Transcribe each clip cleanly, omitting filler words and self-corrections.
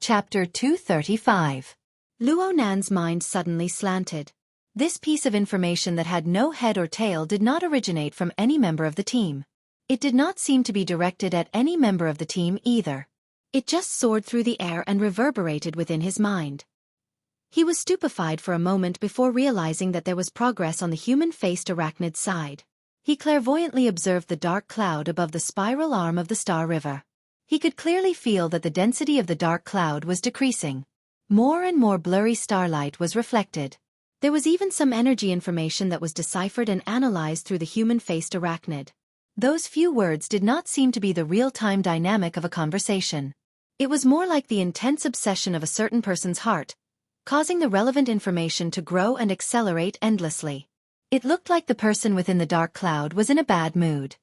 Chapter 235. Luo Nan's mind suddenly slanted. This piece of information that had no head or tail did not originate from any member of the team. It did not seem to be directed at any member of the team either. It just soared through the air and reverberated within his mind. He was stupefied for a moment before realizing that there was progress on the human-faced arachnid side. He clairvoyantly observed the dark cloud above the spiral arm of the Star River. He could clearly feel that the density of the dark cloud was decreasing. More and more blurry starlight was reflected. There was even some energy information that was deciphered and analyzed through the human-faced arachnid. Those few words did not seem to be the real-time dynamic of a conversation. It was more like the intense obsession of a certain person's heart, causing the relevant information to grow and accelerate endlessly. It looked like the person within the dark cloud was in a bad mood.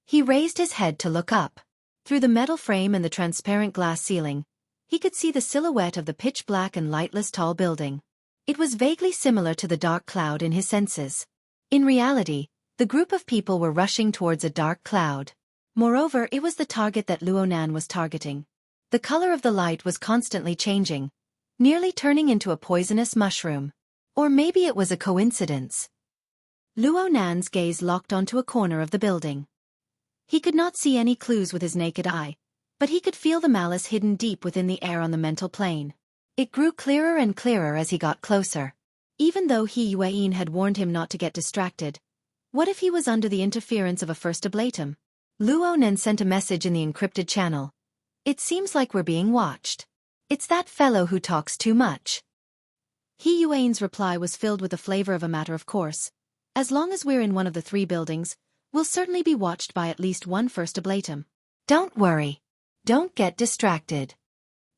He raised his head to look up. Through the metal frame and the transparent glass ceiling, he could see the silhouette of the pitch-black and lightless tall building. It was vaguely similar to the dark cloud in his senses. In reality, the group of people were rushing towards a dark cloud. Moreover, it was the target that Luo Nan was targeting. The color of the light was constantly changing, nearly turning into a poisonous mushroom. Or maybe it was a coincidence. Luo Nan's gaze locked onto a corner of the building. He could not see any clues with his naked eye, but he could feel the malice hidden deep within the air on the mental plane. It grew clearer and clearer as he got closer. Even though He Yueyin had warned him not to get distracted, what if he was under the interference of a first ablatum? Luo Nan sent a message in the encrypted channel. It seems like we're being watched. It's that fellow who talks too much. He Yueyin's reply was filled with the flavor of a matter of course. As long as we're in one of the three buildings, we'll certainly be watched by at least one first ablatum. Don't worry. Don't get distracted.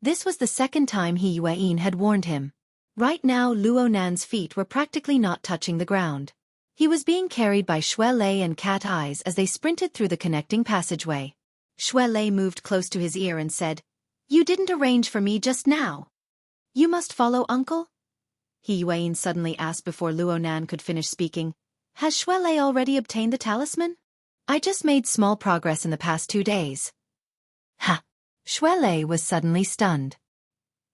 This was the second time He Yueyin had warned him. Right now Luo Nan's feet were practically not touching the ground. He was being carried by Xue Lei and Cat Eyes as they sprinted through the connecting passageway. Xue Lei moved close to his ear and said, "You didn't arrange for me just now. You must follow Uncle?" He Yueyin suddenly asked before Luo Nan could finish speaking. "Has Xue Lei already obtained the talisman? I just made small progress in the past 2 days." Ha! Xue Lei was suddenly stunned.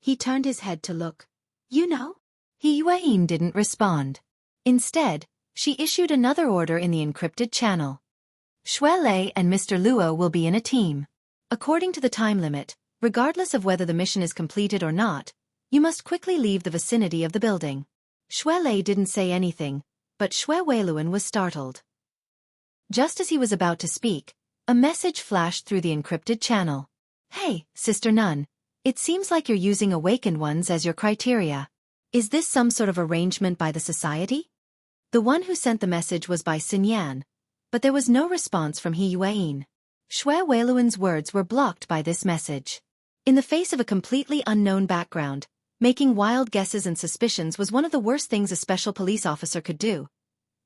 He turned his head to look. "You know?" He Yueyin didn't respond. Instead, she issued another order in the encrypted channel. "Xue Lei and Mr. Luo will be in a team. According to the time limit, regardless of whether the mission is completed or not, you must quickly leave the vicinity of the building." Xue Lei didn't say anything, but Xue Weiluan was startled. Just as he was about to speak, a message flashed through the encrypted channel. "Hey, Sister Nun, it seems like you're using awakened ones as your criteria. Is this some sort of arrangement by the society?" The one who sent the message was by Xinyan, but there was no response from He Yueyin. Xue Weiluan's words were blocked by this message. In the face of a completely unknown background, making wild guesses and suspicions was one of the worst things a special police officer could do.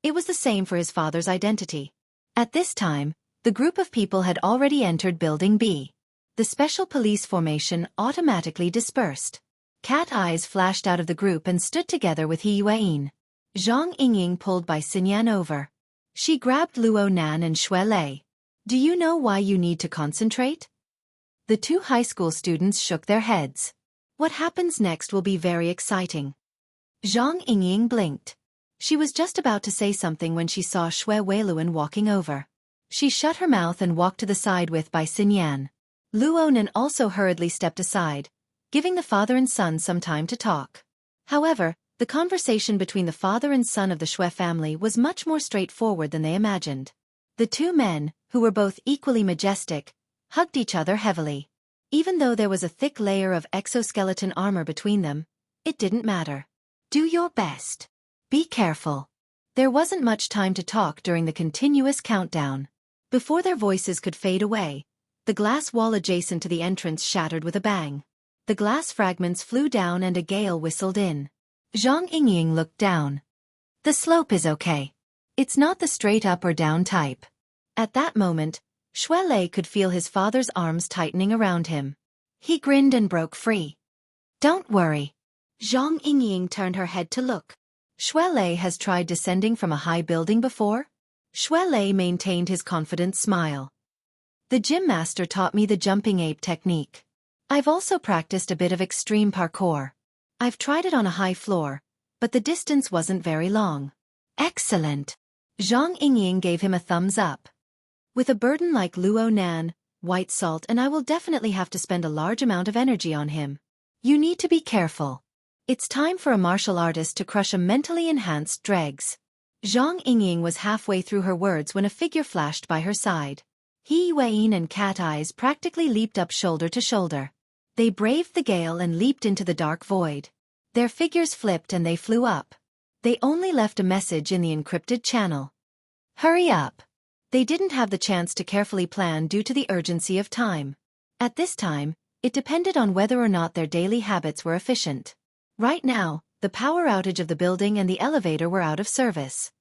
It was the same for his father's identity. At this time, the group of people had already entered Building B. The special police formation automatically dispersed. Cat Eyes flashed out of the group and stood together with He Yueyin. Zhang Yingying pulled by Xinyan over. She grabbed Luo Nan and Xue Lei. "Do you know why you need to concentrate?" The two high school students shook their heads. What happens next will be very exciting. Zhang Yingying blinked. She was just about to say something when she saw Xue Weiluan walking over. She shut her mouth and walked to the side with by Xinyan. Luo Nan also hurriedly stepped aside, giving the father and son some time to talk. However, the conversation between the father and son of the Xue family was much more straightforward than they imagined. The two men, who were both equally majestic, hugged each other heavily. Even though there was a thick layer of exoskeleton armor between them, it didn't matter. "Do your best. Be careful." There wasn't much time to talk during the continuous countdown. Before their voices could fade away, the glass wall adjacent to the entrance shattered with a bang. The glass fragments flew down and a gale whistled in. Zhang Yingying looked down. "The slope is okay. It's not the straight up or down type." At that moment, Xue Lei could feel his father's arms tightening around him. He grinned and broke free. "Don't worry." Zhang Yingying turned her head to look. "Xue Lei has tried descending from a high building before?" Xue Lei maintained his confident smile. "The gym master taught me the jumping ape technique. I've also practiced a bit of extreme parkour. I've tried it on a high floor, but the distance wasn't very long. Excellent. Zhang Yingying gave him a thumbs up. With a burden like Luo Nan, white salt, and I will definitely have to spend a large amount of energy on him. You need to be careful. It's time for a martial artist to crush a mentally enhanced dregs. Zhang Yingying was halfway through her words when a figure flashed by her side. He Weiyin and Cat Eyes practically leaped up shoulder to shoulder. They braved the gale and leaped into the dark void. Their figures flipped and they flew up. They only left a message in the encrypted channel. Hurry up. They didn't have the chance to carefully plan due to the urgency of time. At this time, it depended on whether or not their daily habits were efficient. Right now, the power outage of the building and the elevator were out of service.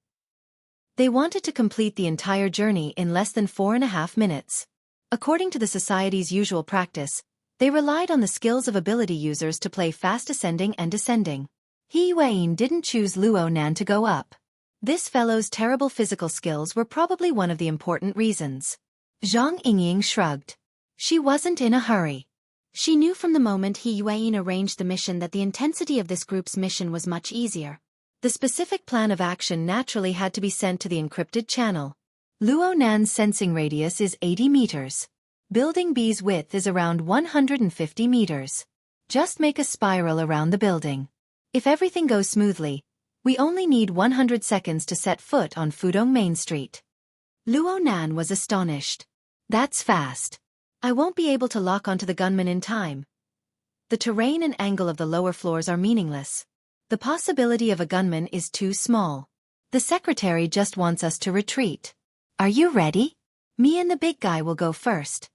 They wanted to complete the entire journey in less than 4.5 minutes. According to the society's usual practice, they relied on the skills of ability users to play fast ascending and descending. He Weiyin didn't choose Luo Nan to go up. This fellow's terrible physical skills were probably one of the important reasons. Zhang Yingying shrugged. She wasn't in a hurry. She knew from the moment He Weiyin arranged the mission that the intensity of this group's mission was much easier. The specific plan of action naturally had to be sent to the encrypted channel. Luo Nan's sensing radius is 80 meters. Building B's width is around 150 meters. Just make a spiral around the building. If everything goes smoothly, we only need 100 seconds to set foot on Fudong Main Street. Luo Nan was astonished. That's fast. I won't be able to lock onto the gunman in time. The terrain and angle of the lower floors are meaningless. The possibility of a gunman is too small. The secretary just wants us to retreat. Are you ready? Me and the big guy will go first.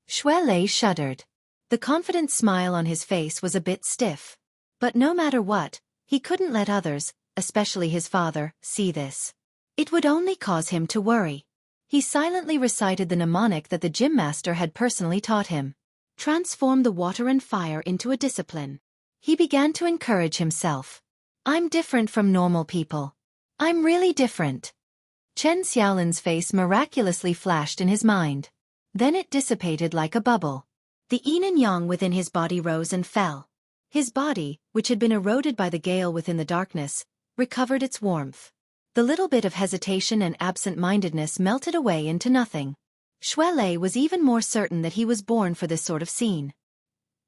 Xue Lei shuddered. The confident smile on his face was a bit stiff. But no matter what, he couldn't let others, especially his father, see this. It would only cause him to worry. He silently recited the mnemonic that the gym master had personally taught him. Transform the water and fire into a discipline. He began to encourage himself. I'm different from normal people. I'm really different. Chen Xiaolin's face miraculously flashed in his mind. Then it dissipated like a bubble. The yin and yang within his body rose and fell. His body, which had been eroded by the gale within the darkness, recovered its warmth. The little bit of hesitation and absent-mindedness melted away into nothing. Xue Lei was even more certain that he was born for this sort of scene.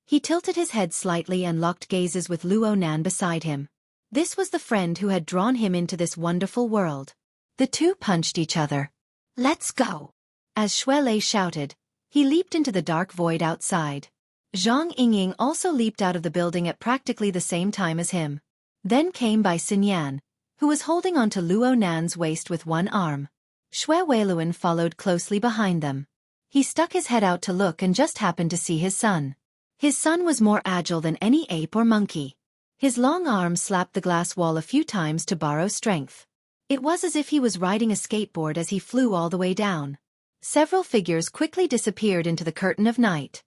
He tilted his head slightly and locked gazes with Luo Nan beside him. This was the friend who had drawn him into this wonderful world. The two punched each other. Let's go! As Xue Lei shouted, he leaped into the dark void outside. Zhang Yingying also leaped out of the building at practically the same time as him. Then came Bai Xinyan, who was holding onto Luo Nan's waist with one arm. Xue Weiluan followed closely behind them. He stuck his head out to look and just happened to see his son. His son was more agile than any ape or monkey. His long arms slapped the glass wall a few times to borrow strength. It was as if he was riding a skateboard as he flew all the way down. Several figures quickly disappeared into the curtain of night.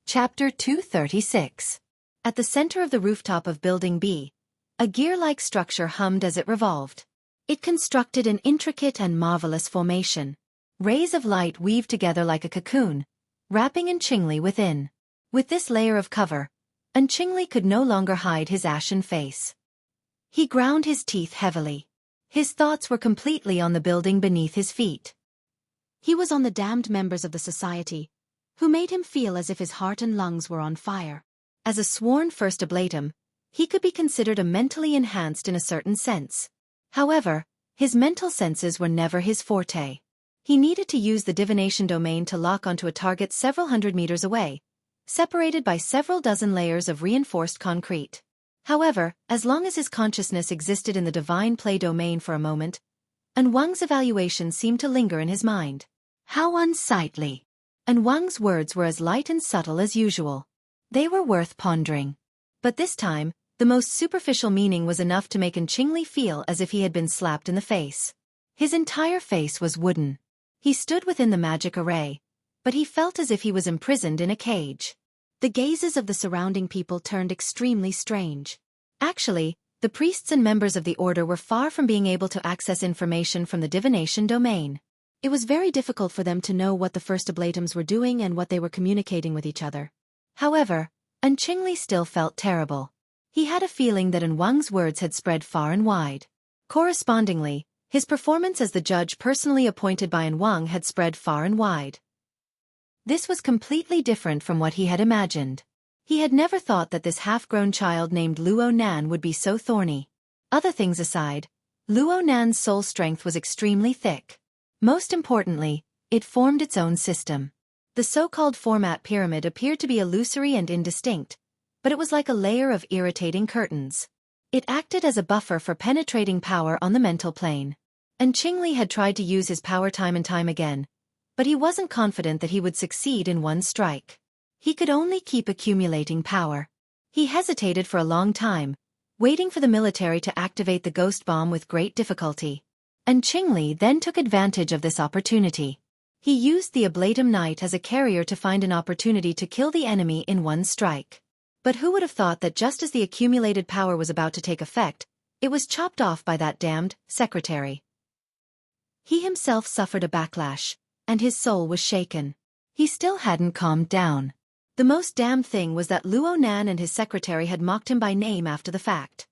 Chapter 236. At the center of the rooftop of Building B, a gear-like structure hummed as it revolved. It constructed an intricate and marvelous formation. Rays of light weaved together like a cocoon, wrapping Qingli within. With this layer of cover, Qingli could no longer hide his ashen face. He ground his teeth heavily. His thoughts were completely on the building beneath his feet. He was on the damned members of the society, who made him feel as if his heart and lungs were on fire. As a sworn first ablatum, he could be considered a mentally enhanced in a certain sense. However, his mental senses were never his forte. He needed to use the divination domain to lock onto a target several hundred meters away, separated by several dozen layers of reinforced concrete. However, as long as his consciousness existed in the divine play domain for a moment, Wang's evaluation seemed to linger in his mind. How unsightly! Wang's words were as light and subtle as usual. They were worth pondering. But this time, the most superficial meaning was enough to make Qingli feel as if he had been slapped in the face. His entire face was wooden. He stood within the magic array, but he felt as if he was imprisoned in a cage. The gazes of the surrounding people turned extremely strange. Actually, the priests and members of the order were far from being able to access information from the divination domain. It was very difficult for them to know what the first ablatums were doing and what they were communicating with each other. However, Qingli still felt terrible. He had a feeling that Wang's words had spread far and wide. Correspondingly, his performance as the judge personally appointed by Wang had spread far and wide. This was completely different from what he had imagined. He had never thought that this half-grown child named Luo Nan would be so thorny. Other things aside, Luo Nan's soul strength was extremely thick. Most importantly, it formed its own system. The so-called format pyramid appeared to be illusory and indistinct, but it was like a layer of irritating curtains. It acted as a buffer for penetrating power on the mental plane. Qingli had tried to use his power time and time again, but he wasn't confident that he would succeed in one strike. He could only keep accumulating power. He hesitated for a long time, waiting for the military to activate the ghost bomb with great difficulty. Qingli then took advantage of this opportunity. He used the Ablatum Knight as a carrier to find an opportunity to kill the enemy in one strike. But who would have thought that just as the accumulated power was about to take effect, it was chopped off by that damned secretary. He himself suffered a backlash, and his soul was shaken. He still hadn't calmed down. The most damned thing was that Luo Nan and his secretary had mocked him by name after the fact.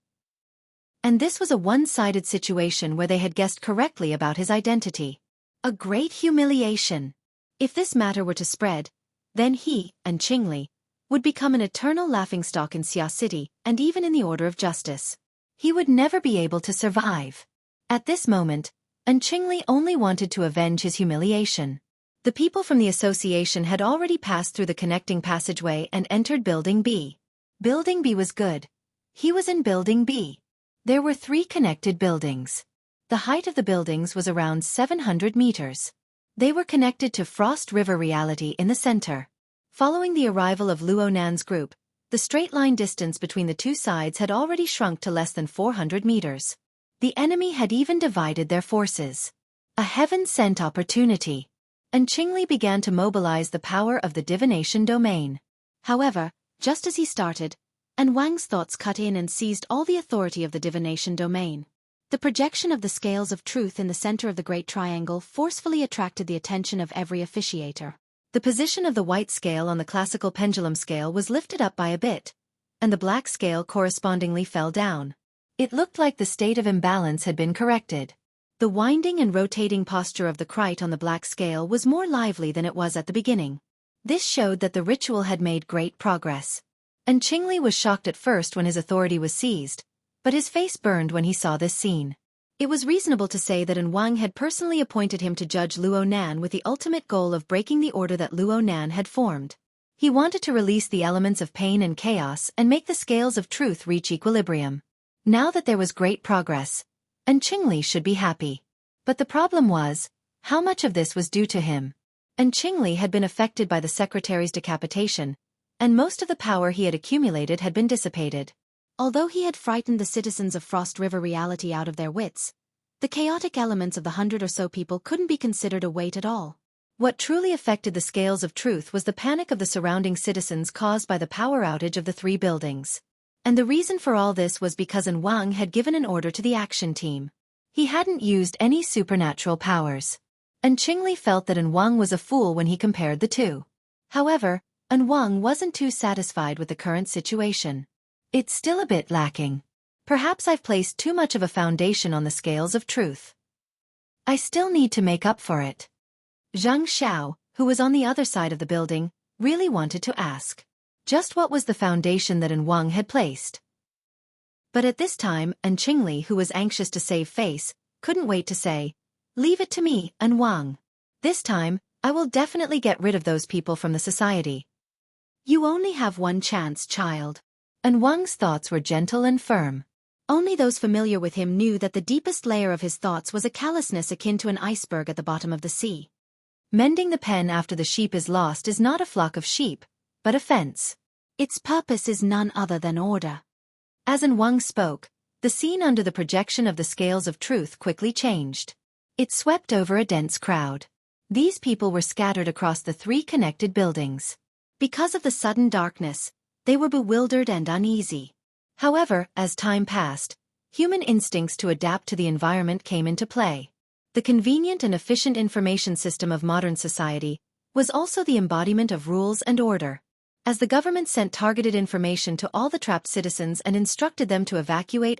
And this was a one-sided situation where they had guessed correctly about his identity. A great humiliation. If this matter were to spread, then he, Qingli, would become an eternal laughingstock in Xia City and even in the order of justice. He would never be able to survive. At this moment, Qingli only wanted to avenge his humiliation. The people from the association had already passed through the connecting passageway and entered Building B. Building B was good. He was in Building B. There were 3 connected buildings. The height of the buildings was around 700 meters. They were connected to Frost River reality in the center. Following the arrival of Luo Nan's group, the straight-line distance between the 2 sides had already shrunk to less than 400 meters. The enemy had even divided their forces. A heaven-sent opportunity. Qingli began to mobilize the power of the divination domain. However, just as he started, Wang's thoughts cut in and seized all the authority of the divination domain. The projection of the scales of truth in the center of the Great Triangle forcefully attracted the attention of every officiator. The position of the white scale on the classical pendulum scale was lifted up by a bit, and the black scale correspondingly fell down. It looked like the state of imbalance had been corrected. The winding and rotating posture of the Krite on the black scale was more lively than it was at the beginning. This showed that the ritual had made great progress. Qingli was shocked at first when his authority was seized, but his face burned when he saw this scene. It was reasonable to say that Wang had personally appointed him to judge Luo Nan with the ultimate goal of breaking the order that Luo Nan had formed. He wanted to release the elements of pain and chaos and make the scales of truth reach equilibrium. Now that there was great progress, Qingli should be happy. But the problem was, how much of this was due to him? Qingli had been affected by the secretary's decapitation, and most of the power he had accumulated had been dissipated. Although he had frightened the citizens of Frost River reality out of their wits, the chaotic elements of the 100 or so people couldn't be considered a weight at all. What truly affected the scales of truth was the panic of the surrounding citizens caused by the power outage of the 3 buildings. And the reason for all this was because Wang had given an order to the action team. He hadn't used any supernatural powers. Qingli felt that Wang was a fool when he compared the 2. However, Wang wasn't too satisfied with the current situation. It's still a bit lacking. Perhaps I've placed too much of a foundation on the scales of truth. I still need to make up for it. Zhang Xiao, who was on the other side of the building, really wanted to ask. Just what was the foundation that Wang had placed? But at this time, Qingli, who was anxious to save face, couldn't wait to say, "Leave it to me, Wang. This time, I will definitely get rid of those people from the society." "You only have one chance, child." Wang's thoughts were gentle and firm. Only those familiar with him knew that the deepest layer of his thoughts was a callousness akin to an iceberg at the bottom of the sea. Mending the pen after the sheep is lost is not a flock of sheep, but a fence. Its purpose is none other than order. As Wang spoke, the scene under the projection of the scales of truth quickly changed. It swept over a dense crowd. These people were scattered across the 3 connected buildings. Because of the sudden darkness, they were bewildered and uneasy. However, as time passed, human instincts to adapt to the environment came into play. The convenient and efficient information system of modern society was also the embodiment of rules and order. As the government sent targeted information to all the trapped citizens and instructed them to evacuate,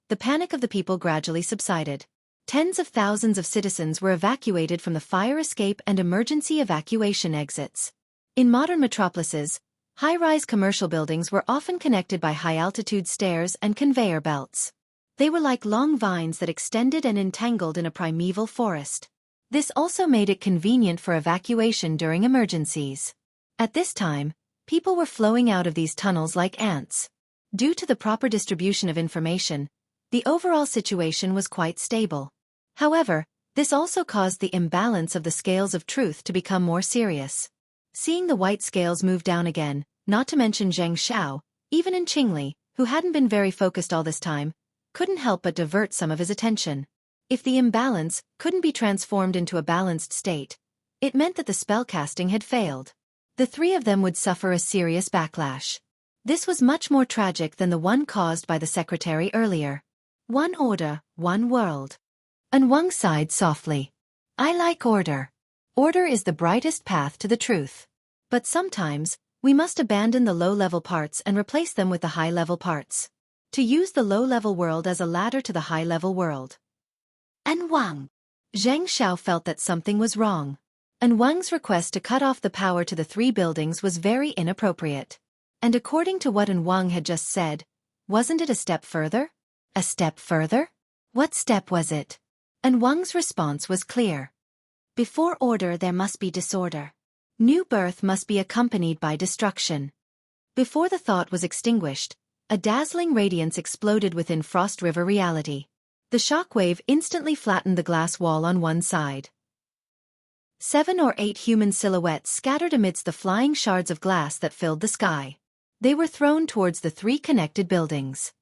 the panic of the people gradually subsided. Tens of thousands of citizens were evacuated from the fire escape and emergency evacuation exits. In modern metropolises, high-rise commercial buildings were often connected by high-altitude stairs and conveyor belts. They were like long vines that extended and entangled in a primeval forest. This also made it convenient for evacuation during emergencies. At this time, people were flowing out of these tunnels like ants. Due to the proper distribution of information, the overall situation was quite stable. However, this also caused the imbalance of the scales of truth to become more serious. Seeing the white scales move down again, not to mention Zheng Xiao, even in Qingli, who hadn't been very focused all this time, couldn't help but divert some of his attention. If the imbalance couldn't be transformed into a balanced state, it meant that the spellcasting had failed. The three of them would suffer a serious backlash. This was much more tragic than the one caused by the secretary earlier. One order, one world. And Wang sighed softly. I like order. Order is the brightest path to the truth. But sometimes, we must abandon the low-level parts and replace them with the high-level parts. To use the low-level world as a ladder to the high-level world. And Wang. Zheng Xiao felt that something was wrong. And Wang's request to cut off the power to the three buildings was very inappropriate. And according to what Wang had just said, wasn't it a step further? A step further? What step was it? And Wang's response was clear. Before order there must be disorder. New birth must be accompanied by destruction. Before the thought was extinguished, a dazzling radiance exploded within Frost River reality. The shockwave instantly flattened the glass wall on one side. 7 or 8 human silhouettes scattered amidst the flying shards of glass that filled the sky. They were thrown towards the three connected buildings.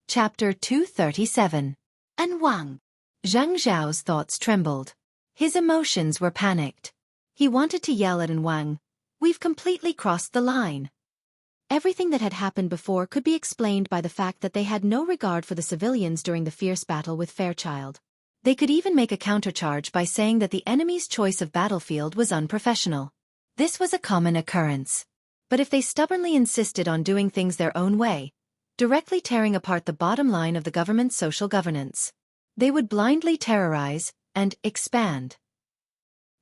Chapter 237. And Wang. Zhang Zhao's thoughts trembled. His emotions were panicked. He wanted to yell at Wang, "We've completely crossed the line." Everything that had happened before could be explained by the fact that they had no regard for the civilians during the fierce battle with Fairchild. They could even make a countercharge by saying that the enemy's choice of battlefield was unprofessional. This was a common occurrence. But if they stubbornly insisted on doing things their own way, directly tearing apart the bottom line of the government's social governance, they would blindly terrorize and expand.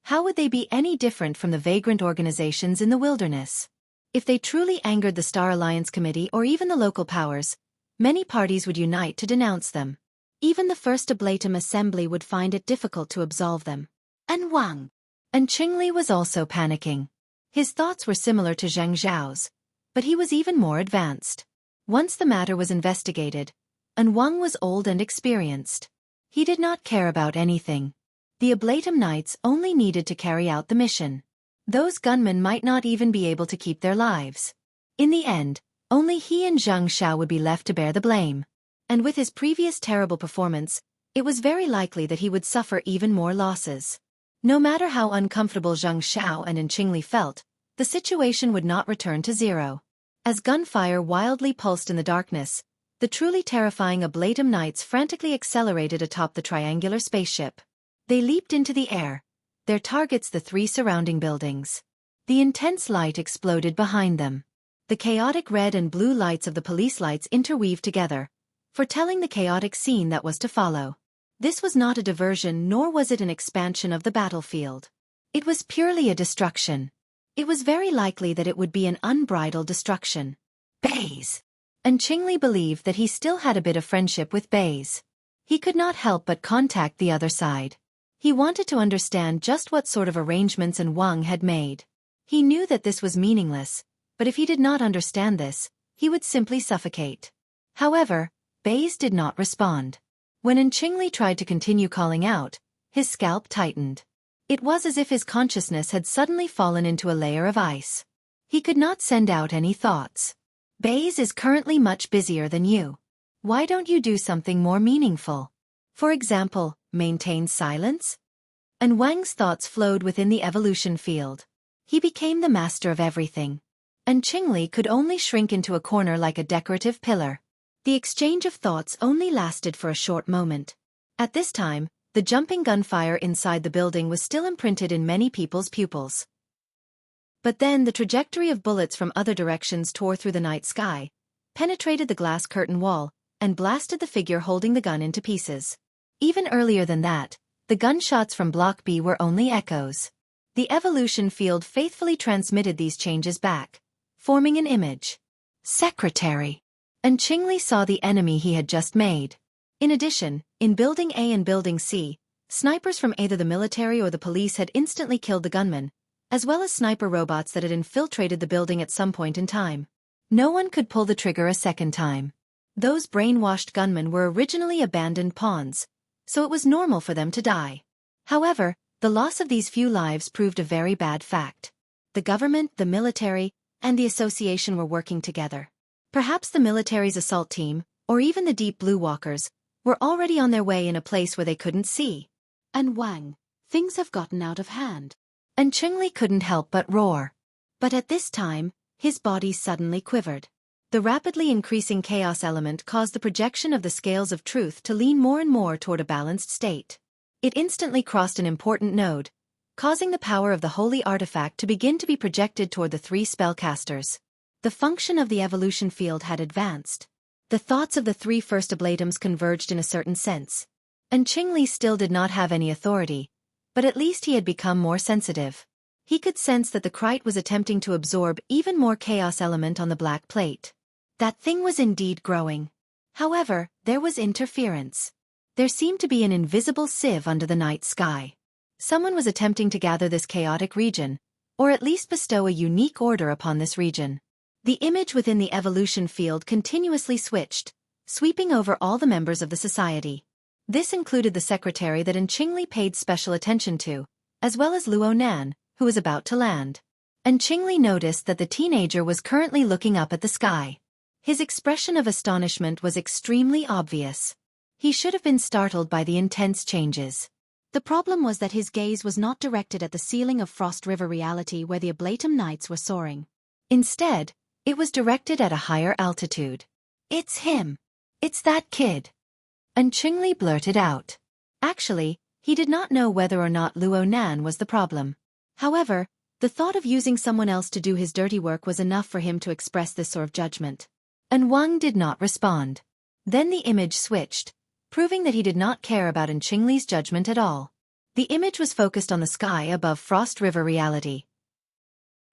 How would they be any different from the vagrant organizations in the wilderness? If they truly angered the Star Alliance Committee or even the local powers, many parties would unite to denounce them. Even the First Ablatum Assembly would find it difficult to absolve them. And Wang. And Qingli was also panicking. His thoughts were similar to Zheng Zhao's, but he was even more advanced. Once the matter was investigated, and Wang was old and experienced. He did not care about anything. The Ablatum Knights only needed to carry out the mission. Those gunmen might not even be able to keep their lives. In the end, only he and Zhang Xiao would be left to bear the blame. And with his previous terrible performance, it was very likely that he would suffer even more losses. No matter how uncomfortable Zhang Xiao and Qingli felt, the situation would not return to zero. As gunfire wildly pulsed in the darkness, the truly terrifying Ablatum Knights frantically accelerated atop the triangular spaceship. They leaped into the air, their targets the three surrounding buildings. The intense light exploded behind them. The chaotic red and blue lights of the police lights interweaved together, foretelling the chaotic scene that was to follow. This was not a diversion nor was it an expansion of the battlefield. It was purely a destruction. It was very likely that it would be an unbridled destruction. Baze. And Qingli believed that he still had a bit of friendship with Baze. He could not help but contact the other side. He wanted to understand just what sort of arrangements Wang had made. He knew that this was meaningless, but if he did not understand this, he would simply suffocate. However, Baze did not respond. When Qingli tried to continue calling out, his scalp tightened. It was as if his consciousness had suddenly fallen into a layer of ice. He could not send out any thoughts. Baze is currently much busier than you. Why don't you do something more meaningful? For example, maintain silence? And Wang's thoughts flowed within the evolution field. He became the master of everything. And Qingli could only shrink into a corner like a decorative pillar. The exchange of thoughts only lasted for a short moment. At this time, the jumping gunfire inside the building was still imprinted in many people's pupils. But then the trajectory of bullets from other directions tore through the night sky, penetrated the glass curtain wall, and blasted the figure holding the gun into pieces. Even earlier than that, the gunshots from Block B were only echoes. The evolution field faithfully transmitted these changes back, forming an image. Secretary. And Qingli saw the enemy he had just made. In addition, in Building A and Building C, snipers from either the military or the police had instantly killed the gunman, as well as sniper robots that had infiltrated the building at some point in time. No one could pull the trigger a second time. Those brainwashed gunmen were originally abandoned pawns, so it was normal for them to die. However, the loss of these few lives proved a very bad fact. The government, the military, and the association were working together. Perhaps the military's assault team, or even the Deep Blue Walkers, were already on their way in a place where they couldn't see. And Wang, things have gotten out of hand. And Qingli couldn't help but roar. But at this time, his body suddenly quivered. The rapidly increasing chaos element caused the projection of the scales of truth to lean more and more toward a balanced state. It instantly crossed an important node, causing the power of the holy artifact to begin to be projected toward the three spellcasters. The function of the evolution field had advanced. The thoughts of the three first ablatums converged in a certain sense. And Qingli still did not have any authority, but at least he had become more sensitive. He could sense that the Krite was attempting to absorb even more chaos element on the black plate. That thing was indeed growing. However, there was interference. There seemed to be an invisible sieve under the night sky. Someone was attempting to gather this chaotic region, or at least bestow a unique order upon this region. The image within the evolution field continuously switched, sweeping over all the members of the society. This included the secretary that Qingli paid special attention to, as well as Luo Nan, who was about to land. And Qingli noticed that the teenager was currently looking up at the sky. His expression of astonishment was extremely obvious. He should have been startled by the intense changes. The problem was that his gaze was not directed at the ceiling of Frost River reality where the Ablatum Knights were soaring. Instead, it was directed at a higher altitude. "It's him. It's that kid." And Qingli blurted out. Actually, he did not know whether or not Luo Nan was the problem. However, the thought of using someone else to do his dirty work was enough for him to express this sort of judgment. And Wang did not respond. Then the image switched, proving that he did not care about Qingli's judgment at all. The image was focused on the sky above Frost River reality.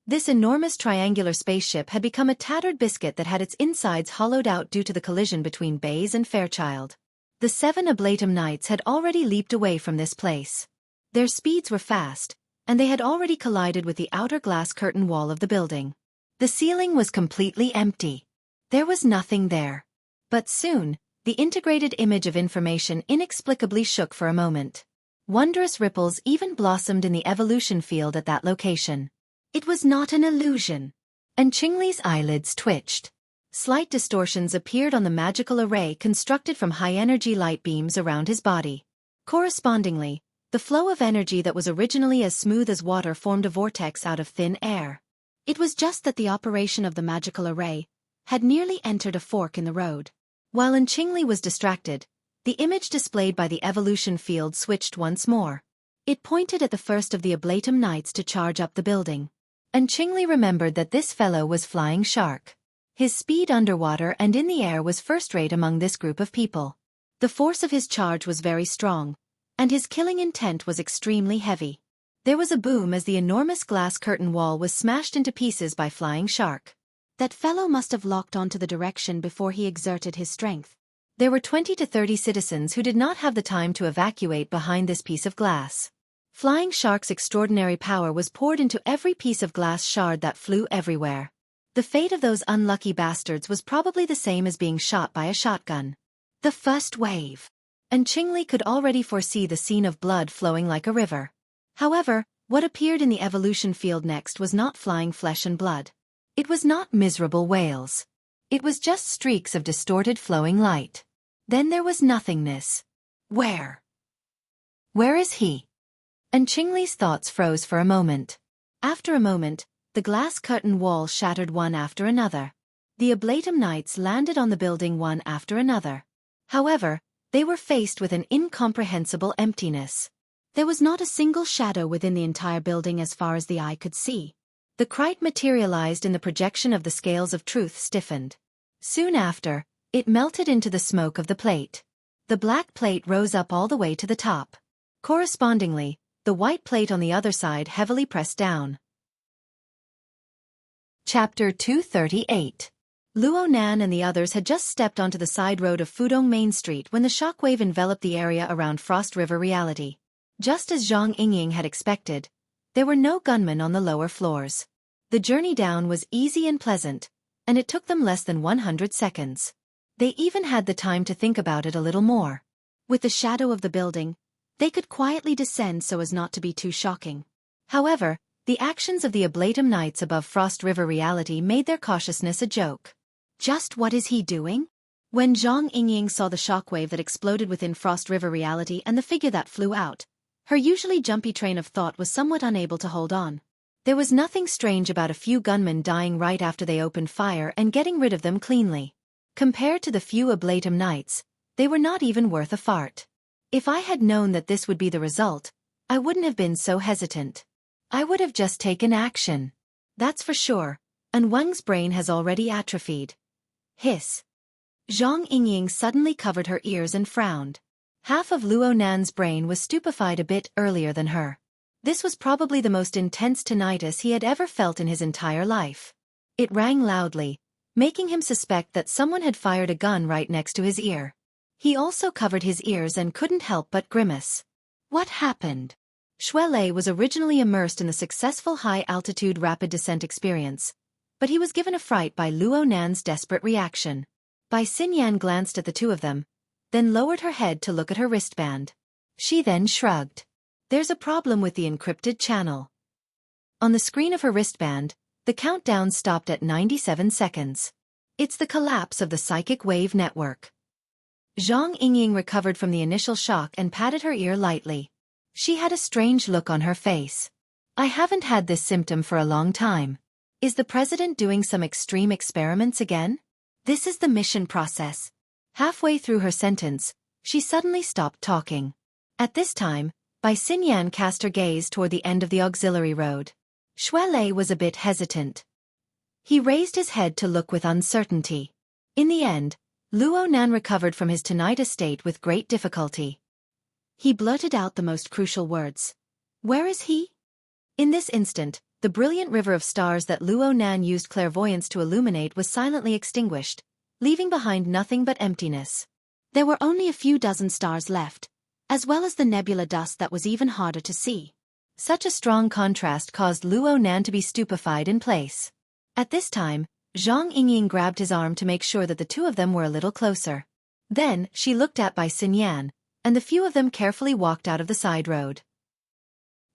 This enormous triangular spaceship had become a tattered biscuit that had its insides hollowed out due to the collision between Baze and Fairchild. The 7 Ablatum Knights had already leaped away from this place. Their speeds were fast, and they had already collided with the outer glass curtain wall of the building. The ceiling was completely empty. There was nothing there. But soon, the integrated image of information inexplicably shook for a moment. Wondrous ripples even blossomed in the evolution field at that location. It was not an illusion. And Qingli's eyelids twitched. Slight distortions appeared on the magical array constructed from high-energy light beams around his body. Correspondingly, the flow of energy that was originally as smooth as water formed a vortex out of thin air. It was just that the operation of the magical array had nearly entered a fork in the road. While Qingli was distracted, the image displayed by the evolution field switched once more. It pointed at the first of the Ablatum Knights to charge up the building. And Qingli remembered that this fellow was Flying Shark. His speed underwater and in the air was first-rate among this group of people. The force of his charge was very strong, and his killing intent was extremely heavy. There was a boom as the enormous glass curtain wall was smashed into pieces by Flying Shark. That fellow must have locked onto the direction before he exerted his strength. There were 20 to 30 citizens who did not have the time to evacuate behind this piece of glass. Flying Shark's extraordinary power was poured into every piece of glass shard that flew everywhere. The fate of those unlucky bastards was probably the same as being shot by a shotgun. The first wave. And Qingli could already foresee the scene of blood flowing like a river. However, what appeared in the evolution field next was not flying flesh and blood. It was not miserable wails. It was just streaks of distorted flowing light. Then there was nothingness. Where is he? And Qingli's thoughts froze for a moment. After a moment, the glass curtain wall shattered one after another. The Ablatum Knights landed on the building one after another. However, they were faced with an incomprehensible emptiness. There was not a single shadow within the entire building as far as the eye could see. The kite materialized in the projection of the scales of truth stiffened. Soon after, it melted into the smoke of the plate. The black plate rose up all the way to the top. Correspondingly, the white plate on the other side heavily pressed down. Chapter 238. Luo Nan and the others had just stepped onto the side road of Fudong Main Street when the shockwave enveloped the area around Frost River Reality. Just as Zhang Yingying had expected, there were no gunmen on the lower floors. The journey down was easy and pleasant, and it took them less than 100 seconds. They even had the time to think about it a little more. With the shadow of the building, they could quietly descend so as not to be too shocking. However, the actions of the Ablatum Knights above Frost River Reality made their cautiousness a joke. Just what is he doing? When Zhang Yingying saw the shockwave that exploded within Frost River Reality and the figure that flew out, her usually jumpy train of thought was somewhat unable to hold on. There was nothing strange about a few gunmen dying right after they opened fire and getting rid of them cleanly. Compared to the few Ablatum Knights, they were not even worth a fart. If I had known that this would be the result, I wouldn't have been so hesitant. I would have just taken action. That's for sure, and Wang's brain has already atrophied. Hiss. Zhang Yingying suddenly covered her ears and frowned. Half of Luo Nan's brain was stupefied a bit earlier than her. This was probably the most intense tinnitus he had ever felt in his entire life. It rang loudly, making him suspect that someone had fired a gun right next to his ear. He also covered his ears and couldn't help but grimace. What happened? Shuelei was originally immersed in the successful high-altitude rapid descent experience, but he was given a fright by Luo Nan's desperate reaction. Bai Xinyan glanced at the two of them, then lowered her head to look at her wristband. She then shrugged. There's a problem with the encrypted channel. On the screen of her wristband, the countdown stopped at 97 seconds. It's the collapse of the psychic wave network. Zhang Yingying recovered from the initial shock and patted her ear lightly. She had a strange look on her face. I haven't had this symptom for a long time. Is the president doing some extreme experiments again? This is the mission process. Halfway through her sentence, she suddenly stopped talking. At this time, Bai Xinyan cast her gaze toward the end of the auxiliary road. Shuelei was a bit hesitant. He raised his head to look with uncertainty. In the end, Luo Nan recovered from his tinnitus state with great difficulty. He blurted out the most crucial words. Where is he? In this instant, the brilliant river of stars that Luo Nan used clairvoyance to illuminate was silently extinguished, leaving behind nothing but emptiness. There were only a few dozen stars left, as well as the nebula dust that was even harder to see. Such a strong contrast caused Luo Nan to be stupefied in place. At this time, Zhang Yingying grabbed his arm to make sure that the two of them were a little closer. Then, she looked at Bai Xinyan, and the few of them carefully walked out of the side road.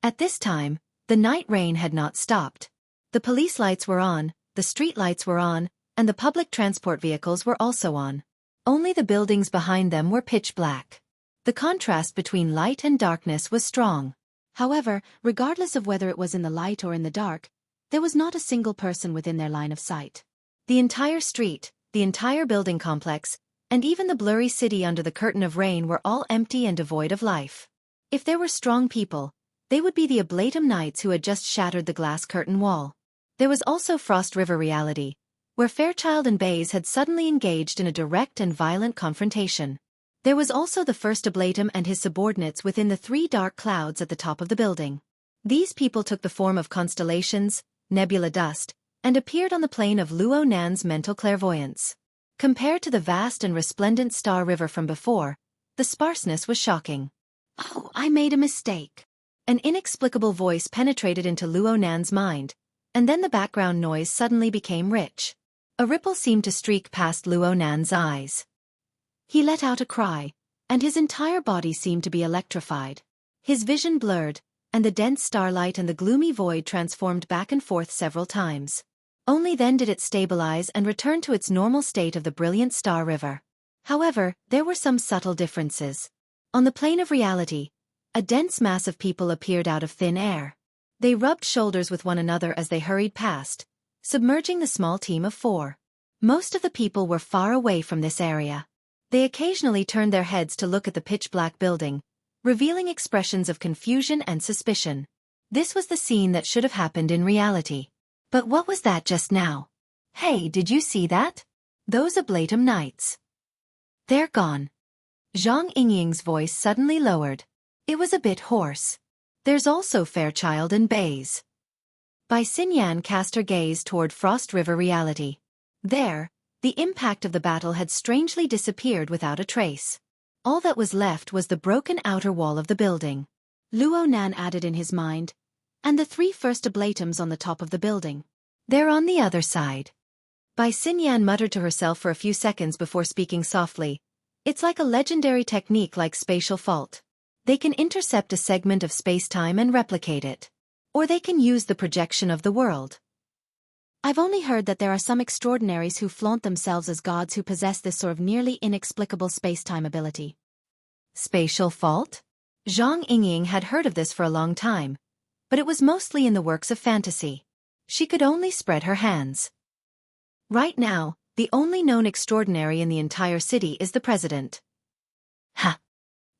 At this time, the night rain had not stopped. The police lights were on, the street lights were on, and the public transport vehicles were also on. Only the buildings behind them were pitch black. The contrast between light and darkness was strong. However, regardless of whether it was in the light or in the dark, there was not a single person within their line of sight. The entire street, the entire building complex, and even the blurry city under the curtain of rain were all empty and devoid of life. If there were strong people, they would be the Ablatum Knights who had just shattered the glass curtain wall. There was also Frost River Reality, where Fairchild and Baze had suddenly engaged in a direct and violent confrontation. There was also the first Ablatum and his subordinates within the three dark clouds at the top of the building. These people took the form of constellations, nebula dust, and appeared on the plane of Luo Nan's mental clairvoyance. Compared to the vast and resplendent star river from before, the sparseness was shocking. Oh, I made a mistake. An inexplicable voice penetrated into Luo Nan's mind, and then the background noise suddenly became rich. A ripple seemed to streak past Luo Nan's eyes. He let out a cry, and his entire body seemed to be electrified. His vision blurred, and the dense starlight and the gloomy void transformed back and forth several times. Only then did it stabilize and return to its normal state of the brilliant star river. However, there were some subtle differences. On the plane of reality, a dense mass of people appeared out of thin air. They rubbed shoulders with one another as they hurried past, submerging the small team of 4. Most of the people were far away from this area. They occasionally turned their heads to look at the pitch-black building, revealing expressions of confusion and suspicion. This was the scene that should have happened in reality. But what was that just now? Hey, did you see that? Those Ablatum Knights. They're gone. Zhang Yingying's voice suddenly lowered. It was a bit hoarse. There's also Fairchild and Bays. Bai Xinyan cast her gaze toward Frost River reality. There, the impact of the battle had strangely disappeared without a trace. All that was left was the broken outer wall of the building. Luo Nan added in his mind, and the 3 first ablatums on the top of the building. They're on the other side. Bai Xinyan muttered to herself for a few seconds before speaking softly. It's like a legendary technique like spatial fault. They can intercept a segment of space-time and replicate it. Or they can use the projection of the world. I've only heard that there are some extraordinaries who flaunt themselves as gods who possess this sort of nearly inexplicable space-time ability. Spatial fault? Zhang Yingying had heard of this for a long time, but it was mostly in the works of fantasy. She could only spread her hands. Right now, the only known extraordinary in the entire city is the president. Ha!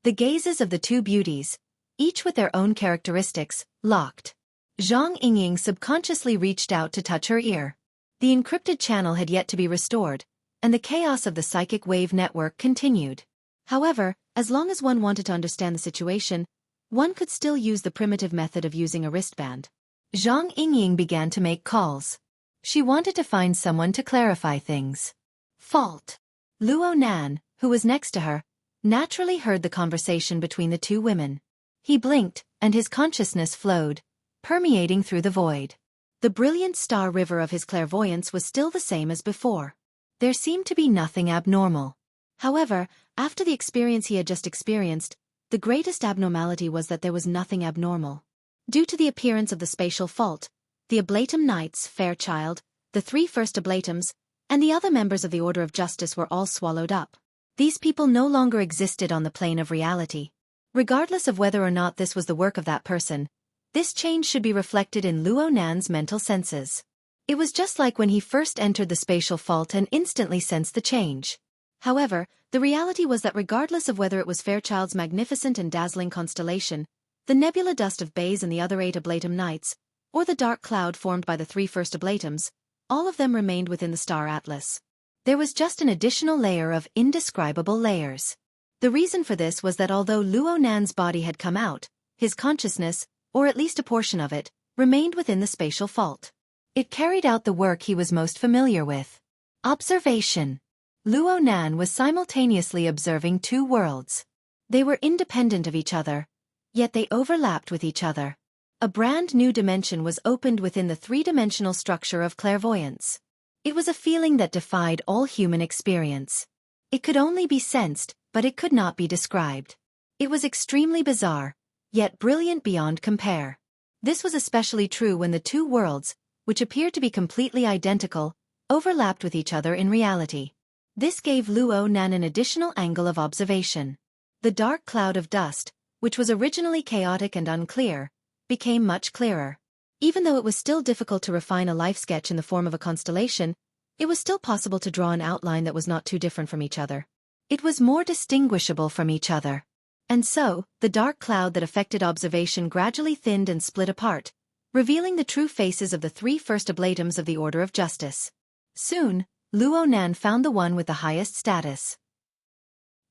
The gazes of the 2 beauties, each with their own characteristics, locked. Zhang Yingying subconsciously reached out to touch her ear. The encrypted channel had yet to be restored, and the chaos of the psychic wave network continued. However, as long as one wanted to understand the situation, one could still use the primitive method of using a wristband. Zhang Yingying began to make calls. She wanted to find someone to clarify things. Fault. Luo Nan, who was next to her, naturally heard the conversation between the 2 women. He blinked, and his consciousness flowed, permeating through the void. The brilliant star river of his clairvoyance was still the same as before. There seemed to be nothing abnormal. However, after the experience he had just experienced, the greatest abnormality was that there was nothing abnormal. Due to the appearance of the spatial fault, the Ablatum Knights, Fairchild, the 3 first Ablatums, and the other members of the Order of Justice were all swallowed up. These people no longer existed on the plane of reality. Regardless of whether or not this was the work of that person, this change should be reflected in Luo Nan's mental senses. It was just like when he first entered the spatial fault and instantly sensed the change. However, the reality was that regardless of whether it was Fairchild's magnificent and dazzling constellation, the nebula dust of Bays and the other 8 Ablatum Knights, or the dark cloud formed by the 3 first Ablatums, all of them remained within the star atlas. There was just an additional layer of indescribable layers. The reason for this was that although Luo Nan's body had come out, his consciousness, or at least a portion of it, remained within the spatial fault. It carried out the work he was most familiar with. Observation. Luo Nan was simultaneously observing 2 worlds. They were independent of each other, yet they overlapped with each other. A brand new dimension was opened within the 3-dimensional structure of clairvoyance. It was a feeling that defied all human experience. It could only be sensed, but it could not be described. It was extremely bizarre, yet brilliant beyond compare. This was especially true when the 2 worlds, which appeared to be completely identical, overlapped with each other in reality. This gave Luo Nan an additional angle of observation. The dark cloud of dust, which was originally chaotic and unclear, became much clearer. Even though it was still difficult to refine a life sketch in the form of a constellation, it was still possible to draw an outline that was not too different from each other. It was more distinguishable from each other. And so, the dark cloud that affected observation gradually thinned and split apart, revealing the true faces of the 3 first Ablatums of the Order of Justice. Soon, Luo Nan found the one with the highest status.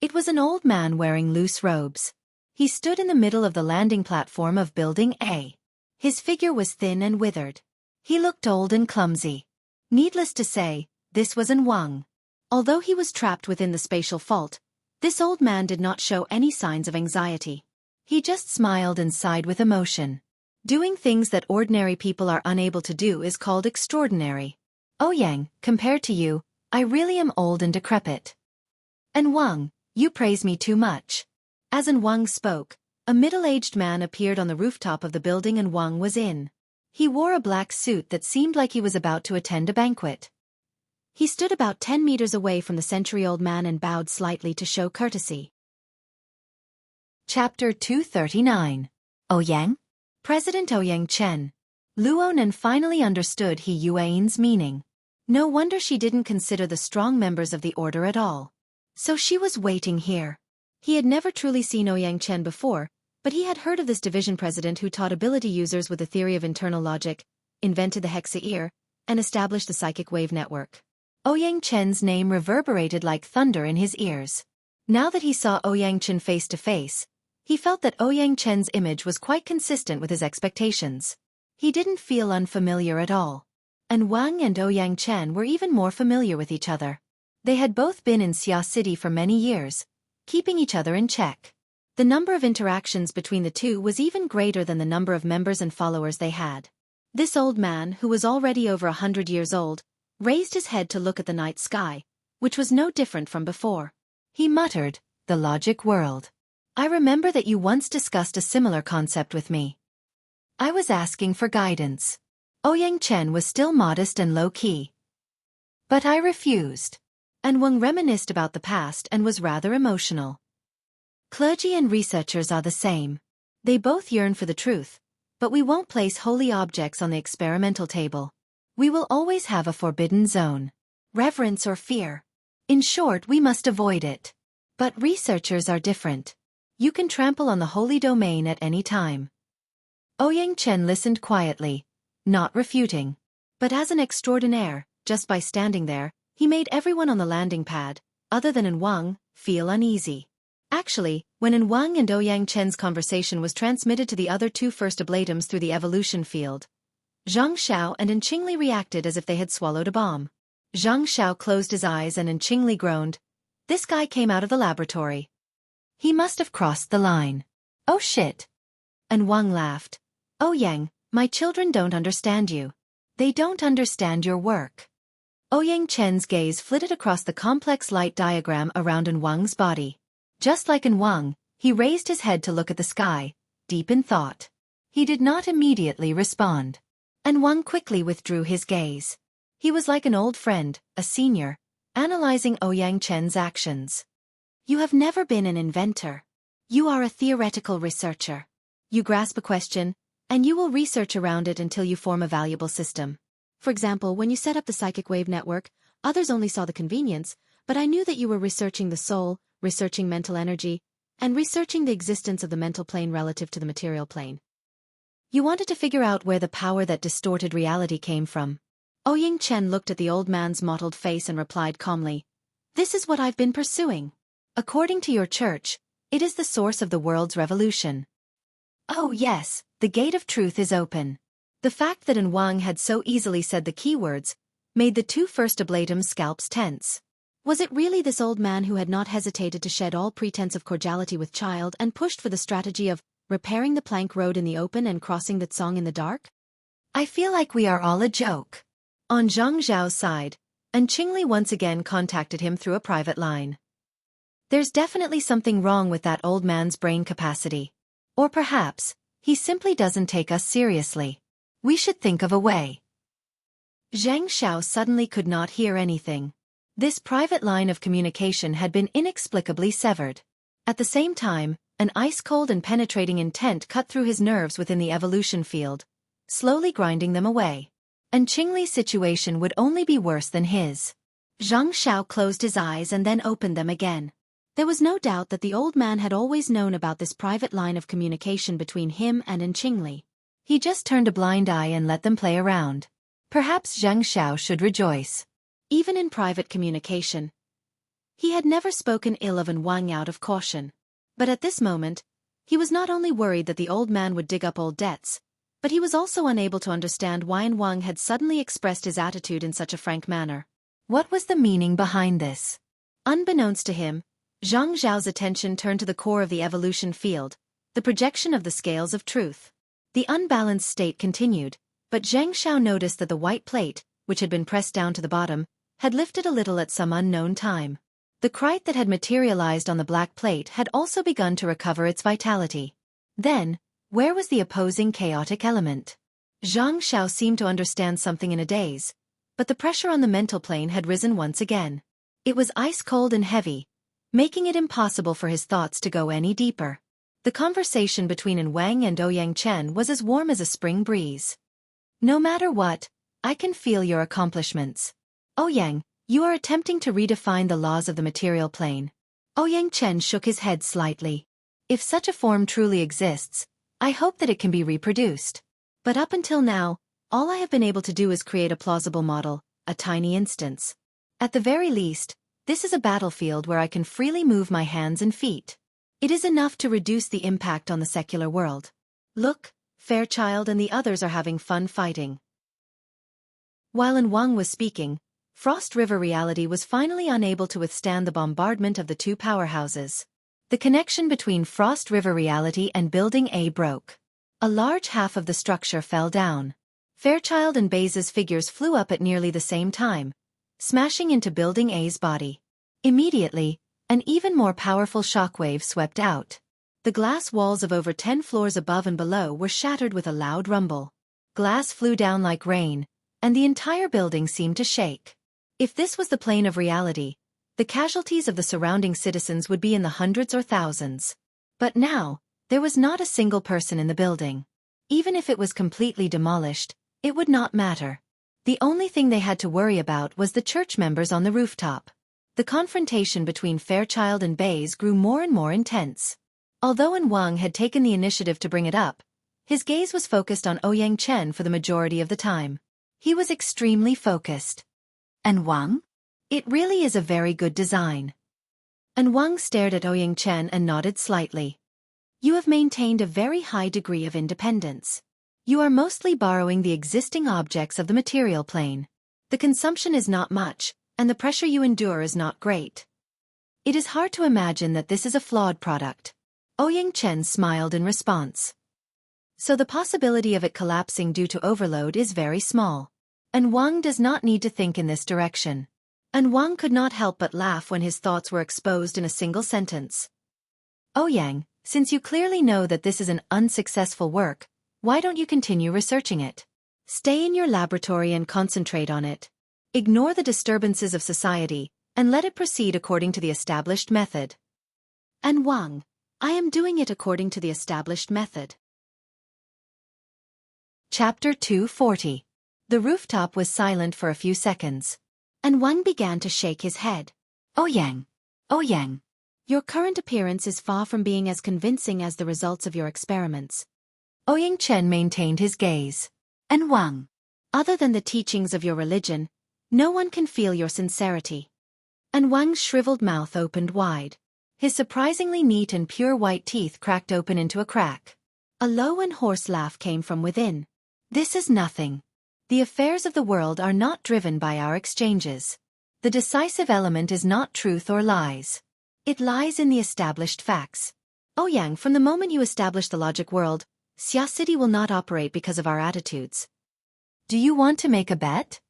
It was an old man wearing loose robes. He stood in the middle of the landing platform of Building A. His figure was thin and withered. He looked old and clumsy. Needless to say, this was An Wang. Although he was trapped within the spatial fault, this old man did not show any signs of anxiety. He just smiled and sighed with emotion. Doing things that ordinary people are unable to do is called extraordinary. Ouyang, compared to you, I really am old and decrepit. An Wang, you praise me too much. As An Wang spoke, a middle-aged man appeared on the rooftop of the building An Wang was in. He wore a black suit that seemed like he was about to attend a banquet. He stood about 10 meters away from the century-old man and bowed slightly to show courtesy. Chapter 239. Ouyang? President Ouyang Chen. Luo Nan finally understood He Yuan's meaning. No wonder she didn't consider the strong members of the order at all. So she was waiting here. He had never truly seen Ouyang Chen before, but he had heard of this division president who taught ability users with the theory of internal logic, invented the hexa ear, and established the psychic wave network. Ouyang Chen's name reverberated like thunder in his ears. Now that he saw Ouyang Chen face to face, he felt that Ouyang Chen's image was quite consistent with his expectations. He didn't feel unfamiliar at all. And Wang and Ouyang Chen were even more familiar with each other. They had both been in Xia City for many years, keeping each other in check. The number of interactions between the two was even greater than the number of members and followers they had. This old man, who was already over 100 years old, raised his head to look at the night sky, which was no different from before. He muttered, "The logic world. I remember that you once discussed a similar concept with me. I was asking for guidance." Ouyang Chen was still modest and low-key. But I refused. And Wang reminisced about the past and was rather emotional. Clergy and researchers are the same. They both yearn for the truth, but we won't place holy objects on the experimental table. We will always have a forbidden zone. Reverence or fear. In short, we must avoid it. But researchers are different. You can trample on the holy domain at any time. Ouyang Chen listened quietly, not refuting. But as an extraordinaire, just by standing there, he made everyone on the landing pad, other than Wang, feel uneasy. Actually, when Wang and Ouyang Chen's conversation was transmitted to the other two first ablatums through the evolution field, Zhang Xiao and Qingli reacted as if they had swallowed a bomb. Zhang Xiao closed his eyes and Qingli groaned. This guy came out of the laboratory. He must have crossed the line. Oh shit. And Wang laughed. Ouyang, my children don't understand you. They don't understand your work. Ouyang Chen's gaze flitted across the complex light diagram around Wang's body. Just like Wang, he raised his head to look at the sky, deep in thought. He did not immediately respond. And Wang quickly withdrew his gaze. He was like an old friend, a senior, analyzing Ouyang Chen's actions. You have never been an inventor. You are a theoretical researcher. You grasp a question, and you will research around it until you form a valuable system. For example, when you set up the psychic wave network, others only saw the convenience, but I knew that you were researching the soul, researching mental energy, and researching the existence of the mental plane relative to the material plane. You wanted to figure out where the power that distorted reality came from. Ouyang Chen looked at the old man's mottled face and replied calmly, This is what I've been pursuing. According to your church, it is the source of the world's revolution. Oh yes, the gate of truth is open. The fact that Wang had so easily said the keywords made the two first ablatums' scalps tense. Was it really this old man who had not hesitated to shed all pretense of cordiality with child and pushed for the strategy of repairing the plank road in the open and crossing the Tsong in the dark? I feel like we are all a joke. On Zhang Zhao's side, Qingli once again contacted him through a private line. There's definitely something wrong with that old man's brain capacity. Or perhaps, he simply doesn't take us seriously. We should think of a way. Zhang Xiao suddenly could not hear anything. This private line of communication had been inexplicably severed. At the same time, an ice-cold and penetrating intent cut through his nerves within the evolution field, slowly grinding them away. And Qingli's situation would only be worse than his. Zhang Xiao closed his eyes and then opened them again. There was no doubt that the old man had always known about this private line of communication between him and Qingli. He just turned a blind eye and let them play around. Perhaps Zhang Xiao should rejoice. Even in private communication, he had never spoken ill of Wang out of caution. But at this moment, he was not only worried that the old man would dig up old debts, but he was also unable to understand why Wang had suddenly expressed his attitude in such a frank manner. What was the meaning behind this? Unbeknownst to him, Zhang Zhao's attention turned to the core of the evolution field, the projection of the scales of truth. The unbalanced state continued, but Zhang Xiao noticed that the white plate, which had been pressed down to the bottom, had lifted a little at some unknown time. The crite that had materialized on the black plate had also begun to recover its vitality. Then, where was the opposing chaotic element? Zhang Xiao seemed to understand something in a daze, but the pressure on the mental plane had risen once again. It was ice-cold and heavy, making it impossible for his thoughts to go any deeper. The conversation between Wang and Ouyang Chen was as warm as a spring breeze. No matter what, I can feel your accomplishments. Ouyang, you are attempting to redefine the laws of the material plane. Ouyang Chen shook his head slightly. If such a form truly exists, I hope that it can be reproduced. But up until now, all I have been able to do is create a plausible model, a tiny instance. At the very least, this is a battlefield where I can freely move my hands and feet. It is enough to reduce the impact on the secular world. Look, Fairchild and the others are having fun fighting. While An Wang was speaking, Frost River reality was finally unable to withstand the bombardment of the two powerhouses. The connection between Frost River reality and Building A broke. A large half of the structure fell down. Fairchild and Baze's figures flew up at nearly the same time, smashing into Building A's body. Immediately, an even more powerful shockwave swept out. The glass walls of over 10 floors above and below were shattered with a loud rumble. Glass flew down like rain, and the entire building seemed to shake. If this was the plane of reality, the casualties of the surrounding citizens would be in the hundreds or thousands. But now, there was not a single person in the building. Even if it was completely demolished, it would not matter. The only thing they had to worry about was the church members on the rooftop. The confrontation between Fairchild and Baze grew more and more intense. Although An Wang had taken the initiative to bring it up, his gaze was focused on Ouyang Chen for the majority of the time. He was extremely focused. An Wang? It really is a very good design. An Wang stared at Ouyang Chen and nodded slightly. You have maintained a very high degree of independence. You are mostly borrowing the existing objects of the material plane. The consumption is not much, and the pressure you endure is not great. It is hard to imagine that this is a flawed product. Ouyang Chen smiled in response. So the possibility of it collapsing due to overload is very small. An Wang does not need to think in this direction. An Wang could not help but laugh when his thoughts were exposed in a single sentence. Ouyang, since you clearly know that this is an unsuccessful work, why don't you continue researching it? Stay in your laboratory and concentrate on it. Ignore the disturbances of society, and let it proceed according to the established method. An Wang, I am doing it according to the established method. Chapter 240. The rooftop was silent for a few seconds. An Wang began to shake his head. Ouyang, your current appearance is far from being as convincing as the results of your experiments. Ouyang Chen maintained his gaze. An Wang, other than the teachings of your religion, no one can feel your sincerity. An Wang's shriveled mouth opened wide. His surprisingly neat and pure white teeth cracked open into a crack. A low and hoarse laugh came from within. This is nothing. The affairs of the world are not driven by our exchanges. The decisive element is not truth or lies. It lies in the established facts. Ouyang, from the moment you establish the logic world, Xia City will not operate because of our attitudes. Do you want to make a bet?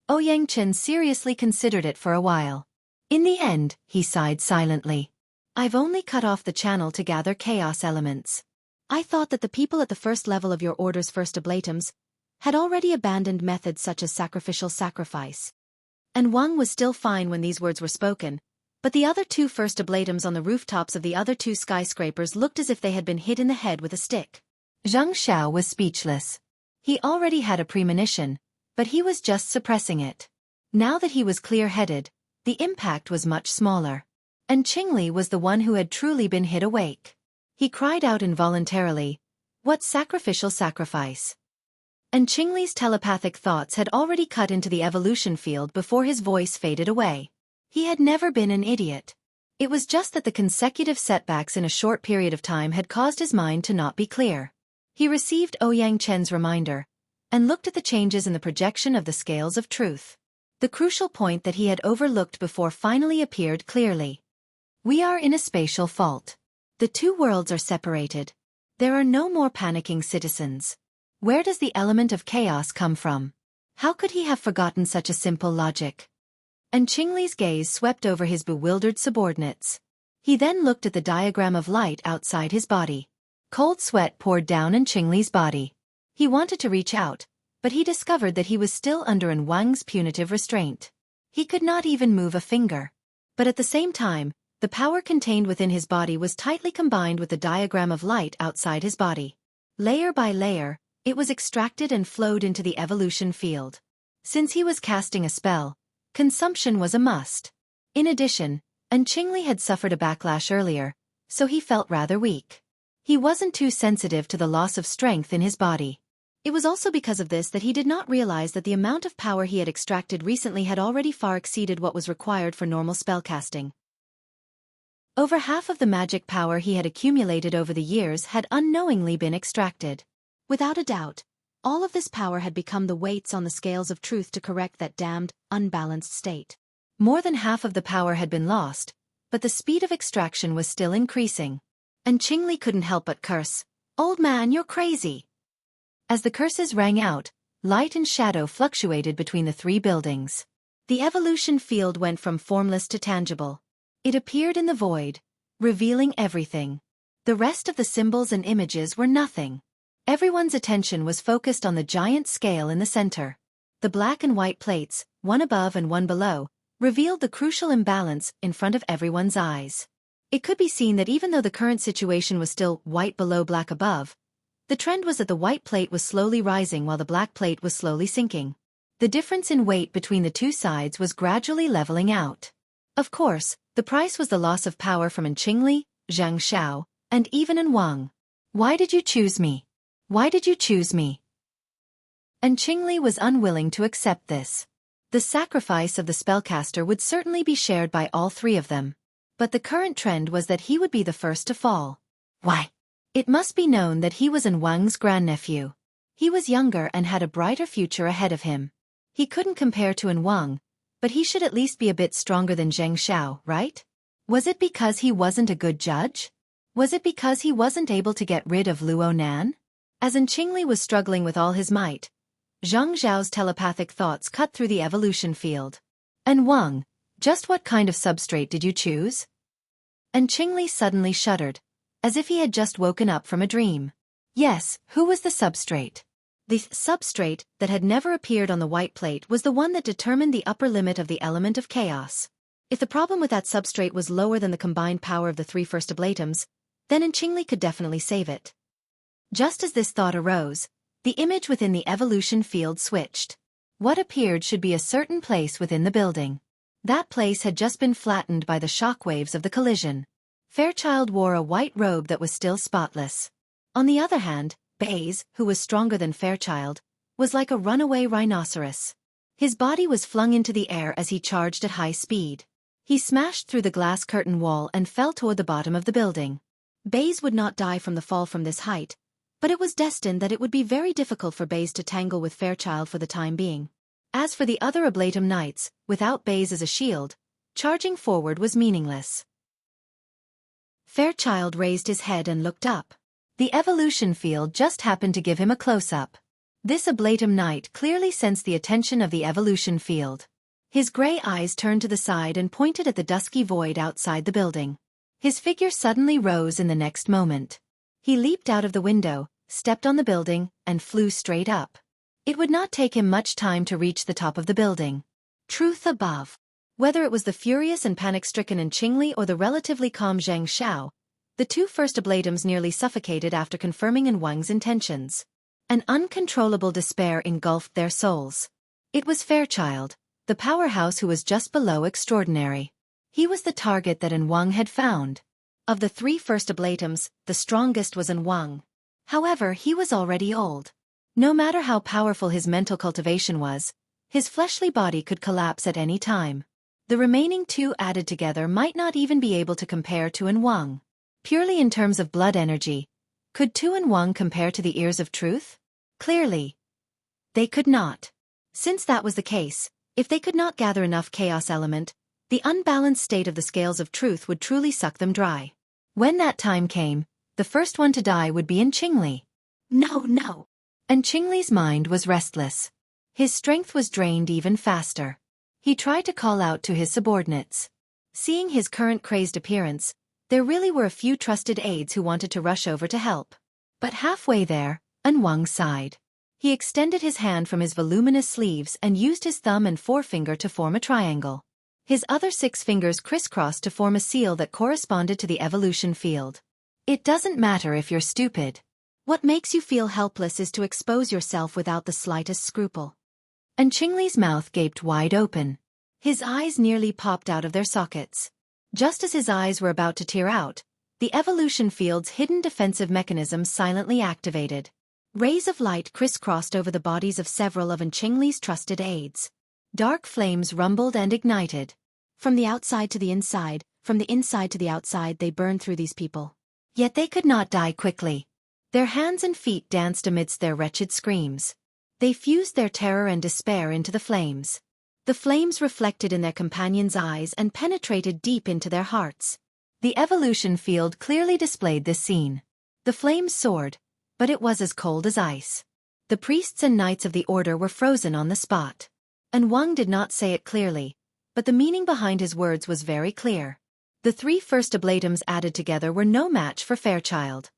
Ouyang Chen seriously considered it for a while. In the end, he sighed silently. I've only cut off the channel to gather chaos elements. I thought that the people at the first level of your order's first oblatums had already abandoned methods such as sacrificial sacrifice. And Wang was still fine when these words were spoken, but the other two first oblatums on the rooftops of the other two skyscrapers looked as if they had been hit in the head with a stick. Zhang Xiao was speechless. He already had a premonition, but he was just suppressing it. Now that he was clear-headed, the impact was much smaller. And Qingli was the one who had truly been hit awake. He cried out involuntarily, "What sacrificial sacrifice?" And Qingli's telepathic thoughts had already cut into the evolution field before his voice faded away. He had never been an idiot. It was just that the consecutive setbacks in a short period of time had caused his mind to not be clear. He received Ouyang Chen's reminder, and looked at the changes in the projection of the scales of truth. The crucial point that he had overlooked before finally appeared clearly. We are in a spatial fault. The two worlds are separated. There are no more panicking citizens. Where does the element of chaos come from? How could he have forgotten such a simple logic? And Qingli's gaze swept over his bewildered subordinates. He then looked at the diagram of light outside his body. Cold sweat poured down in Qingli's body. He wanted to reach out, but he discovered that he was still under An Wang's punitive restraint. He could not even move a finger. But at the same time, the power contained within his body was tightly combined with the diagram of light outside his body. Layer by layer, it was extracted and flowed into the evolution field. Since he was casting a spell, Consumption was a must. In addition, Qingli had suffered a backlash earlier, so he felt rather weak. He wasn't too sensitive to the loss of strength in his body. It was also because of this that he did not realize that the amount of power he had extracted recently had already far exceeded what was required for normal spellcasting. Over half of the magic power he had accumulated over the years had unknowingly been extracted. Without a doubt, all of this power had become the weights on the scales of truth to correct that damned, unbalanced state. More than half of the power had been lost, but the speed of extraction was still increasing. And Qingli couldn't help but curse, "Old man, you're crazy!" As the curses rang out, light and shadow fluctuated between the three buildings. The evolution field went from formless to tangible. It appeared in the void, revealing everything. The rest of the symbols and images were nothing. Everyone's attention was focused on the giant scale in the center. The black and white plates, one above and one below, revealed the crucial imbalance in front of everyone's eyes. It could be seen that even though the current situation was still white below black above, the trend was that the white plate was slowly rising while the black plate was slowly sinking. The difference in weight between the two sides was gradually leveling out. Of course, the price was the loss of power from Qingli, Zhang Xiao, and even Wang. "Why did you choose me? Why did you choose me?" And Qingli was unwilling to accept this. The sacrifice of the spellcaster would certainly be shared by all three of them. But the current trend was that he would be the first to fall. Why? It must be known that he was Wang's grandnephew. He was younger and had a brighter future ahead of him. He couldn't compare to Wang, but he should at least be a bit stronger than Zhang Xiao, right? Was it because he wasn't a good judge? Was it because he wasn't able to get rid of Luo Nan? As Qingli was struggling with all his might, Zhang Zhao's telepathic thoughts cut through the evolution field. "And Wang, just what kind of substrate did you choose?" And Qingli suddenly shuddered, as if he had just woken up from a dream. Yes, who was the substrate? The substrate that had never appeared on the white plate was the one that determined the upper limit of the element of chaos. If the problem with that substrate was lower than the combined power of the three first oblatums, then Qingli could definitely save it. Just as this thought arose, the image within the evolution field switched. What appeared should be a certain place within the building. That place had just been flattened by the shockwaves of the collision. Fairchild wore a white robe that was still spotless. On the other hand, Baze, who was stronger than Fairchild, was like a runaway rhinoceros. His body was flung into the air as he charged at high speed. He smashed through the glass curtain wall and fell toward the bottom of the building. Baze would not die from the fall from this height, but it was destined that it would be very difficult for Baze to tangle with Fairchild for the time being. As for the other Oblatum Knights, without Baze as a shield, charging forward was meaningless. Fairchild raised his head and looked up. The evolution field just happened to give him a close-up. This Oblatum Knight clearly sensed the attention of the evolution field. His gray eyes turned to the side and pointed at the dusky void outside the building. His figure suddenly rose in the next moment. He leaped out of the window, stepped on the building, and flew straight up. It would not take him much time to reach the top of the building. Truth above. Whether it was the furious and panic-stricken Qingli or the relatively calm Zhang Xiao, the two first oblatums nearly suffocated after confirming Wang's intentions. An uncontrollable despair engulfed their souls. It was Fairchild, the powerhouse who was just below extraordinary. He was the target that Wang had found. Of the three first oblatums, the strongest was Wang. However, he was already old. No matter how powerful his mental cultivation was, his fleshly body could collapse at any time. The remaining two added together might not even be able to compare to Wang. Purely in terms of blood energy, could Tu and Wang compare to the ears of truth? Clearly, they could not. Since that was the case, if they could not gather enough chaos element, the unbalanced state of the scales of truth would truly suck them dry. When that time came, the first one to die would be Qingli. No. And Qingli's mind was restless. His strength was drained even faster. He tried to call out to his subordinates. Seeing his current crazed appearance, there really were a few trusted aides who wanted to rush over to help. But halfway there, Wang sighed. He extended his hand from his voluminous sleeves and used his thumb and forefinger to form a triangle. His other 6 fingers crisscrossed to form a seal that corresponded to the evolution field. It doesn't matter if you're stupid. What makes you feel helpless is to expose yourself without the slightest scruple. And Qingli's mouth gaped wide open. His eyes nearly popped out of their sockets. Just as his eyes were about to tear out, the evolution field's hidden defensive mechanism silently activated. Rays of light crisscrossed over the bodies of several of Qingli's trusted aides. Dark flames rumbled and ignited. From the outside to the inside, from the inside to the outside, they burned through these people. Yet they could not die quickly. Their hands and feet danced amidst their wretched screams. They fused their terror and despair into the flames. The flames reflected in their companions' eyes and penetrated deep into their hearts. The evolution field clearly displayed this scene. The flames soared, but it was as cold as ice. The priests and knights of the order were frozen on the spot. And Wang did not say it clearly, but the meaning behind his words was very clear. The three first oblatums added together were no match for Fairchild.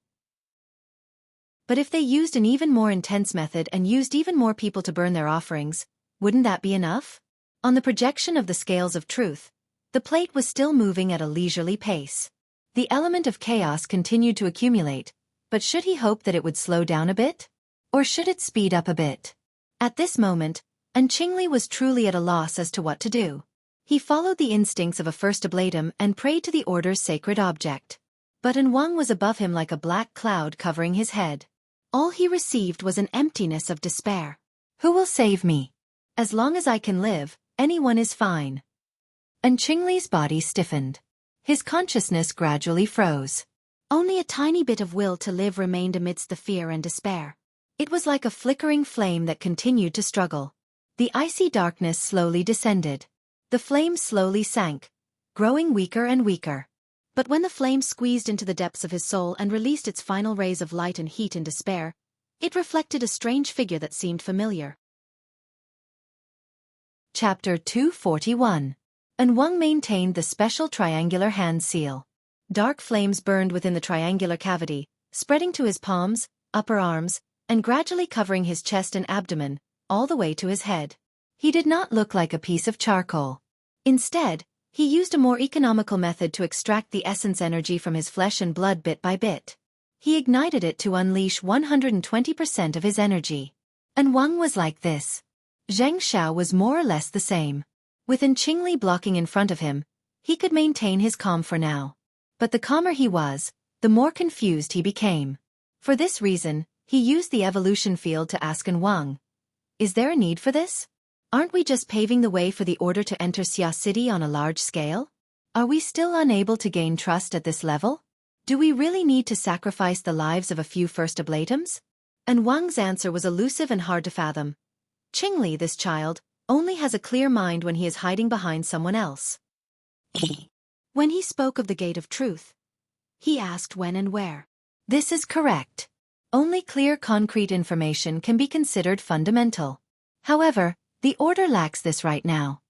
But if they used an even more intense method and used even more people to burn their offerings, wouldn't that be enough? On the projection of the scales of truth, the plate was still moving at a leisurely pace. The element of chaos continued to accumulate, but should he hope that it would slow down a bit? Or should it speed up a bit? At this moment, Qingli was truly at a loss as to what to do. He followed the instincts of a first oblatum and prayed to the order's sacred object. But Wang was above him like a black cloud covering his head. All he received was an emptiness of despair. Who will save me? As long as I can live, anyone is fine. Qingli's body stiffened. His consciousness gradually froze. Only a tiny bit of will to live remained amidst the fear and despair. It was like a flickering flame that continued to struggle. The icy darkness slowly descended. The flame slowly sank, growing weaker and weaker. But when the flame squeezed into the depths of his soul and released its final rays of light and heat in despair, it reflected a strange figure that seemed familiar. Chapter 241. Wang maintained the special triangular hand seal. Dark flames burned within the triangular cavity, spreading to his palms, upper arms, and gradually covering his chest and abdomen, all the way to his head. He did not look like a piece of charcoal. Instead, he used a more economical method to extract the essence energy from his flesh and blood bit by bit. He ignited it to unleash 120% of his energy. Wang was like this. Zheng Xiao was more or less the same. With Qingli blocking in front of him, he could maintain his calm for now. But the calmer he was, the more confused he became. For this reason, he used the evolution field to ask Wang, "Is there a need for this? Aren't we just paving the way for the order to enter Xia City on a large scale? Are we still unable to gain trust at this level? Do we really need to sacrifice the lives of a few first oblatums?" Wang's answer was elusive and hard to fathom. Qingli, this child, only has a clear mind when he is hiding behind someone else. When he spoke of the gate of truth, he asked when and where. This is correct. Only clear concrete information can be considered fundamental. However, the order lacks this right now.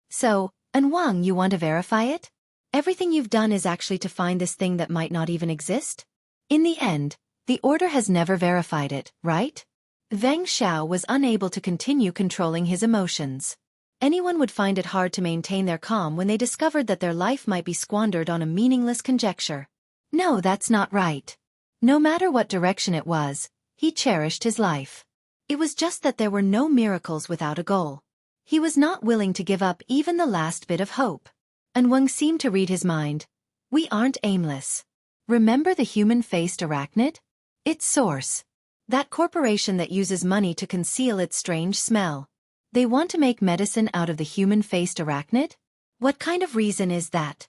So, Wang, you want to verify it? Everything you've done is actually to find this thing that might not even exist? In the end, the order has never verified it, right? Zheng Xiao was unable to continue controlling his emotions. Anyone would find it hard to maintain their calm when they discovered that their life might be squandered on a meaningless conjecture. No, that's not right. No matter what direction it was, he cherished his life. It was just that there were no miracles without a goal. He was not willing to give up even the last bit of hope. Wang seemed to read his mind. We aren't aimless. Remember the human-faced arachnid? Its source. That corporation that uses money to conceal its strange smell. They want to make medicine out of the human-faced arachnid? What kind of reason is that?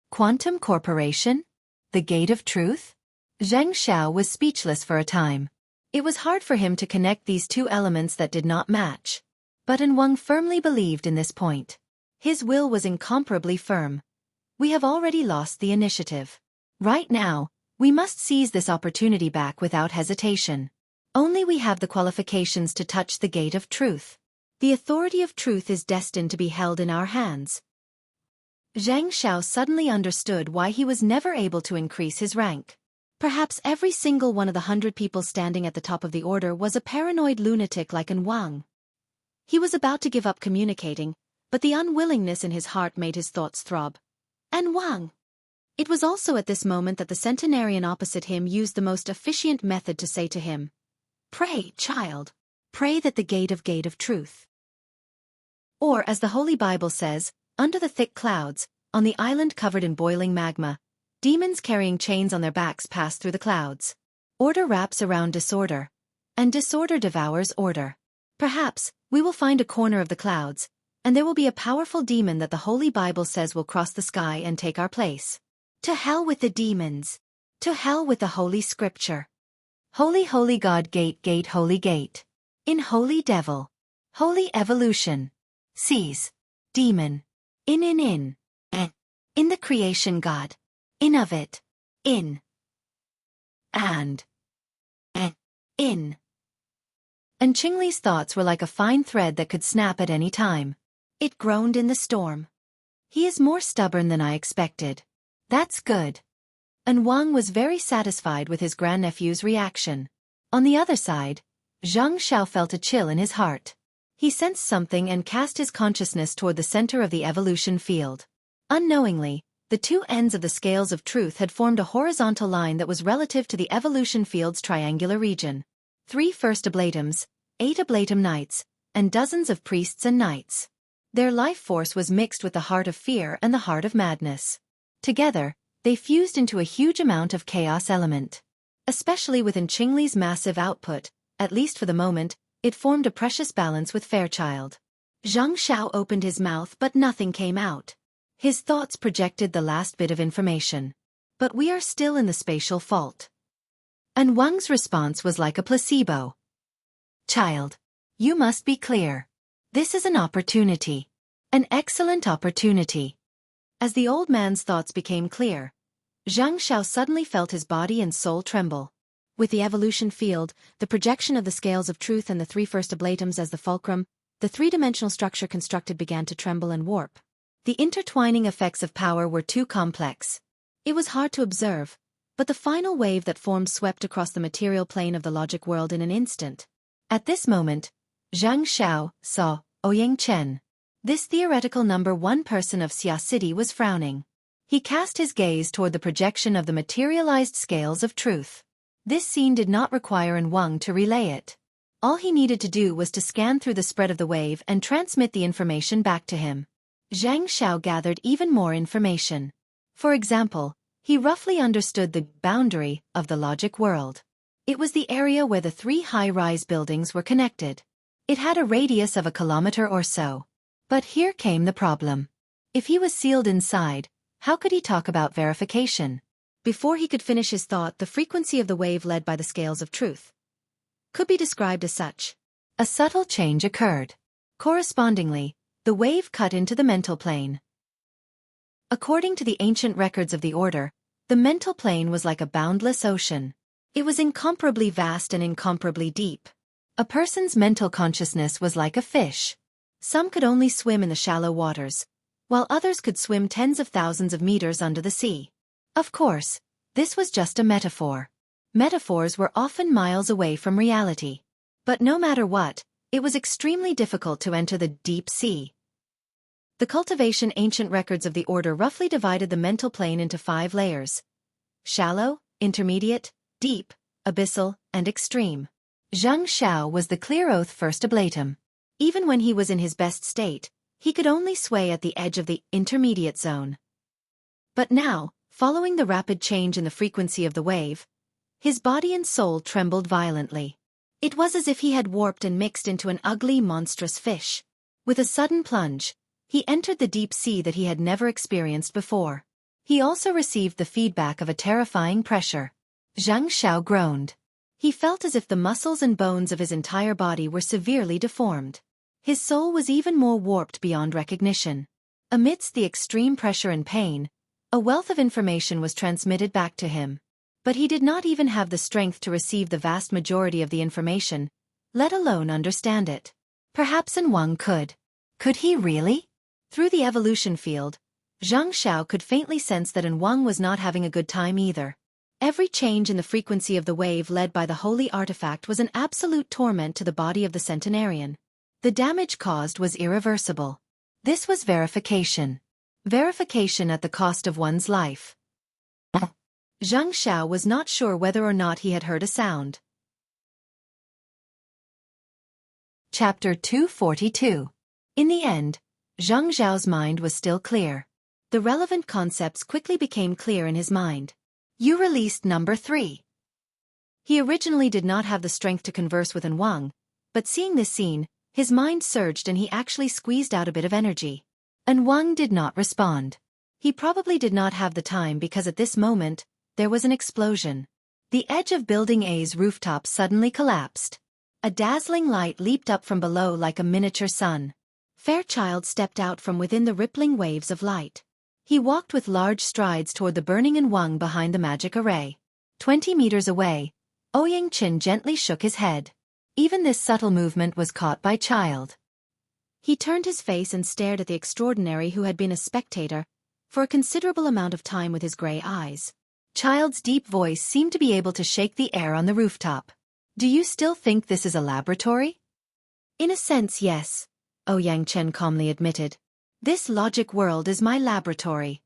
Quantum Corporation? The Gate of Truth? Zheng Xiao was speechless for a time. It was hard for him to connect these two elements that did not match. But Wang firmly believed in this point. His will was incomparably firm. We have already lost the initiative. Right now, we must seize this opportunity back without hesitation. Only we have the qualifications to touch the gate of truth. The authority of truth is destined to be held in our hands. Zheng Xiao suddenly understood why he was never able to increase his rank. Perhaps every single one of the 100 people standing at the top of the order was a paranoid lunatic like Wang. He was about to give up communicating, but the unwillingness in his heart made his thoughts throb. Wang. It was also at this moment that the centenarian opposite him used the most efficient method to say to him, "Pray, child. Pray that the gate of truth Or, as the Holy Bible says, under the thick clouds, on the island covered in boiling magma, demons carrying chains on their backs pass through the clouds. Order wraps around disorder, and disorder devours order. Perhaps, we will find a corner of the clouds, and there will be a powerful demon that the Holy Bible says will cross the sky and take our place. To hell with the demons. To hell with the Holy Scripture. Holy, holy God, gate, gate, holy gate. In holy devil. Holy evolution. Seize. Demon. In. In the creation God. In of it. In. And. In. And Qingli's thoughts were like a fine thread that could snap at any time. It groaned in the storm. He is more stubborn than I expected. That's good. And Wang was very satisfied with his grandnephew's reaction. On the other side, Zhang Xiao felt a chill in his heart. He sensed something and cast his consciousness toward the center of the evolution field. Unknowingly, the two ends of the scales of truth had formed a horizontal line that was relative to the evolution field's triangular region. 3 first oblatums, 8 oblatum knights, and dozens of priests and knights. Their life force was mixed with the heart of fear and the heart of madness. Together, they fused into a huge amount of chaos element. Especially within Qingli's massive output, at least for the moment, it formed a precious balance with Fairchild. Zhang Xiao opened his mouth but nothing came out. His thoughts projected the last bit of information. But we are still in the spatial fault. And Wang's response was like a placebo. Child, you must be clear. This is an opportunity. An excellent opportunity. As the old man's thoughts became clear, Zhang Xiao suddenly felt his body and soul tremble. With the evolution field, the projection of the scales of truth and the 3 first oblatums as the fulcrum, the three-dimensional structure constructed began to tremble and warp. The intertwining effects of power were too complex. It was hard to observe, but the final wave that formed swept across the material plane of the logic world in an instant. At this moment, Zhang Xiao saw Ouyang Chen. This theoretical number 1 person of Xia City was frowning. He cast his gaze toward the projection of the materialized scales of truth. This scene did not require An Wang to relay it. All he needed to do was to scan through the spread of the wave and transmit the information back to him. Zhang Xiao gathered even more information. For example, he roughly understood the boundary of the logic world. It was the area where the 3 high-rise buildings were connected. It had a radius of a kilometer or so. But here came the problem. If he was sealed inside, how could he talk about verification? Before he could finish his thought, the frequency of the wave led by the scales of truth could be described as such. A subtle change occurred. Correspondingly, the wave cut into the mental plane. According to the ancient records of the order, the mental plane was like a boundless ocean. It was incomparably vast and incomparably deep. A person's mental consciousness was like a fish. Some could only swim in the shallow waters, while others could swim tens of thousands of meters under the sea. Of course, this was just a metaphor. Metaphors were often miles away from reality. But no matter what, it was extremely difficult to enter the deep sea. The cultivation ancient records of the order roughly divided the mental plane into 5 layers: shallow, intermediate, deep, abyssal, and extreme. Zhang Xiao was the clear oath first oblatum. Even when he was in his best state, he could only sway at the edge of the intermediate zone. But now, following the rapid change in the frequency of the wave, his body and soul trembled violently. It was as if he had warped and mixed into an ugly, monstrous fish. With a sudden plunge, he entered the deep sea that he had never experienced before. He also received the feedback of a terrifying pressure. Zhang Xiao groaned. He felt as if the muscles and bones of his entire body were severely deformed. His soul was even more warped beyond recognition. Amidst the extreme pressure and pain, a wealth of information was transmitted back to him. But he did not even have the strength to receive the vast majority of the information, let alone understand it. Perhaps An Wang could. Could he really? Through the evolution field, Zhang Xiao could faintly sense that An Wang was not having a good time either. Every change in the frequency of the wave led by the holy artifact was an absolute torment to the body of the centenarian. The damage caused was irreversible. This was verification. Verification at the cost of one's life. Zhang Xiao was not sure whether or not he had heard a sound. Chapter 242. In the end, Zhang Zhao's mind was still clear. The relevant concepts quickly became clear in his mind. You released number 3. He originally did not have the strength to converse with An Wang, but seeing this scene, his mind surged and he actually squeezed out a bit of energy. An Wang did not respond. He probably did not have the time because at this moment, there was an explosion. The edge of Building A's rooftop suddenly collapsed. A dazzling light leaped up from below like a miniature sun. Fairchild stepped out from within the rippling waves of light. He walked with large strides toward the burning An Wang behind the magic array. 20 meters away, Ouyang Qin gently shook his head. Even this subtle movement was caught by Child. He turned his face and stared at the extraordinary who had been a spectator for a considerable amount of time with his gray eyes. Child's deep voice seemed to be able to shake the air on the rooftop. Do you still think this is a laboratory? In a sense, yes, Ouyang Qin calmly admitted. This logic world is my laboratory.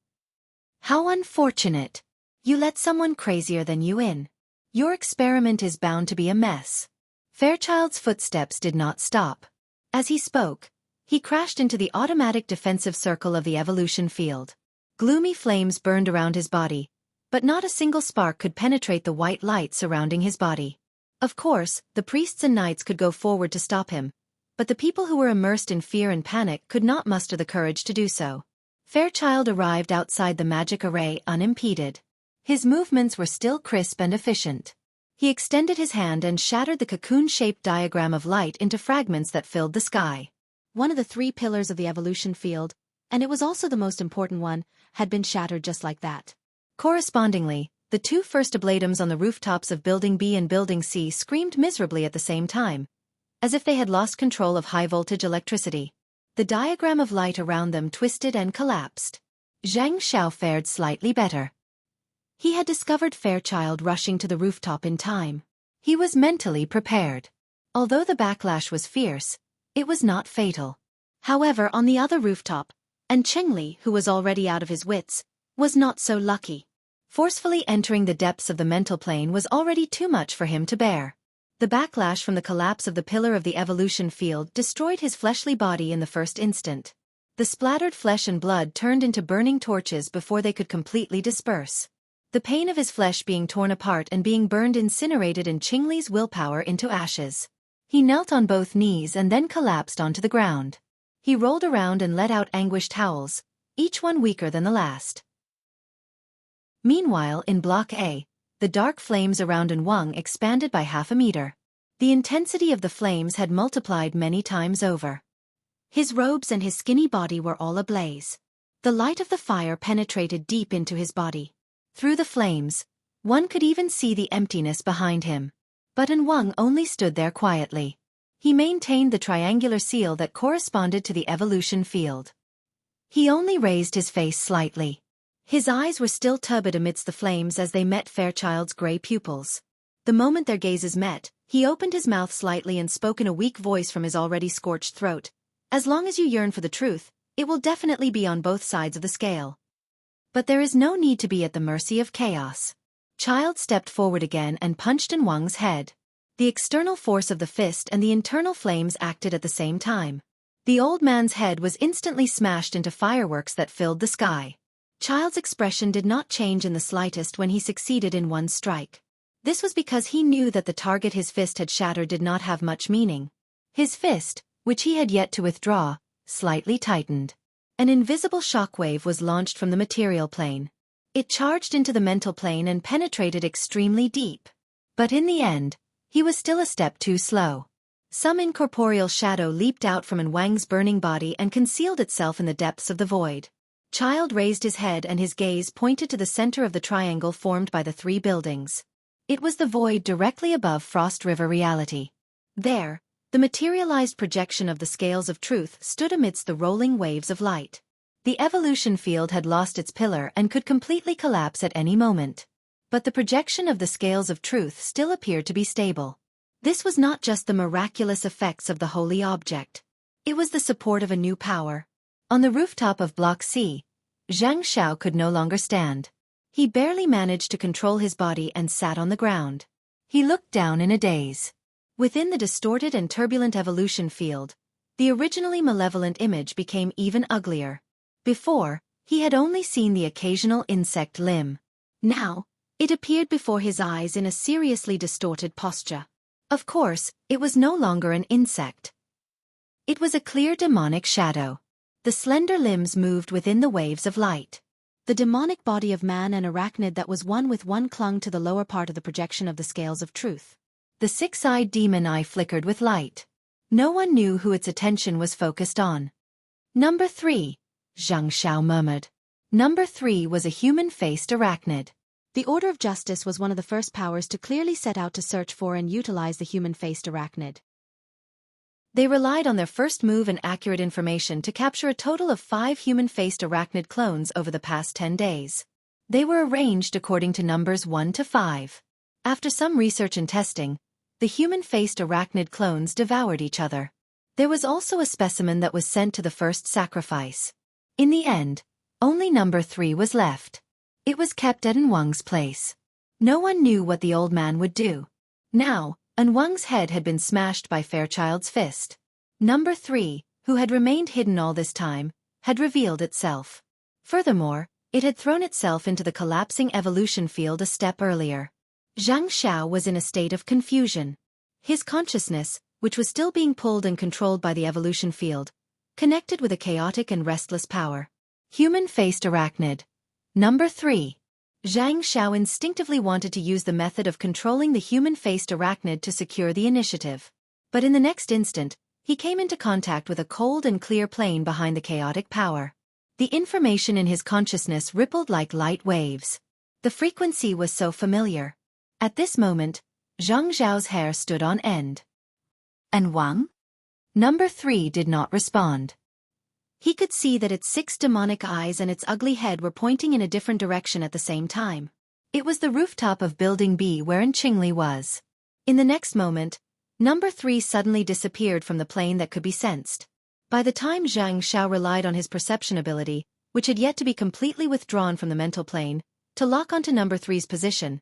How unfortunate. You let someone crazier than you in. Your experiment is bound to be a mess. Fairchild's footsteps did not stop. As he spoke, he crashed into the automatic defensive circle of the evolution field. Gloomy flames burned around his body, but not a single spark could penetrate the white light surrounding his body. Of course, the priests and knights could go forward to stop him, but the people who were immersed in fear and panic could not muster the courage to do so. Fairchild arrived outside the magic array unimpeded. His movements were still crisp and efficient. He extended his hand and shattered the cocoon-shaped diagram of light into fragments that filled the sky. One of the 3 pillars of the evolution field, and it was also the most important one, had been shattered just like that. Correspondingly, the 2 first ablatums on the rooftops of Building B and Building C screamed miserably at the same time, as if they had lost control of high-voltage electricity. The diagram of light around them twisted and collapsed. Zhang Xiao fared slightly better. He had discovered Fairchild rushing to the rooftop in time. He was mentally prepared. Although the backlash was fierce, it was not fatal. However, on the other rooftop, and Chengli, who was already out of his wits, was not so lucky. Forcefully entering the depths of the mental plane was already too much for him to bear. The backlash from the collapse of the pillar of the evolution field destroyed his fleshly body in the first instant. The splattered flesh and blood turned into burning torches before they could completely disperse. The pain of his flesh being torn apart and being burned incinerated in Qingli's willpower into ashes. He knelt on both knees and then collapsed onto the ground. He rolled around and let out anguished howls, each one weaker than the last. Meanwhile, in Block A, the dark flames around An Wang expanded by half a meter. The intensity of the flames had multiplied many times over. His robes and his skinny body were all ablaze. The light of the fire penetrated deep into his body. Through the flames, one could even see the emptiness behind him. But An Wang only stood there quietly. He maintained the triangular seal that corresponded to the evolution field. He only raised his face slightly. His eyes were still turbid amidst the flames as they met Fairchild's gray pupils. The moment their gazes met, he opened his mouth slightly and spoke in a weak voice from his already scorched throat. As long as you yearn for the truth, it will definitely be on both sides of the scale. But there is no need to be at the mercy of chaos. Child stepped forward again and punched An Wang's head. The external force of the fist and the internal flames acted at the same time. The old man's head was instantly smashed into fireworks that filled the sky. Child's expression did not change in the slightest when he succeeded in one strike. This was because he knew that the target his fist had shattered did not have much meaning. His fist, which he had yet to withdraw, slightly tightened. An invisible shockwave was launched from the material plane. It charged into the mental plane and penetrated extremely deep. But in the end, he was still a step too slow. Some incorporeal shadow leaped out from An Wang's burning body and concealed itself in the depths of the void. Child raised his head and his gaze pointed to the center of the triangle formed by the 3 buildings. It was the void directly above Frost River Reality. There, the materialized projection of the scales of truth stood amidst the rolling waves of light. The evolution field had lost its pillar and could completely collapse at any moment. But the projection of the scales of truth still appeared to be stable. This was not just the miraculous effects of the holy object. It was the support of a new power. On the rooftop of Block C, Zhang Xiao could no longer stand. He barely managed to control his body and sat on the ground. He looked down in a daze. Within the distorted and turbulent evolution field, The originally malevolent image became even uglier. Before, he had only seen the occasional insect limb. Now, it appeared before his eyes in a seriously distorted posture. Of course, it was no longer an insect. It was a clear demonic shadow. The slender limbs moved within the waves of light. The demonic body of man and arachnid that was one with one clung to the lower part of the projection of the scales of truth. The six-eyed demon eye flickered with light. No one knew who its attention was focused on. Number 3, Zhang Xiao murmured. Number 3 was a human-faced arachnid. The Order of Justice was one of the first powers to clearly set out to search for and utilize the human-faced arachnid. They relied on their first move and accurate information to capture a total of 5 human-faced arachnid clones over the past 10 days. They were arranged according to numbers 1 to 5. After some research and testing, the human-faced arachnid clones devoured each other. There was also a specimen that was sent to the first sacrifice. In the end, only number 3 was left. It was kept at Wang's place. No one knew what the old man would do. Now, Wang's head had been smashed by Fairchild's fist. Number 3, who had remained hidden all this time, had revealed itself. Furthermore, it had thrown itself into the collapsing evolution field a step earlier. Zhang Xiao was in a state of confusion. His consciousness, which was still being pulled and controlled by the evolution field, connected with a chaotic and restless power. Human-faced arachnid. Number 3. Zhang Xiao instinctively wanted to use the method of controlling the human-faced arachnid to secure the initiative. But in the next instant, he came into contact with a cold and clear plane behind the chaotic power. The information in his consciousness rippled like light waves. The frequency was so familiar. At this moment, Zhang Xiao's hair stood on end. And Wang? Number 3 did not respond. He could see that its 6 demonic eyes and its ugly head were pointing in a different direction at the same time. It was the rooftop of Building B where Qingli was. In the next moment, number 3 suddenly disappeared from the plane that could be sensed. By the time Zhang Xiao relied on his perception ability, which had yet to be completely withdrawn from the mental plane, to lock onto number 3's position,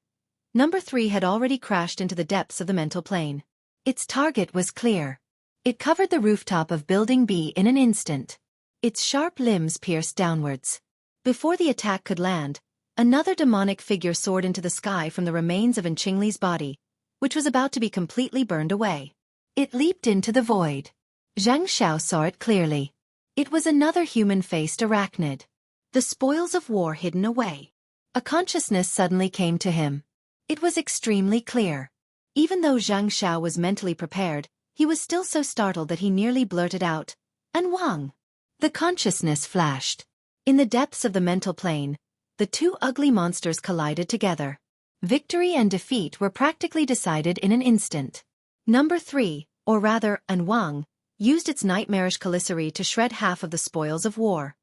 number 3 had already crashed into the depths of the mental plane. Its target was clear. It covered the rooftop of Building B in an instant. Its sharp limbs pierced downwards. Before the attack could land, another demonic figure soared into the sky from the remains of Qingli's body, which was about to be completely burned away. It leaped into the void. Zhang Xiao saw it clearly. It was another human-faced arachnid. The spoils of war hidden away. A consciousness suddenly came to him. It was extremely clear. Even though Zhang Xiao was mentally prepared, he was still so startled that he nearly blurted out, "And Wang!" The consciousness flashed. In the depths of the mental plane, the 2 ugly monsters collided together. Victory and defeat were practically decided in an instant. Number 3, or rather, Wang, used its nightmarish calicity to shred half of the spoils of war.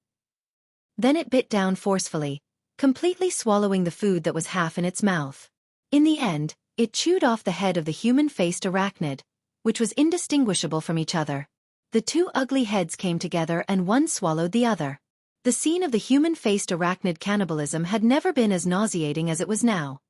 Then it bit down forcefully, completely swallowing the food that was half in its mouth. In the end, it chewed off the head of the human-faced arachnid, which was indistinguishable from each other. The 2 ugly heads came together and one swallowed the other. The scene of the human-faced arachnid cannibalism had never been as nauseating as it was now.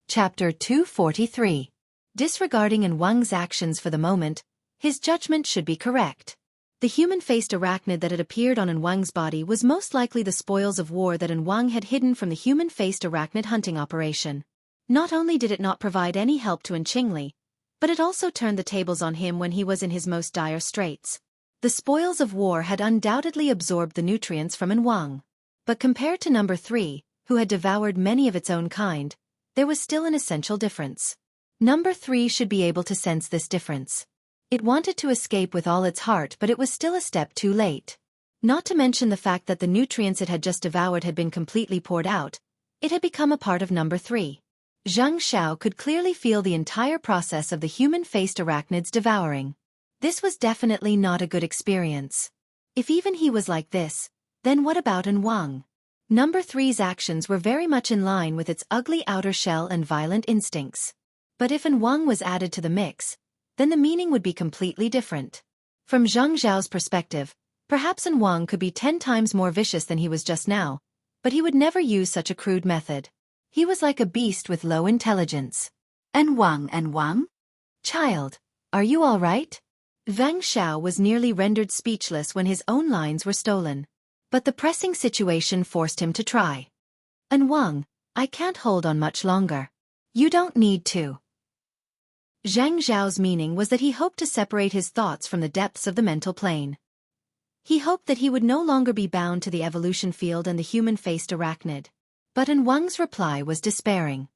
Chapter 243. Disregarding Wang's actions for the moment, his judgment should be correct. The human-faced arachnid that had appeared on Wang's body was most likely the spoils of war that Wang had hidden from the human-faced arachnid hunting operation. Not only did it not provide any help to Qingli, but it also turned the tables on him when he was in his most dire straits. The spoils of war had undoubtedly absorbed the nutrients from Wang. But compared to number 3, who had devoured many of its own kind, there was still an essential difference. Number 3 should be able to sense this difference. It wanted to escape with all its heart, but it was still a step too late. Not to mention the fact that the nutrients it had just devoured had been completely poured out, it had become a part of number 3. Zhang Xiao could clearly feel the entire process of the human-faced arachnids devouring. This was definitely not a good experience. If even he was like this, then what about Wang? Number 3's actions were very much in line with its ugly outer shell and violent instincts. But if Wang was added to the mix, then the meaning would be completely different. From Zhang Xiao's perspective, perhaps Wang could be 10 times more vicious than he was just now, but he would never use such a crude method. He was like a beast with low intelligence. Wang? Child, Are you all right? Wang Xiao was nearly rendered speechless when his own lines were stolen. But the pressing situation forced him to try. And Wang, I can't hold on much longer. You don't need to. Zhang Zhao's meaning was that he hoped to separate his thoughts from the depths of the mental plane. He hoped that he would no longer be bound to the evolution field and the human-faced arachnid. But An Wang's reply was despairing.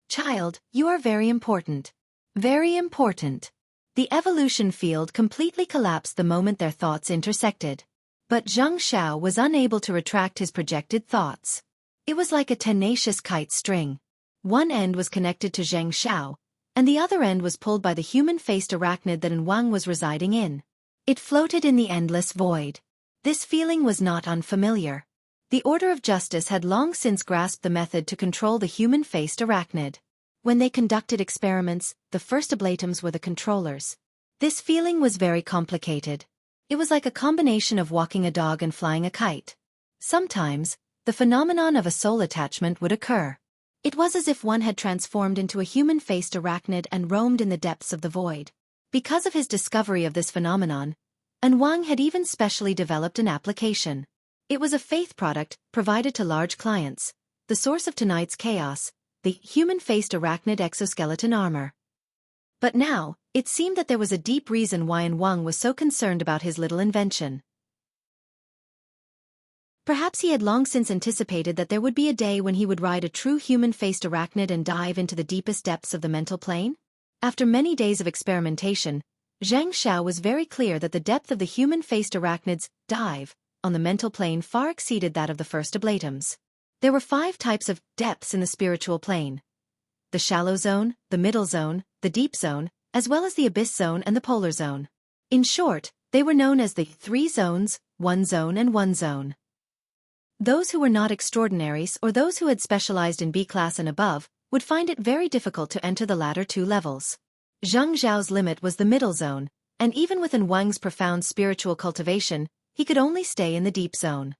Child, you are very important. Very important. The evolution field completely collapsed the moment their thoughts intersected. But Zhang Xiao was unable to retract his projected thoughts. It was like a tenacious kite string. One end was connected to Zhang Xiao, and the other end was pulled by the human-faced arachnid that An Wang was residing in. It floated in the endless void. This feeling was not unfamiliar. The Order of Justice had long since grasped the method to control the human-faced arachnid. When they conducted experiments, the first ablatums were the controllers. This feeling was very complicated. It was like a combination of walking a dog and flying a kite. Sometimes, the phenomenon of a soul attachment would occur. It was as if one had transformed into a human-faced arachnid and roamed in the depths of the void. Because of his discovery of this phenomenon, An Wang had even specially developed an application. It was a faith product provided to large clients, the source of tonight's chaos, the human-faced arachnid exoskeleton armor. But now, it seemed that there was a deep reason why An Wang was so concerned about his little invention. Perhaps he had long since anticipated that there would be a day when he would ride a true human-faced arachnid and dive into the deepest depths of the mental plane. After many days of experimentation, Zhang Xiao was very clear that the depth of the human-faced arachnid's dive on the mental plane far exceeded that of the first ablatums. There were 5 types of depths in the spiritual plane: the shallow zone, the middle zone, the deep zone, as well as the abyss zone and the polar zone. In short, they were known as the 3 zones, 1 zone and 1 zone. Those who were not extraordinaries or those who had specialized in B class and above would find it very difficult to enter the latter 2 levels. Zhang Zhao's limit was the middle zone, and even within Wang's profound spiritual cultivation, he could only stay in the deep zone.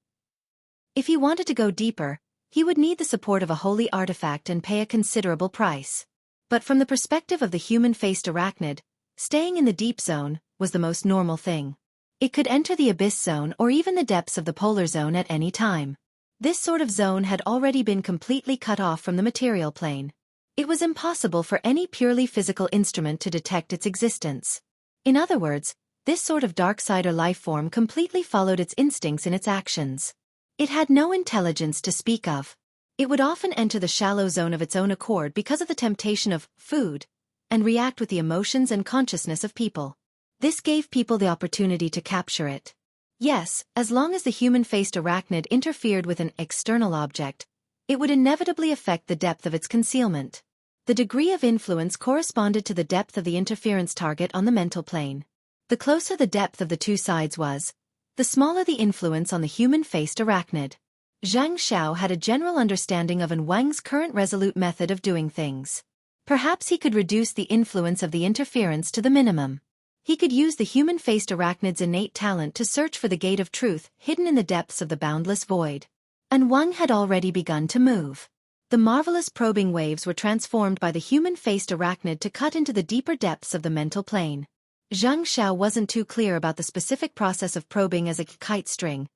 If he wanted to go deeper, he would need the support of a holy artifact and pay a considerable price. But from the perspective of the human-faced arachnid, staying in the deep zone was the most normal thing. It could enter the abyss zone or even the depths of the polar zone at any time. This sort of zone had already been completely cut off from the material plane. It was impossible for any purely physical instrument to detect its existence. In other words, this sort of dark side or life form completely followed its instincts in its actions. It had no intelligence to speak of. It would often enter the shallow zone of its own accord because of the temptation of food, and react with the emotions and consciousness of people. This gave people the opportunity to capture it. Yes, as long as the human-faced arachnid interfered with an external object, it would inevitably affect the depth of its concealment. The degree of influence corresponded to the depth of the interference target on the mental plane. The closer the depth of the 2 sides was, the smaller the influence on the human-faced arachnid. Zhang Xiao had a general understanding of An Wang's current resolute method of doing things. Perhaps he could reduce the influence of the interference to the minimum. He could use the human-faced arachnid's innate talent to search for the gate of truth hidden in the depths of the boundless void. An Wang had already begun to move. The marvelous probing waves were transformed by the human-faced arachnid to cut into the deeper depths of the mental plane. Zhang Xiao wasn't too clear about the specific process of probing as a kite string,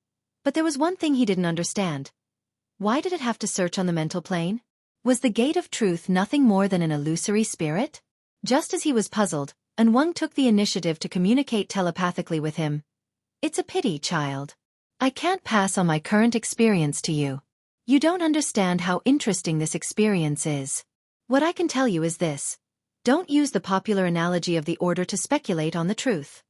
but there was one thing he didn't understand. Why did it have to search on the mental plane? Was the gate of truth nothing more than an illusory spirit? Just as he was puzzled, An Wang took the initiative to communicate telepathically with him. It's a pity, child. I can't pass on my current experience to you. You don't understand how interesting this experience is. What I can tell you is this. Don't use the popular analogy of the order to speculate on the truth.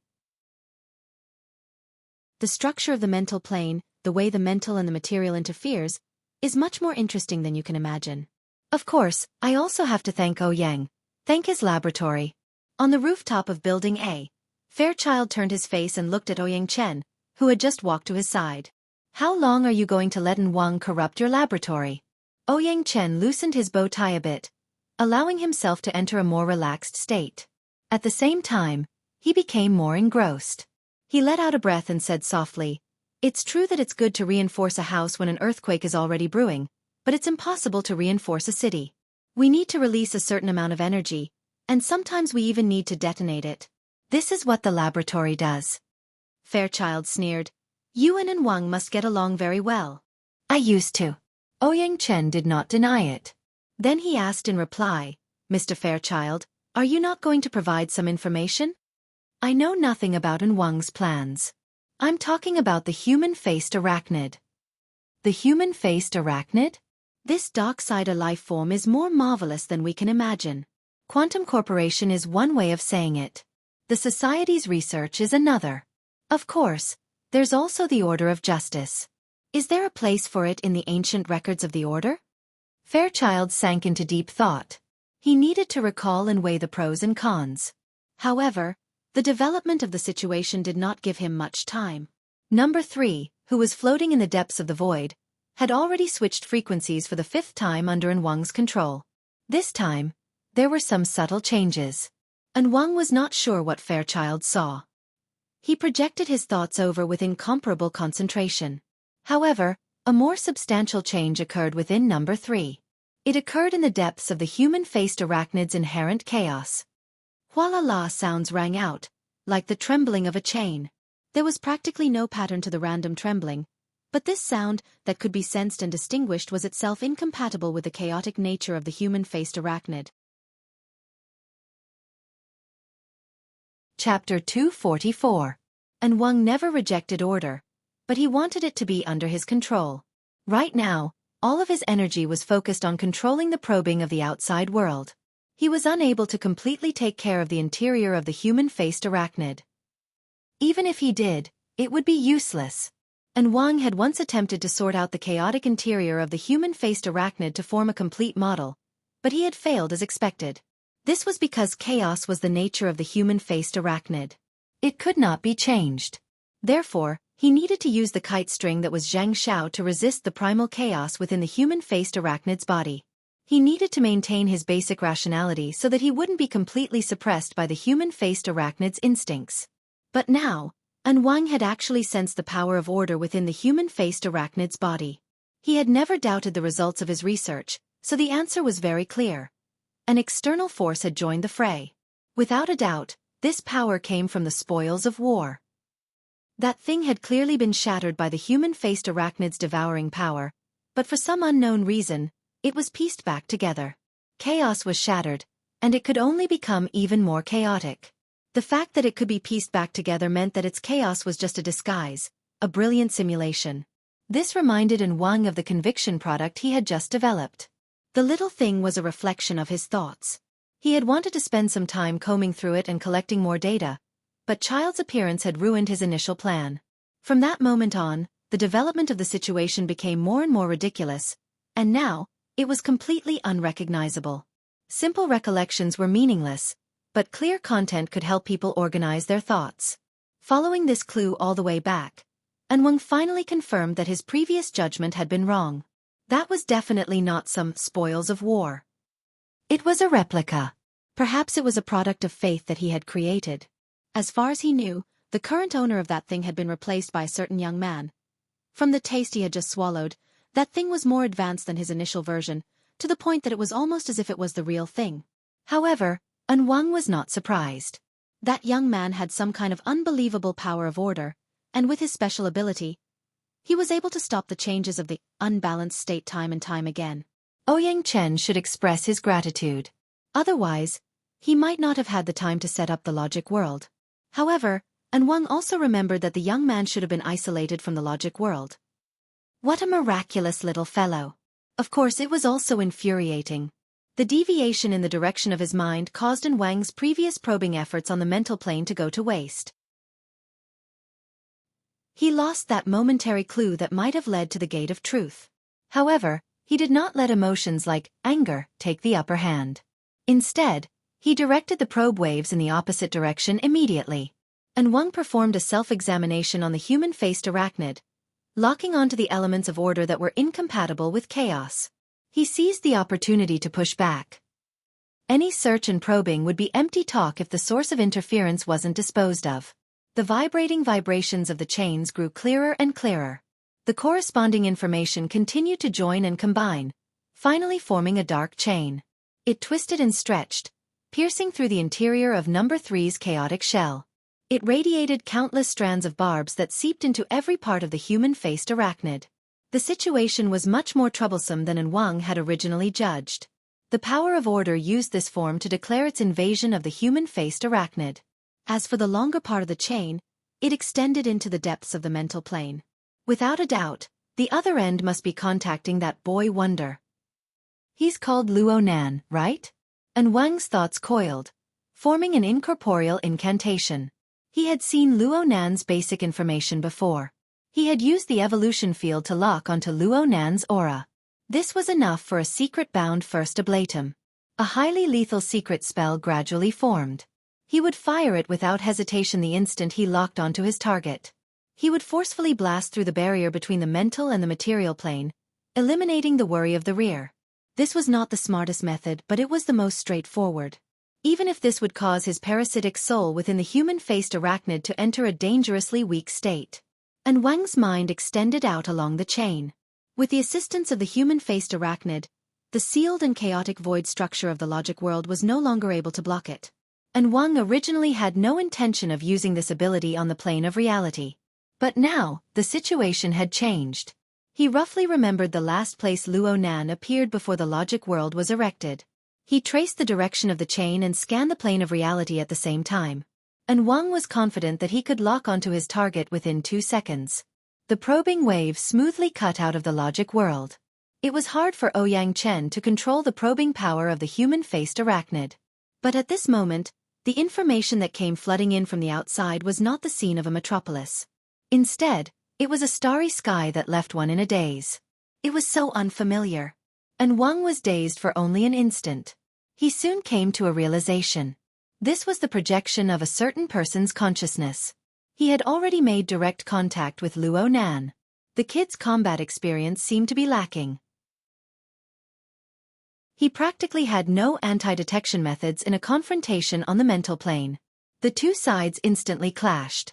The structure of the mental plane, the way the mental and the material interferes, is much more interesting than you can imagine. Of course, I also have to thank Ouyang. Thank his laboratory. On the rooftop of Building A, Fairchild turned his face and looked at Ouyang Chen, who had just walked to his side. How long are you going to let An Wang corrupt your laboratory? Ouyang Chen loosened his bow tie a bit, allowing himself to enter a more relaxed state. At the same time, he became more engrossed. He let out a breath and said softly, "It's true that it's good to reinforce a house when an earthquake is already brewing, but it's impossible to reinforce a city. We need to release a certain amount of energy, And sometimes we even need to detonate it. This is what the laboratory does. Fairchild sneered. Yuan and Wang must get along very well. I used to. Ouyang Chen did not deny it. Then he asked in reply, Mr. Fairchild, are you not going to provide some information? I know nothing about An Wang's plans. I'm talking about the human-faced arachnid. The human-faced arachnid? This dark-side life form is more marvelous than we can imagine. Quantum Corporation is one way of saying it. The Society's research is another. Of course, there's also the Order of Justice. Is there a place for it in the ancient records of the Order? Fairchild sank into deep thought. He needed to recall and weigh the pros and cons. However, the development of the situation did not give him much time. Number 3, who was floating in the depths of the void, had already switched frequencies for the 5th time under An Wang's control. This time, there were some subtle changes. An Wang was not sure what Fairchild saw. He projected his thoughts over with incomparable concentration. However, a more substantial change occurred within Number 3. It occurred in the depths of the human-faced arachnid's inherent chaos. Hualala sounds rang out, like the trembling of a chain. There was practically no pattern to the random trembling, but this sound that could be sensed and distinguished was itself incompatible with the chaotic nature of the human-faced arachnid. Chapter 244. An Wang never rejected order, but he wanted it to be under his control. Right now, all of his energy was focused on controlling the probing of the outside world. He was unable to completely take care of the interior of the human-faced arachnid. Even if he did, it would be useless. And Wang had once attempted to sort out the chaotic interior of the human-faced arachnid to form a complete model, but he had failed as expected. This was because chaos was the nature of the human-faced arachnid. It could not be changed. Therefore, he needed to use the kite string that was Zhang Xiao to resist the primal chaos within the human-faced arachnid's body. He needed to maintain his basic rationality so that he wouldn't be completely suppressed by the human-faced arachnid's instincts. But now, An Wang had actually sensed the power of order within the human-faced arachnid's body. He had never doubted the results of his research, so the answer was very clear. An external force had joined the fray. Without a doubt, this power came from the spoils of war. That thing had clearly been shattered by the human-faced arachnid's devouring power, but for some unknown reason, it was pieced back together. Chaos was shattered, and it could only become even more chaotic. The fact that it could be pieced back together meant that its chaos was just a disguise, a brilliant simulation. This reminded An Wang of the conviction product he had just developed. The little thing was a reflection of his thoughts. He had wanted to spend some time combing through it and collecting more data, but Child's appearance had ruined his initial plan. From that moment on, the development of the situation became more and more ridiculous, and now, it was completely unrecognizable. Simple recollections were meaningless, but clear content could help people organize their thoughts. Following this clue all the way back, An Wang finally confirmed that his previous judgment had been wrong. That was definitely not some spoils of war. It was a replica. Perhaps it was a product of faith that he had created. As far as he knew, the current owner of that thing had been replaced by a certain young man. From the taste he had just swallowed, that thing was more advanced than his initial version, to the point that it was almost as if it was the real thing. However, An Wang was not surprised. That young man had some kind of unbelievable power of order, and with his special ability, he was able to stop the changes of the unbalanced state time and time again. Ouyang Chen should express his gratitude. Otherwise, he might not have had the time to set up the logic world. However, An Wang also remembered that the young man should have been isolated from the logic world. What a miraculous little fellow. Of course, it was also infuriating. The deviation in the direction of his mind caused An Wang's previous probing efforts on the mental plane to go to waste. He lost that momentary clue that might have led to the gate of truth. However, he did not let emotions like anger take the upper hand. Instead, he directed the probe waves in the opposite direction immediately. An Wang performed a self-examination on the human-faced arachnid, locking onto the elements of order that were incompatible with chaos. He seized the opportunity to push back. Any search and probing would be empty talk if the source of interference wasn't disposed of. The vibrating vibrations of the chains grew clearer and clearer. The corresponding information continued to join and combine, finally forming a dark chain. It twisted and stretched, piercing through the interior of number 3's chaotic shell. It radiated countless strands of barbs that seeped into every part of the human-faced arachnid. The situation was much more troublesome than Wang had originally judged. The power of order used this form to declare its invasion of the human-faced arachnid. As for the longer part of the chain, it extended into the depths of the mental plane. Without a doubt, the other end must be contacting that boy wonder. He's called Luo Nan, right? And Wang's thoughts coiled, forming an incorporeal incantation. He had seen Luo Nan's basic information before. He had used the evolution field to lock onto Luo Nan's aura. This was enough for a secret-bound first ablatum. A highly lethal secret spell gradually formed. He would fire it without hesitation the instant he locked onto his target. He would forcefully blast through the barrier between the mental and the material plane, eliminating the worry of the rear. This was not the smartest method, but it was the most straightforward. Even if this would cause his parasitic soul within the human-faced arachnid to enter a dangerously weak state. And Wang's mind extended out along the chain. With the assistance of the human-faced arachnid, the sealed and chaotic void structure of the logic world was no longer able to block it. And Wang originally had no intention of using this ability on the plane of reality. But now, the situation had changed. He roughly remembered the last place Luo Nan appeared before the logic world was erected. He traced the direction of the chain and scanned the plane of reality at the same time. And Wang was confident that he could lock onto his target within 2 seconds. The probing wave smoothly cut out of the logic world. It was hard for Ouyang Chen to control the probing power of the human-faced arachnid. But at this moment, the information that came flooding in from the outside was not the scene of a metropolis. Instead, it was a starry sky that left one in a daze. It was so unfamiliar. And Wang was dazed for only an instant. He soon came to a realization. This was the projection of a certain person's consciousness. He had already made direct contact with Luo Nan. The kid's combat experience seemed to be lacking. He practically had no anti-detection methods in a confrontation on the mental plane. The two sides instantly clashed.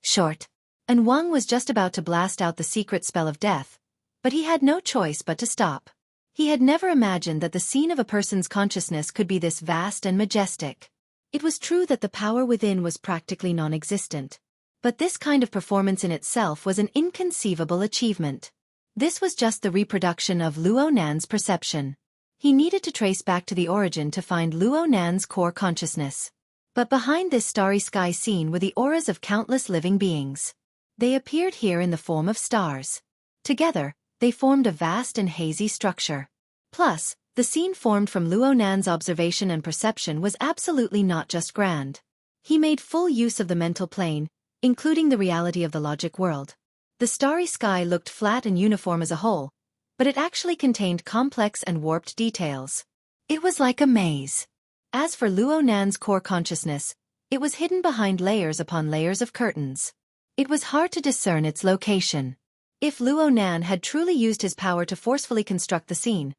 Short. And Wang was just about to blast out the secret spell of death, but he had no choice but to stop. He had never imagined that the scene of a person's consciousness could be this vast and majestic. It was true that the power within was practically non-existent. But this kind of performance in itself was an inconceivable achievement. This was just the reproduction of Luo Nan's perception. He needed to trace back to the origin to find Luo Nan's core consciousness. But behind this starry sky scene were the auras of countless living beings. They appeared here in the form of stars. Together, they formed a vast and hazy structure. Plus, the scene formed from Luo Nan's observation and perception was absolutely not just grand. He made full use of the mental plane, including the reality of the logic world. The starry sky looked flat and uniform as a whole, but it actually contained complex and warped details. It was like a maze. As for Luo Nan's core consciousness, it was hidden behind layers upon layers of curtains. It was hard to discern its location. If Luo Nan had truly used his power to forcefully construct the scene,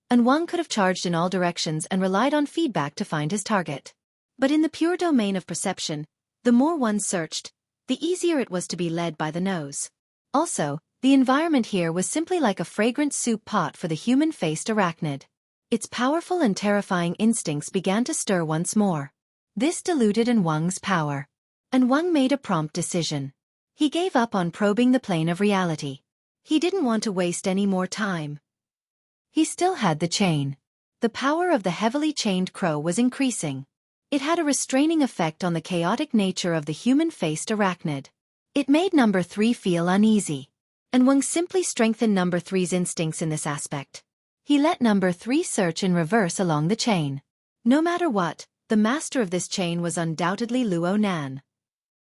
and Wang could have charged in all directions and relied on feedback to find his target. But in the pure domain of perception, the more one searched, the easier it was to be led by the nose. Also, the environment here was simply like a fragrant soup pot for the human-faced arachnid. Its powerful and terrifying instincts began to stir once more. This diluted Wang's power. And Wang made a prompt decision. He gave up on probing the plane of reality. He didn't want to waste any more time. He still had the chain. The power of the heavily chained crow was increasing. It had a restraining effect on the chaotic nature of the human-faced arachnid. It made number 3 feel uneasy. And Wang simply strengthened number 3's instincts in this aspect. He let number 3 search in reverse along the chain. No matter what, the master of this chain was undoubtedly Luo Nan.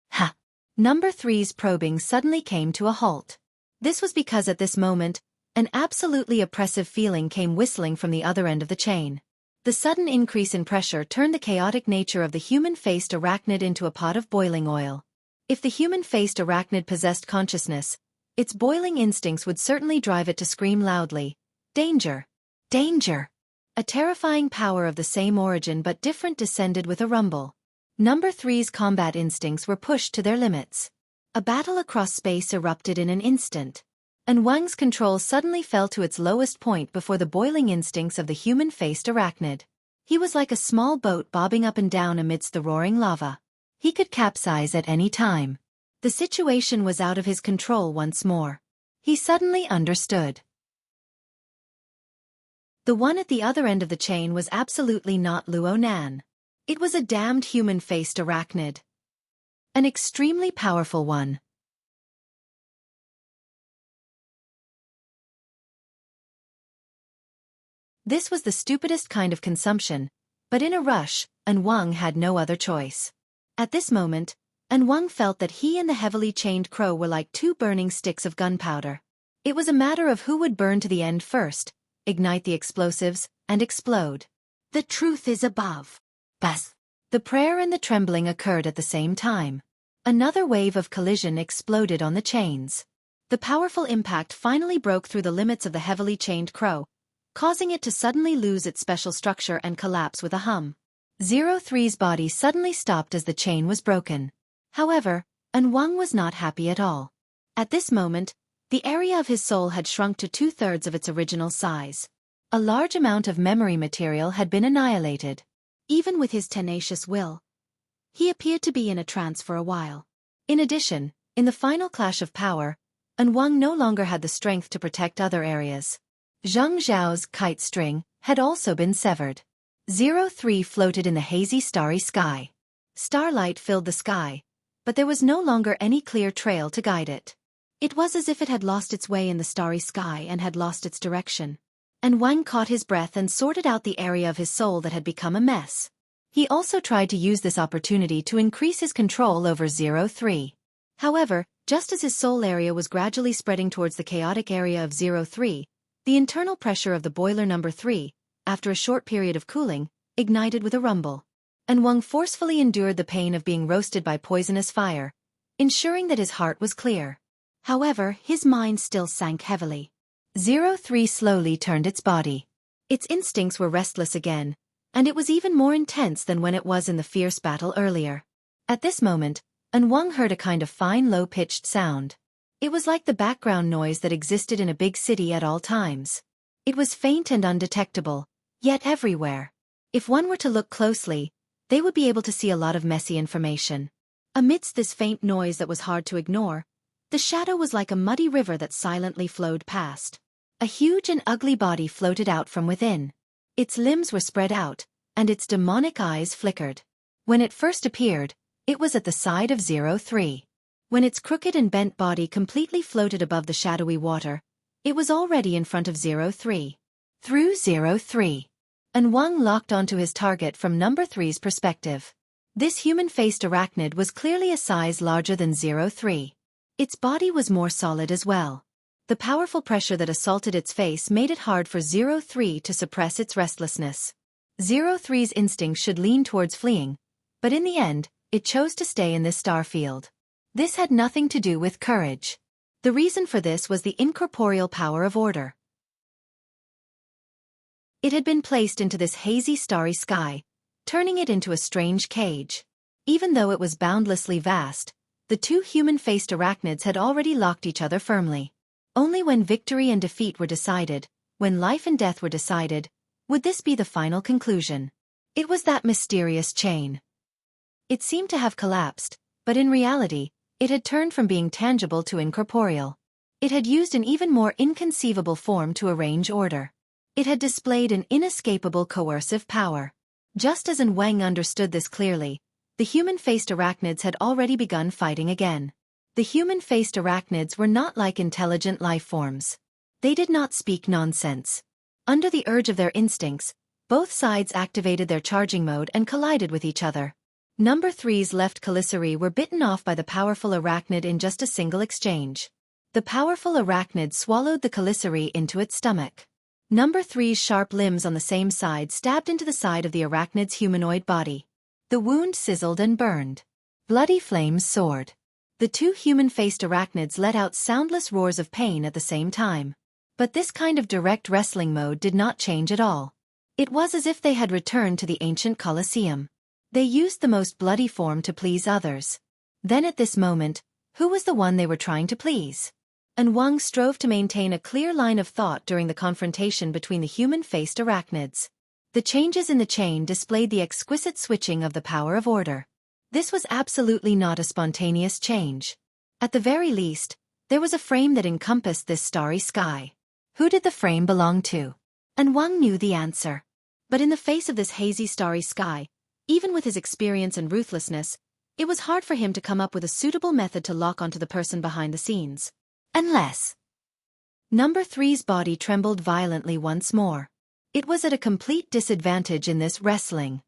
Ha! Number 3's probing suddenly came to a halt. This was because at this moment, an absolutely oppressive feeling came whistling from the other end of the chain. The sudden increase in pressure turned the chaotic nature of the human-faced arachnid into a pot of boiling oil. If the human-faced arachnid possessed consciousness, its boiling instincts would certainly drive it to scream loudly, "Danger! Danger!" A terrifying power of the same origin but different descended with a rumble. Number 3's combat instincts were pushed to their limits. A battle across space erupted in an instant. And Wang's control suddenly fell to its lowest point before the boiling instincts of the human-faced arachnid. He was like a small boat bobbing up and down amidst the roaring lava. He could capsize at any time. The situation was out of his control once more. He suddenly understood. The one at the other end of the chain was absolutely not Luo Nan. It was a damned human-faced arachnid. An extremely powerful one. This was the stupidest kind of consumption, but in a rush, An Wang had no other choice. At this moment, An Wang felt that he and the heavily chained crow were like two burning sticks of gunpowder. It was a matter of who would burn to the end first, ignite the explosives, and explode. The truth is above. Bas. The prayer and the trembling occurred at the same time. Another wave of collision exploded on the chains. The powerful impact finally broke through the limits of the heavily chained crow, causing it to suddenly lose its special structure and collapse with a hum. 03's body suddenly stopped as the chain was broken. However, An Wang was not happy at all. At this moment, the area of his soul had shrunk to 2/3 of its original size. A large amount of memory material had been annihilated. Even with his tenacious will, he appeared to be in a trance for a while. In addition, in the final clash of power, An Wang no longer had the strength to protect other areas. Zhang Zhao's kite string had also been severed. 03 floated in the hazy starry sky. Starlight filled the sky, but there was no longer any clear trail to guide it. It was as if it had lost its way in the starry sky and had lost its direction. An Wang caught his breath and sorted out the area of his soul that had become a mess. He also tried to use this opportunity to increase his control over 03. However, just as his soul area was gradually spreading towards the chaotic area of 03, the internal pressure of the boiler number 3, after a short period of cooling, ignited with a rumble. An Wang forcefully endured the pain of being roasted by poisonous fire, ensuring that his heart was clear. However, his mind still sank heavily. 03 slowly turned its body. Its instincts were restless again, and it was even more intense than when it was in the fierce battle earlier. At this moment, An Wang heard a kind of fine low-pitched sound. It was like the background noise that existed in a big city at all times. It was faint and undetectable, yet everywhere. If one were to look closely, they would be able to see a lot of messy information. Amidst this faint noise that was hard to ignore, the shadow was like a muddy river that silently flowed past. A huge and ugly body floated out from within. Its limbs were spread out, and its demonic eyes flickered. When it first appeared, it was at the side of 03. When its crooked and bent body completely floated above the shadowy water, it was already in front of 03. Through 03. An Wang locked onto his target from number 3's perspective. This human-faced arachnid was clearly a size larger than 03. Its body was more solid as well. The powerful pressure that assaulted its face made it hard for 03 to suppress its restlessness. 03's instincts should lean towards fleeing, but in the end, it chose to stay in this star field. This had nothing to do with courage. The reason for this was the incorporeal power of order. It had been placed into this hazy starry sky, turning it into a strange cage. Even though it was boundlessly vast, the two human-faced arachnids had already locked each other firmly. Only when victory and defeat were decided, when life and death were decided, would this be the final conclusion. It was that mysterious chain. It seemed to have collapsed, but in reality, it had turned from being tangible to incorporeal. It had used an even more inconceivable form to arrange order. It had displayed an inescapable coercive power. Just as An Wang understood this clearly, the human-faced arachnids had already begun fighting again. The human-faced arachnids were not like intelligent life forms. They did not speak nonsense. Under the urge of their instincts, both sides activated their charging mode and collided with each other. Number 3's left chelicerae were bitten off by the powerful arachnid in just a single exchange. The powerful arachnid swallowed the chelicerae into its stomach. Number 3's sharp limbs on the same side stabbed into the side of the arachnid's humanoid body. The wound sizzled and burned. Bloody flames soared. The two human-faced arachnids let out soundless roars of pain at the same time. But this kind of direct wrestling mode did not change at all. It was as if they had returned to the ancient Colosseum. They used the most bloody form to please others. Then at this moment, who was the one they were trying to please? An Wang strove to maintain a clear line of thought during the confrontation between the human-faced arachnids. The changes in the chain displayed the exquisite switching of the power of order. This was absolutely not a spontaneous change. At the very least, there was a frame that encompassed this starry sky. Who did the frame belong to? And Wang knew the answer. But in the face of this hazy starry sky, even with his experience and ruthlessness, it was hard for him to come up with a suitable method to lock onto the person behind the scenes. Unless... Number 3's body trembled violently once more. It was at a complete disadvantage in this wrestling.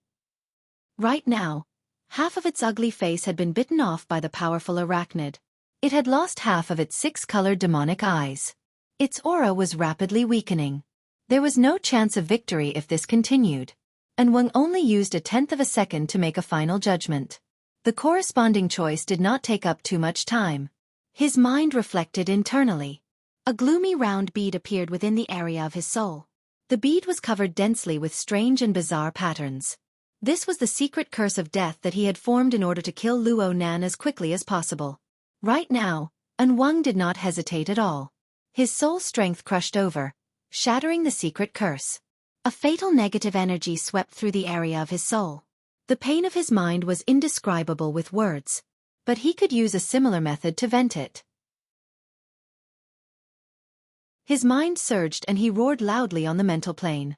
Right now, half of its ugly face had been bitten off by the powerful arachnid. It had lost half of its 6-colored demonic eyes. Its aura was rapidly weakening. There was no chance of victory if this continued, and Wang only used 1/10 of a second to make a final judgment. The corresponding choice did not take up too much time. His mind reflected internally. A gloomy round bead appeared within the area of his soul. The bead was covered densely with strange and bizarre patterns. This was the secret curse of death that he had formed in order to kill Luo Nan as quickly as possible. Right now, An Wang did not hesitate at all. His soul strength crushed over, shattering the secret curse. A fatal negative energy swept through the area of his soul. The pain of his mind was indescribable with words, but he could use a similar method to vent it. His mind surged and he roared loudly on the mental plane.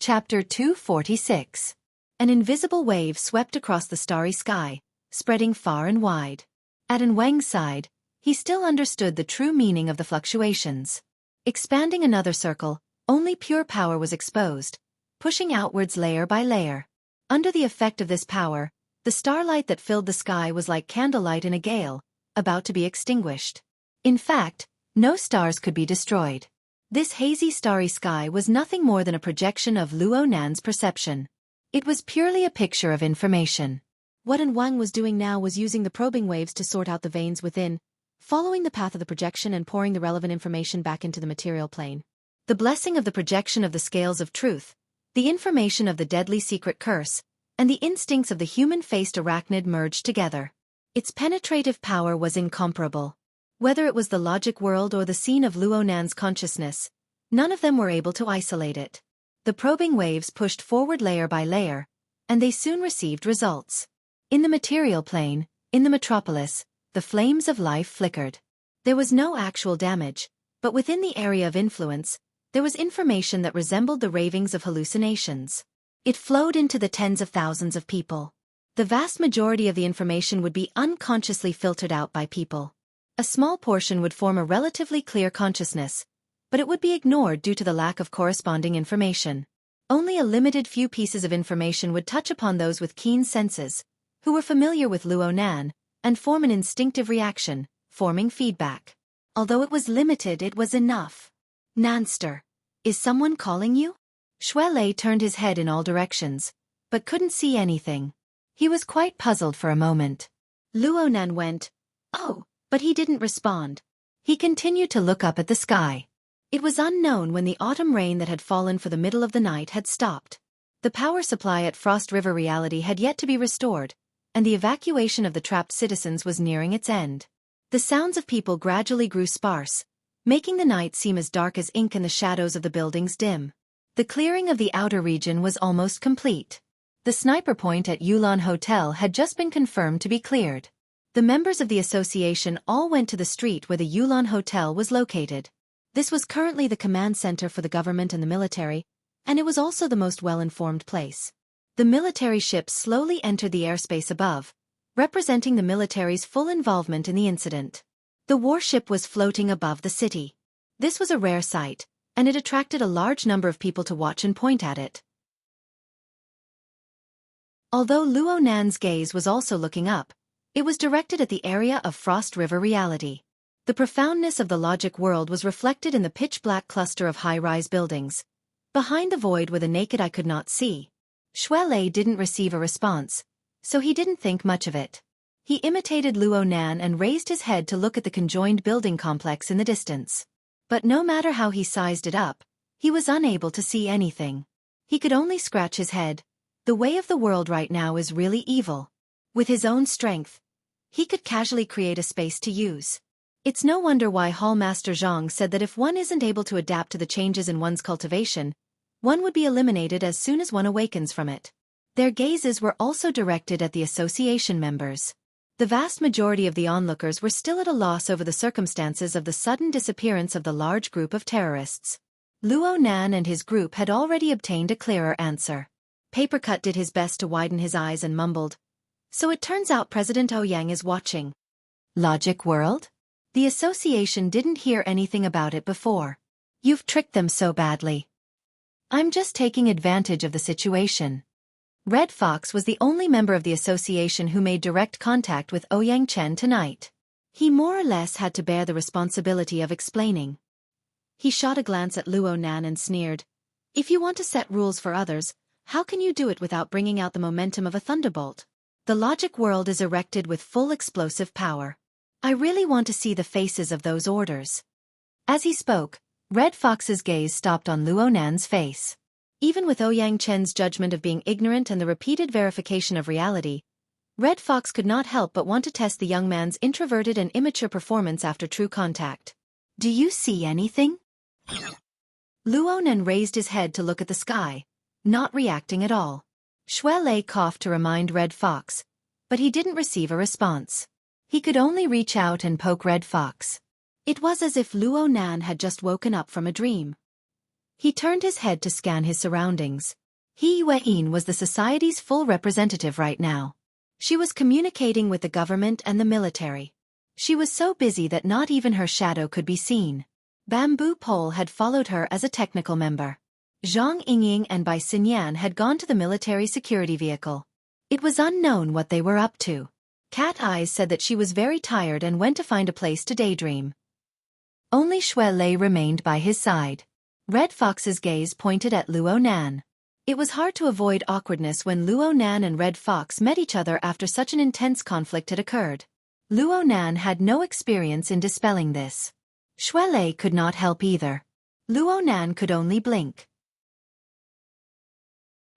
Chapter 246. An invisible wave swept across the starry sky, spreading far and wide. At An Wang's side, he still understood the true meaning of the fluctuations. Expanding another circle, only pure power was exposed, pushing outwards layer by layer. Under the effect of this power, the starlight that filled the sky was like candlelight in a gale, about to be extinguished. In fact, no stars could be destroyed. This hazy starry sky was nothing more than a projection of Luo Nan's perception. It was purely a picture of information. What An Wang was doing now was using the probing waves to sort out the veins within, following the path of the projection and pouring the relevant information back into the material plane. The blessing of the projection of the scales of truth, the information of the deadly secret curse, and the instincts of the human-faced arachnid merged together. Its penetrative power was incomparable. Whether it was the logic world or the scene of Luo Nan's consciousness, none of them were able to isolate it. The probing waves pushed forward layer by layer, and they soon received results. In the material plane, in the metropolis, the flames of life flickered. There was no actual damage, but within the area of influence, there was information that resembled the ravings of hallucinations. It flowed into the tens of thousands of people. The vast majority of the information would be unconsciously filtered out by people. A small portion would form a relatively clear consciousness, but it would be ignored due to the lack of corresponding information. Only a limited few pieces of information would touch upon those with keen senses, who were familiar with Luo Nan, and form an instinctive reaction, forming feedback. Although it was limited, it was enough. Nanster, is someone calling you? Shui Lei turned his head in all directions, but couldn't see anything. He was quite puzzled for a moment. Luo Nan went, "Oh," but he didn't respond. He continued to look up at the sky. It was unknown when the autumn rain that had fallen for the middle of the night had stopped. The power supply at Frost River Reality had yet to be restored, and the evacuation of the trapped citizens was nearing its end. The sounds of people gradually grew sparse, making the night seem as dark as ink and the shadows of the buildings dim. The clearing of the outer region was almost complete. The sniper point at Yulan Hotel had just been confirmed to be cleared. The members of the association all went to the street where the Yulan Hotel was located. This was currently the command center for the government and the military, and it was also the most well-informed place. The military ships slowly entered the airspace above, representing the military's full involvement in the incident. The warship was floating above the city. This was a rare sight, and it attracted a large number of people to watch and point at it. Although Luo Nan's gaze was also looking up, it was directed at the area of Frost River Reality. The profoundness of the logic world was reflected in the pitch-black cluster of high-rise buildings, behind the void where the naked eye could not see. Shui Lei didn't receive a response, so he didn't think much of it. He imitated Luo Nan and raised his head to look at the conjoined building complex in the distance. But no matter how he sized it up, he was unable to see anything. He could only scratch his head. The way of the world right now is really evil. With his own strength, he could casually create a space to use. It's no wonder why Hall Master Zhang said that if one isn't able to adapt to the changes in one's cultivation, one would be eliminated as soon as one awakens from it. Their gazes were also directed at the association members. The vast majority of the onlookers were still at a loss over the circumstances of the sudden disappearance of the large group of terrorists. Luo Nan and his group had already obtained a clearer answer. Papercut did his best to widen his eyes and mumbled, "So it turns out President Ouyang is watching. Logic World? The association didn't hear anything about it before. You've tricked them so badly. I'm just taking advantage of the situation." Red Fox was the only member of the association who made direct contact with Ouyang Chen tonight. He more or less had to bear the responsibility of explaining. He shot a glance at Luo Nan and sneered, "If you want to set rules for others, how can you do it without bringing out the momentum of a thunderbolt? The logic world is erected with full explosive power. I really want to see the faces of those orders." As he spoke, Red Fox's gaze stopped on Luo Nan's face. Even with Ouyang Chen's judgment of being ignorant and the repeated verification of reality, Red Fox could not help but want to test the young man's introverted and immature performance after true contact. "Do you see anything?" Luo Nan raised his head to look at the sky, not reacting at all. Xue Lei coughed to remind Red Fox, but he didn't receive a response. He could only reach out and poke Red Fox. It was as if Luo Nan had just woken up from a dream. He turned his head to scan his surroundings. He Yueyin was the society's full representative right now. She was communicating with the government and the military. She was so busy that not even her shadow could be seen. Bamboo Pole had followed her as a technical member. Zhang Yingying and Bai Xinyan had gone to the military security vehicle. It was unknown what they were up to. Cat Eyes said that she was very tired and went to find a place to daydream. Only Xue Lei remained by his side. Red Fox's gaze pointed at Luo Nan. It was hard to avoid awkwardness when Luo Nan and Red Fox met each other after such an intense conflict had occurred. Luo Nan had no experience in dispelling this. Xue Lei could not help either. Luo Nan could only blink.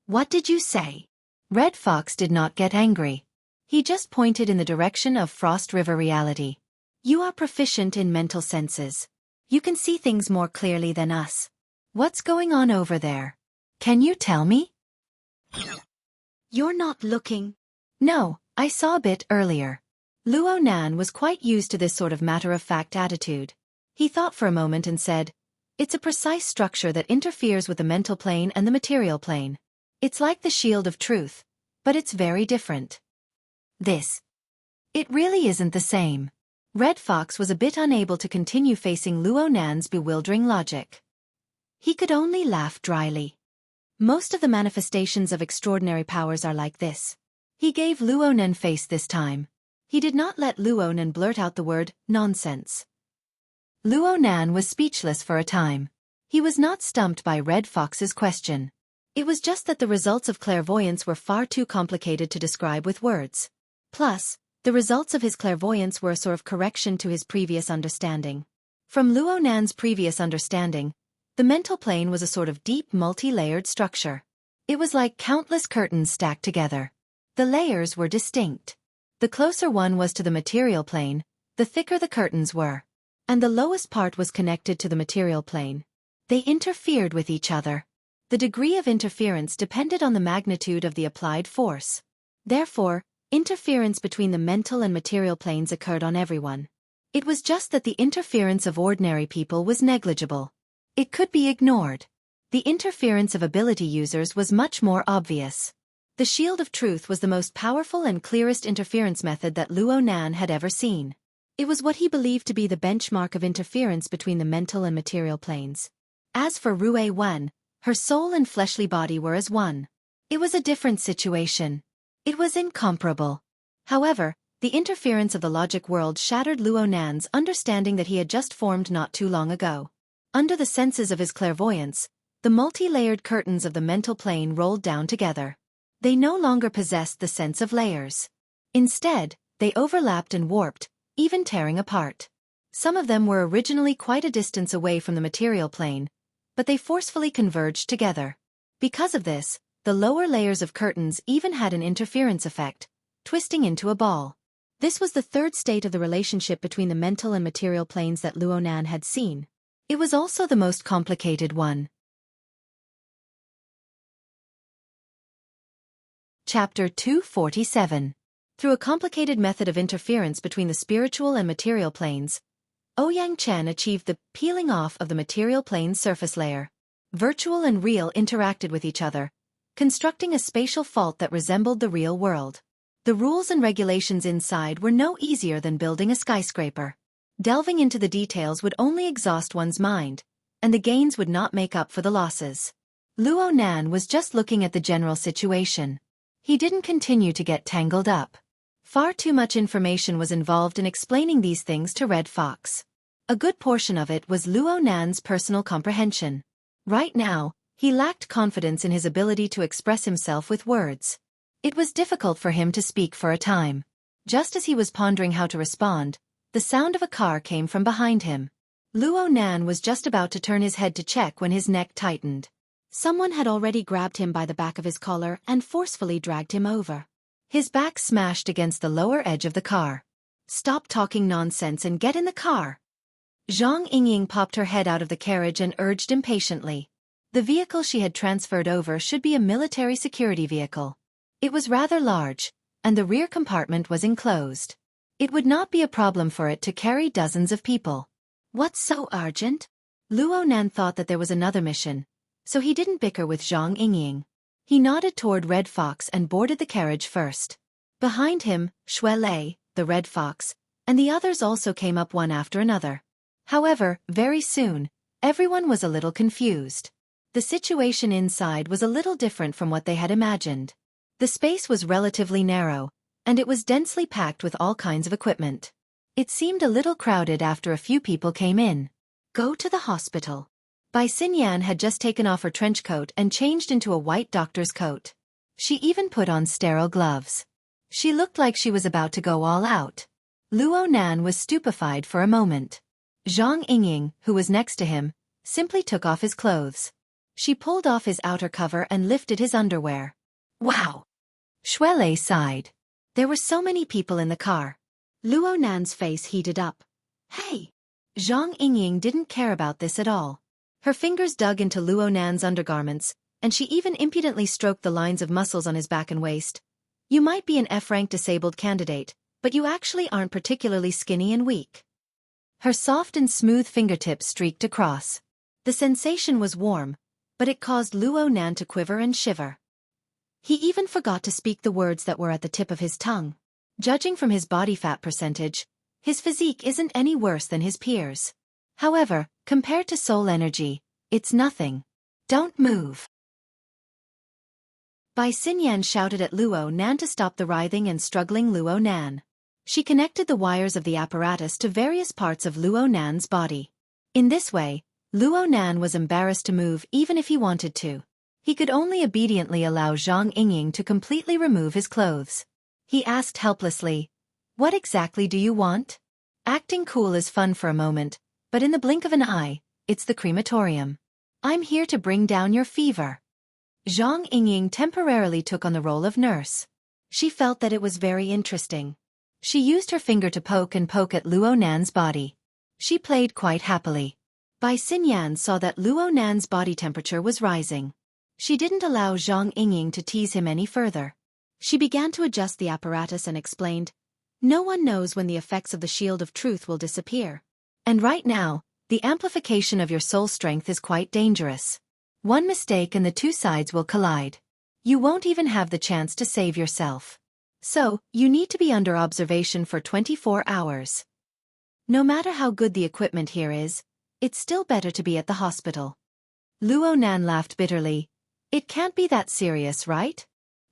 "What did you say?" Red Fox did not get angry. He just pointed in the direction of Frost River reality. "You are proficient in mental senses. You can see things more clearly than us. What's going on over there? Can you tell me?" "You're not looking." "No, I saw a bit earlier." Luo Nan was quite used to this sort of matter-of-fact attitude. He thought for a moment and said, "It's a precise structure that interferes with the mental plane and the material plane. It's like the shield of truth, but it's very different. It really isn't the same." Red Fox was a bit unable to continue facing Luo Nan's bewildering logic. He could only laugh dryly. Most of the manifestations of extraordinary powers are like this. He gave Luo Nan face this time. He did not let Luo Nan blurt out the word, "nonsense." Luo Nan was speechless for a time. He was not stumped by Red Fox's question. It was just that the results of clairvoyance were far too complicated to describe with words. Plus, the results of his clairvoyance were a sort of correction to his previous understanding. From Luo Nan's previous understanding, the mental plane was a sort of deep multi-layered structure. It was like countless curtains stacked together. The layers were distinct. The closer one was to the material plane, the thicker the curtains were. And the lowest part was connected to the material plane. They interfered with each other. The degree of interference depended on the magnitude of the applied force. Therefore, interference between the mental and material planes occurred on everyone. It was just that the interference of ordinary people was negligible. It could be ignored. The interference of ability users was much more obvious. The Shield of Truth was the most powerful and clearest interference method that Luo Nan had ever seen. It was what he believed to be the benchmark of interference between the mental and material planes. As for Rue Wen, her soul and fleshly body were as one. It was a different situation. It was incomparable. However, the interference of the logic world shattered Luo Nan's understanding that he had just formed not too long ago. Under the senses of his clairvoyance, the multi-layered curtains of the mental plane rolled down together. They no longer possessed the sense of layers. Instead, they overlapped and warped, even tearing apart. Some of them were originally quite a distance away from the material plane, but they forcefully converged together. Because of this, the lower layers of curtains even had an interference effect, twisting into a ball. This was the third state of the relationship between the mental and material planes that Luo Nan had seen. It was also the most complicated one. Chapter 247. Through a complicated method of interference between the spiritual and material planes, Ouyang Chen achieved the peeling off of the material plane's surface layer. Virtual and real interacted with each other, constructing a spatial fault that resembled the real world. The rules and regulations inside were no easier than building a skyscraper. Delving into the details would only exhaust one's mind, and the gains would not make up for the losses. Luo Nan was just looking at the general situation. He didn't continue to get tangled up. Far too much information was involved in explaining these things to Red Fox. A good portion of it was Luo Nan's personal comprehension. Right now, he lacked confidence in his ability to express himself with words. It was difficult for him to speak for a time. Just as he was pondering how to respond, the sound of a car came from behind him. Luo Nan was just about to turn his head to check when his neck tightened. Someone had already grabbed him by the back of his collar and forcefully dragged him over. His back smashed against the lower edge of the car. "Stop talking nonsense and get in the car." Zhang Yingying popped her head out of the carriage and urged impatiently. The vehicle she had transferred over should be a military security vehicle. It was rather large, and the rear compartment was enclosed. It would not be a problem for it to carry dozens of people. What's so urgent? Luo Nan thought that there was another mission, so he didn't bicker with Zhang Yingying. He nodded toward Red Fox and boarded the carriage first. Behind him, Shuelei, the Red Fox, and the others also came up one after another. However, very soon, everyone was a little confused. The situation inside was a little different from what they had imagined. The space was relatively narrow, and it was densely packed with all kinds of equipment. It seemed a little crowded after a few people came in. Go to the hospital. Bai Xinyan had just taken off her trench coat and changed into a white doctor's coat. She even put on sterile gloves. She looked like she was about to go all out. Luo Nan was stupefied for a moment. Zhang Yingying, who was next to him, simply took off his clothes. She pulled off his outer cover and lifted his underwear. Wow! Shuelei sighed. There were so many people in the car. Luo Nan's face heated up. Hey! Zhang Yingying didn't care about this at all. Her fingers dug into Luo Nan's undergarments, and she even impudently stroked the lines of muscles on his back and waist. You might be an F-rank disabled candidate, but you actually aren't particularly skinny and weak. Her soft and smooth fingertips streaked across. The sensation was warm, but it caused Luo Nan to quiver and shiver. He even forgot to speak the words that were at the tip of his tongue. Judging from his body fat percentage, his physique isn't any worse than his peers. However, compared to soul energy, it's nothing. Don't move. Bai Xinyan shouted at Luo Nan to stop the writhing and struggling Luo Nan. She connected the wires of the apparatus to various parts of Luo Nan's body. In this way, Luo Nan was embarrassed to move even if he wanted to. He could only obediently allow Zhang Yingying to completely remove his clothes. He asked helplessly, "What exactly do you want?" Acting cool is fun for a moment, but in the blink of an eye, it's the crematorium. "I'm here to bring down your fever." Zhang Yingying temporarily took on the role of nurse. She felt that it was very interesting. She used her finger to poke at Luo Nan's body. She played quite happily. Bai Xinyan saw that Luo Nan's body temperature was rising. She didn't allow Zhang Yingying to tease him any further. She began to adjust the apparatus and explained, "No one knows when the effects of the shield of truth will disappear. And right now, the amplification of your soul strength is quite dangerous. One mistake and the two sides will collide. You won't even have the chance to save yourself. So, you need to be under observation for 24 hours. No matter how good the equipment here is, it's still better to be at the hospital." Luo Nan laughed bitterly. "It can't be that serious, right?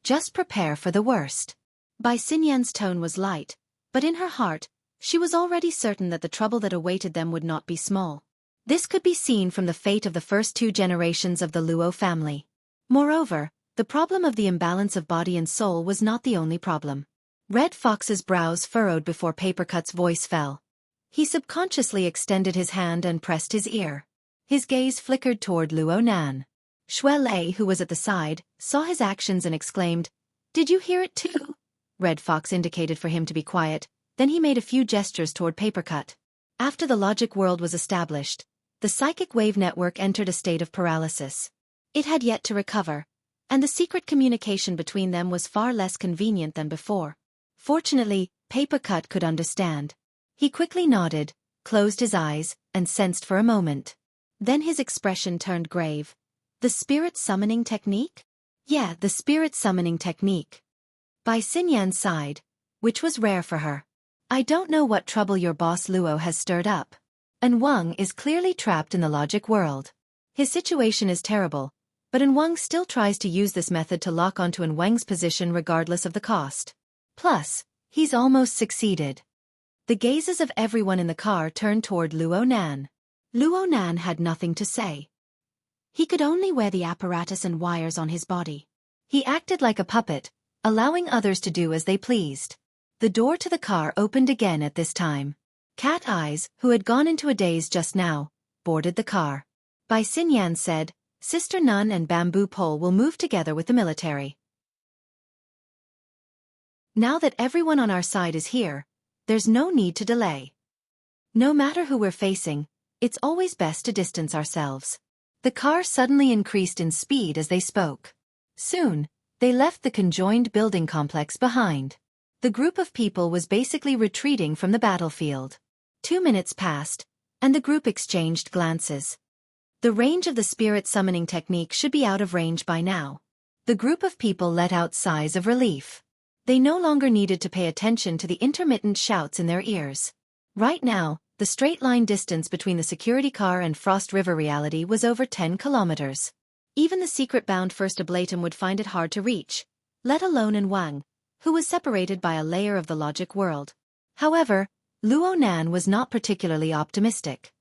Just prepare for the worst." Bai Xinyan's tone was light, but in her heart, she was already certain that the trouble that awaited them would not be small. This could be seen from the fate of the first 2 generations of the Luo family. Moreover, the problem of the imbalance of body and soul was not the only problem. Red Fox's brows furrowed before Papercut's voice fell. He subconsciously extended his hand and pressed his ear. His gaze flickered toward Luo Nan. Shuelei, who was at the side, saw his actions and exclaimed, "Did you hear it too?" Red Fox indicated for him to be quiet, Then he made a few gestures toward Papercut. After the logic world was established, the psychic wave network entered a state of paralysis. It had yet to recover, and the secret communication between them was far less convenient than before. Fortunately, Papercut could understand. He quickly nodded, closed his eyes, and sensed for a moment. Then his expression turned grave. The spirit summoning technique? Yeah, the spirit summoning technique. Bai Xinyan sighed, which was rare for her. I don't know what trouble your boss Luo has stirred up. And Wang is clearly trapped in the logic world. His situation is terrible, but Wang still tries to use this method to lock onto Wang's position regardless of the cost. Plus, he's almost succeeded. The gazes of everyone in the car turned toward Luo Nan. Luo Nan had nothing to say. He could only wear the apparatus and wires on his body. He acted like a puppet, allowing others to do as they pleased. The door to the car opened again at this time. Cat Eyes, who had gone into a daze just now, boarded the car. Bai Xinyan said, Sister Nun and Bamboo Pole will move together with the military. Now that everyone on our side is here, there's no need to delay. No matter who we're facing, it's always best to distance ourselves. The car suddenly increased in speed as they spoke. Soon, they left the conjoined building complex behind. The group of people was basically retreating from the battlefield. 2 minutes passed, and the group exchanged glances. The range of the spirit summoning technique should be out of range by now. The group of people let out sighs of relief. They no longer needed to pay attention to the intermittent shouts in their ears. Right now, the straight-line distance between the security car and Frost River reality was over 10 kilometers. Even the secret-bound First Ablatum would find it hard to reach, let alone Wang, who was separated by a layer of the logic world. However, Luo Nan was not particularly optimistic.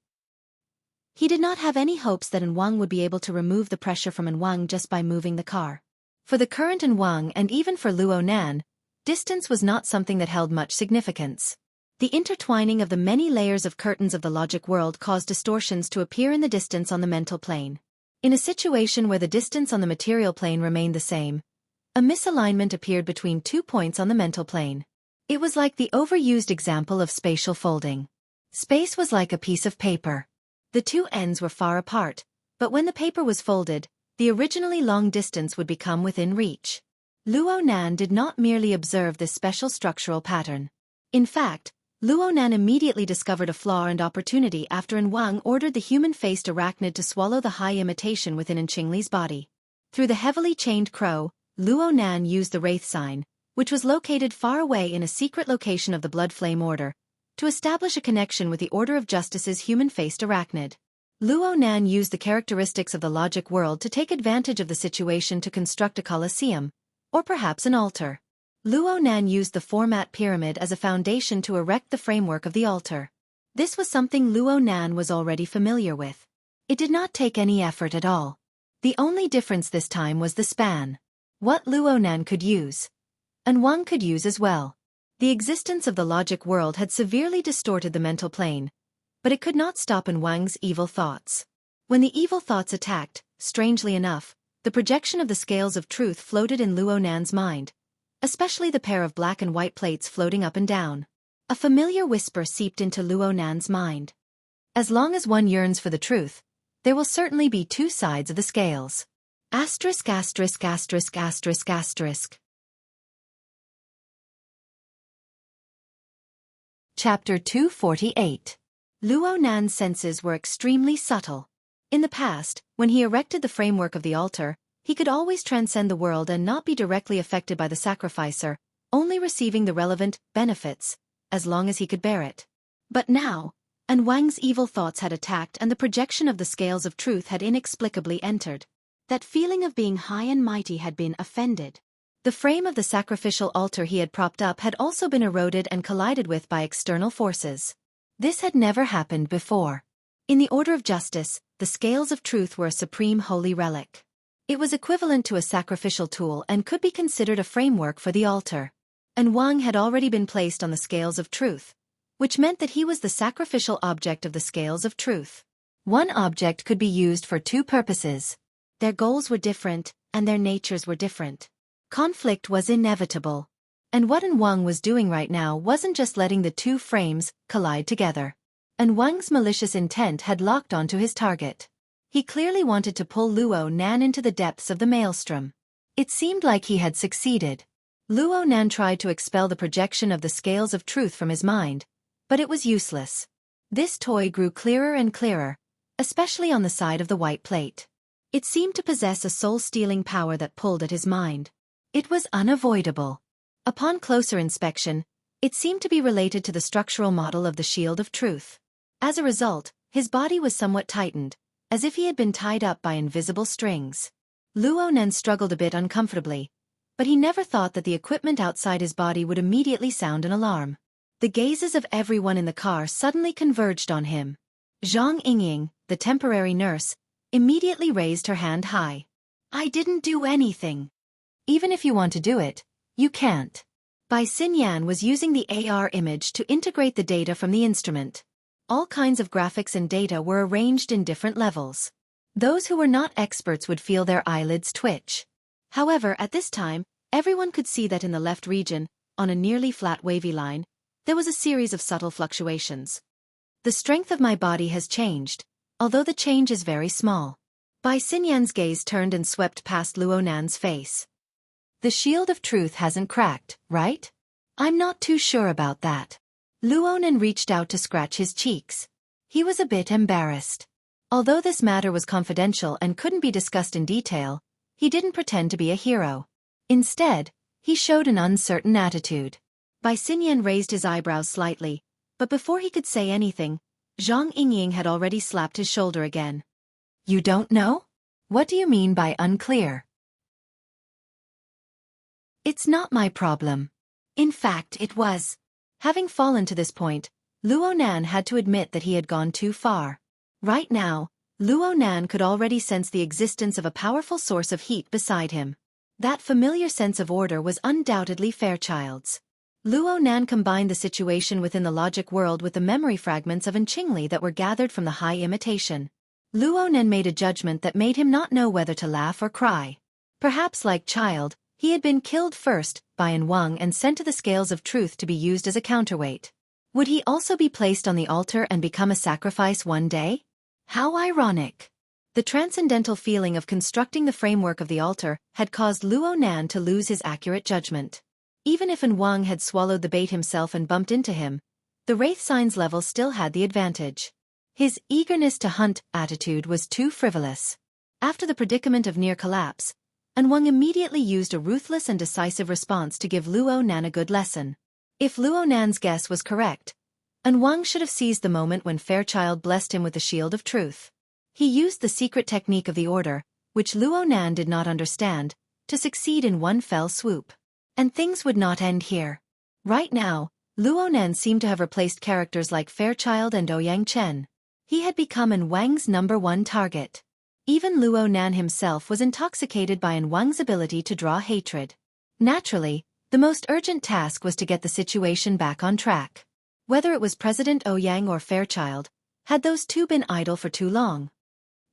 He did not have any hopes that Wang would be able to remove the pressure from Wang just by moving the car. For the current Wang and even for Luo Nan, distance was not something that held much significance. The intertwining of the many layers of curtains of the logic world caused distortions to appear in the distance on the mental plane. In a situation where the distance on the material plane remained the same, a misalignment appeared between 2 points on the mental plane. It was like the overused example of spatial folding. Space was like a piece of paper. The two ends were far apart, but when the paper was folded, the originally long distance would become within reach. Luo Nan did not merely observe this special structural pattern. In fact, Luo Nan immediately discovered a flaw and opportunity after Wang ordered the human-faced arachnid to swallow the high imitation within Qingli's body. Through the heavily chained crow, Luo Nan used the Wraith sign, which was located far away in a secret location of the Blood Flame Order, to establish a connection with the Order of Justice's human-faced arachnid. Luo Nan used the characteristics of the logic world to take advantage of the situation to construct a colosseum, or perhaps an altar. Luo Nan used the format pyramid as a foundation to erect the framework of the altar. This was something Luo Nan was already familiar with. It did not take any effort at all. The only difference this time was the span. What Luo Nan could use, and Wang could use as well. The existence of the logic world had severely distorted the mental plane, but it could not stop Wang's evil thoughts. When the evil thoughts attacked, strangely enough, the projection of the scales of truth floated in Luo Nan's mind, especially the pair of black and white plates floating up and down. A familiar whisper seeped into Luo Nan's mind. As long as one yearns for the truth, there will certainly be two sides of the scales. Asterisk asterisk asterisk asterisk asterisk. Chapter 248. Luo Nan's senses were extremely subtle. In the past, when he erected the framework of the altar, he could always transcend the world and not be directly affected by the sacrificer, only receiving the relevant benefits, as long as he could bear it. But now, Wang's evil thoughts had attacked and the projection of the scales of truth had inexplicably entered. That feeling of being high and mighty had been offended. The frame of the sacrificial altar he had propped up had also been eroded and collided with by external forces. This had never happened before. In the order of justice, the scales of truth were a supreme holy relic. It was equivalent to a sacrificial tool and could be considered a framework for the altar. Wang had already been placed on the scales of truth, which meant that he was the sacrificial object of the scales of truth. One object could be used for two purposes. Their goals were different, and their natures were different. Conflict was inevitable. And what An Wang was doing right now wasn't just letting the two frames collide together. An Wang's malicious intent had locked onto his target. He clearly wanted to pull Luo Nan into the depths of the maelstrom. It seemed like he had succeeded. Luo Nan tried to expel the projection of the scales of truth from his mind, but it was useless. This toy grew clearer and clearer, especially on the side of the white plate. It seemed to possess a soul-stealing power that pulled at his mind. It was unavoidable. Upon closer inspection, it seemed to be related to the structural model of the Shield of Truth. As a result, his body was somewhat tightened, as if he had been tied up by invisible strings. Luo Nan struggled a bit uncomfortably, but he never thought that the equipment outside his body would immediately sound an alarm. The gazes of everyone in the car suddenly converged on him. Zhang Yingying, the temporary nurse, immediately raised her hand high. "I didn't do anything." "Even if you want to do it, you can't." Bai Xinyan was using the AR image to integrate the data from the instrument. All kinds of graphics and data were arranged in different levels. Those who were not experts would feel their eyelids twitch. However, at this time, everyone could see that in the left region, on a nearly flat wavy line, there was a series of subtle fluctuations. "The strength of my body has changed, although the change is very small." Bai Xinyan's gaze turned and swept past Luo Nan's face. "The Shield of Truth hasn't cracked, right?" "I'm not too sure about that." Luo Nan reached out to scratch his cheeks. He was a bit embarrassed. Although this matter was confidential and couldn't be discussed in detail, he didn't pretend to be a hero. Instead, he showed an uncertain attitude. Bai Xinyan raised his eyebrows slightly, but before he could say anything, Zhang Yingying had already slapped his shoulder again. "You don't know? What do you mean by unclear?" "It's not my problem." In fact, it was. Having fallen to this point, Luo Nan had to admit that he had gone too far. Right now, Luo Nan could already sense the existence of a powerful source of heat beside him. That familiar sense of order was undoubtedly Fairchild's. Luo Nan combined the situation within the logic world with the memory fragments of An Qingli that were gathered from the high imitation. Luo Nan made a judgment that made him not know whether to laugh or cry. Perhaps like Child, he had been killed first by An Wang and sent to the scales of truth to be used as a counterweight. Would he also be placed on the altar and become a sacrifice one day? How ironic. The transcendental feeling of constructing the framework of the altar had caused Luo Nan to lose his accurate judgment. Even if An Wang had swallowed the bait himself and bumped into him, the Wraith Sign's level still had the advantage. His eagerness to hunt attitude was too frivolous. After the predicament of near collapse, An Wang immediately used a ruthless and decisive response to give Luo Nan a good lesson. If Luo Nan's guess was correct, An Wang should have seized the moment when Fairchild blessed him with the Shield of Truth. He used the secret technique of the Order, which Luo Nan did not understand, to succeed in one fell swoop. And things would not end here. Right now, Luo Nan seemed to have replaced characters like Fairchild and Ouyang Chen. He had become An Wang's #1 target. Even Luo Nan himself was intoxicated by An Wang's ability to draw hatred. Naturally, the most urgent task was to get the situation back on track. Whether it was President Ouyang or Fairchild, had those two been idle for too long?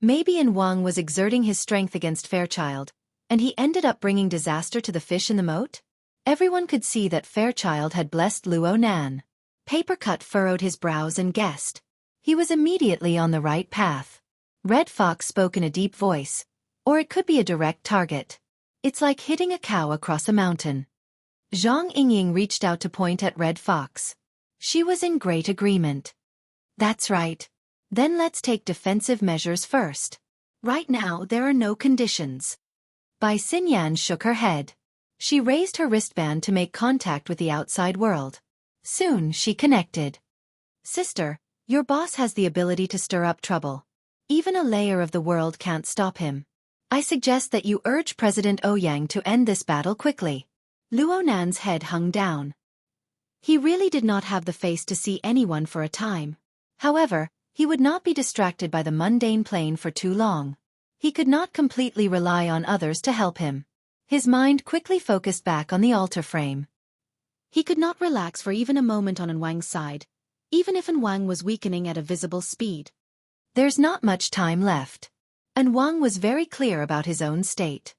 Maybe An Wang was exerting his strength against Fairchild, and he ended up bringing disaster to the fish in the moat? Everyone could see that Fairchild had blessed Luo Nan. Papercut furrowed his brows and guessed. He was immediately on the right path. Red Fox spoke in a deep voice. Or it could be a direct target. It's like hitting a cow across a mountain. Zhang Yingying reached out to point at Red Fox. She was in great agreement. That's right. Then let's take defensive measures first. Right now there are no conditions. Bai Xinyan shook her head. She raised her wristband to make contact with the outside world. Soon she connected. Sister, your boss has the ability to stir up trouble. Even a layer of the world can't stop him. I suggest that you urge President Ouyang to end this battle quickly. Luo Nan's head hung down. He really did not have the face to see anyone for a time. However, he would not be distracted by the mundane plane for too long. He could not completely rely on others to help him. His mind quickly focused back on the altar frame. He could not relax for even a moment on An Wang's side, even if An Wang was weakening at a visible speed. There's not much time left. An Wang was very clear about his own state.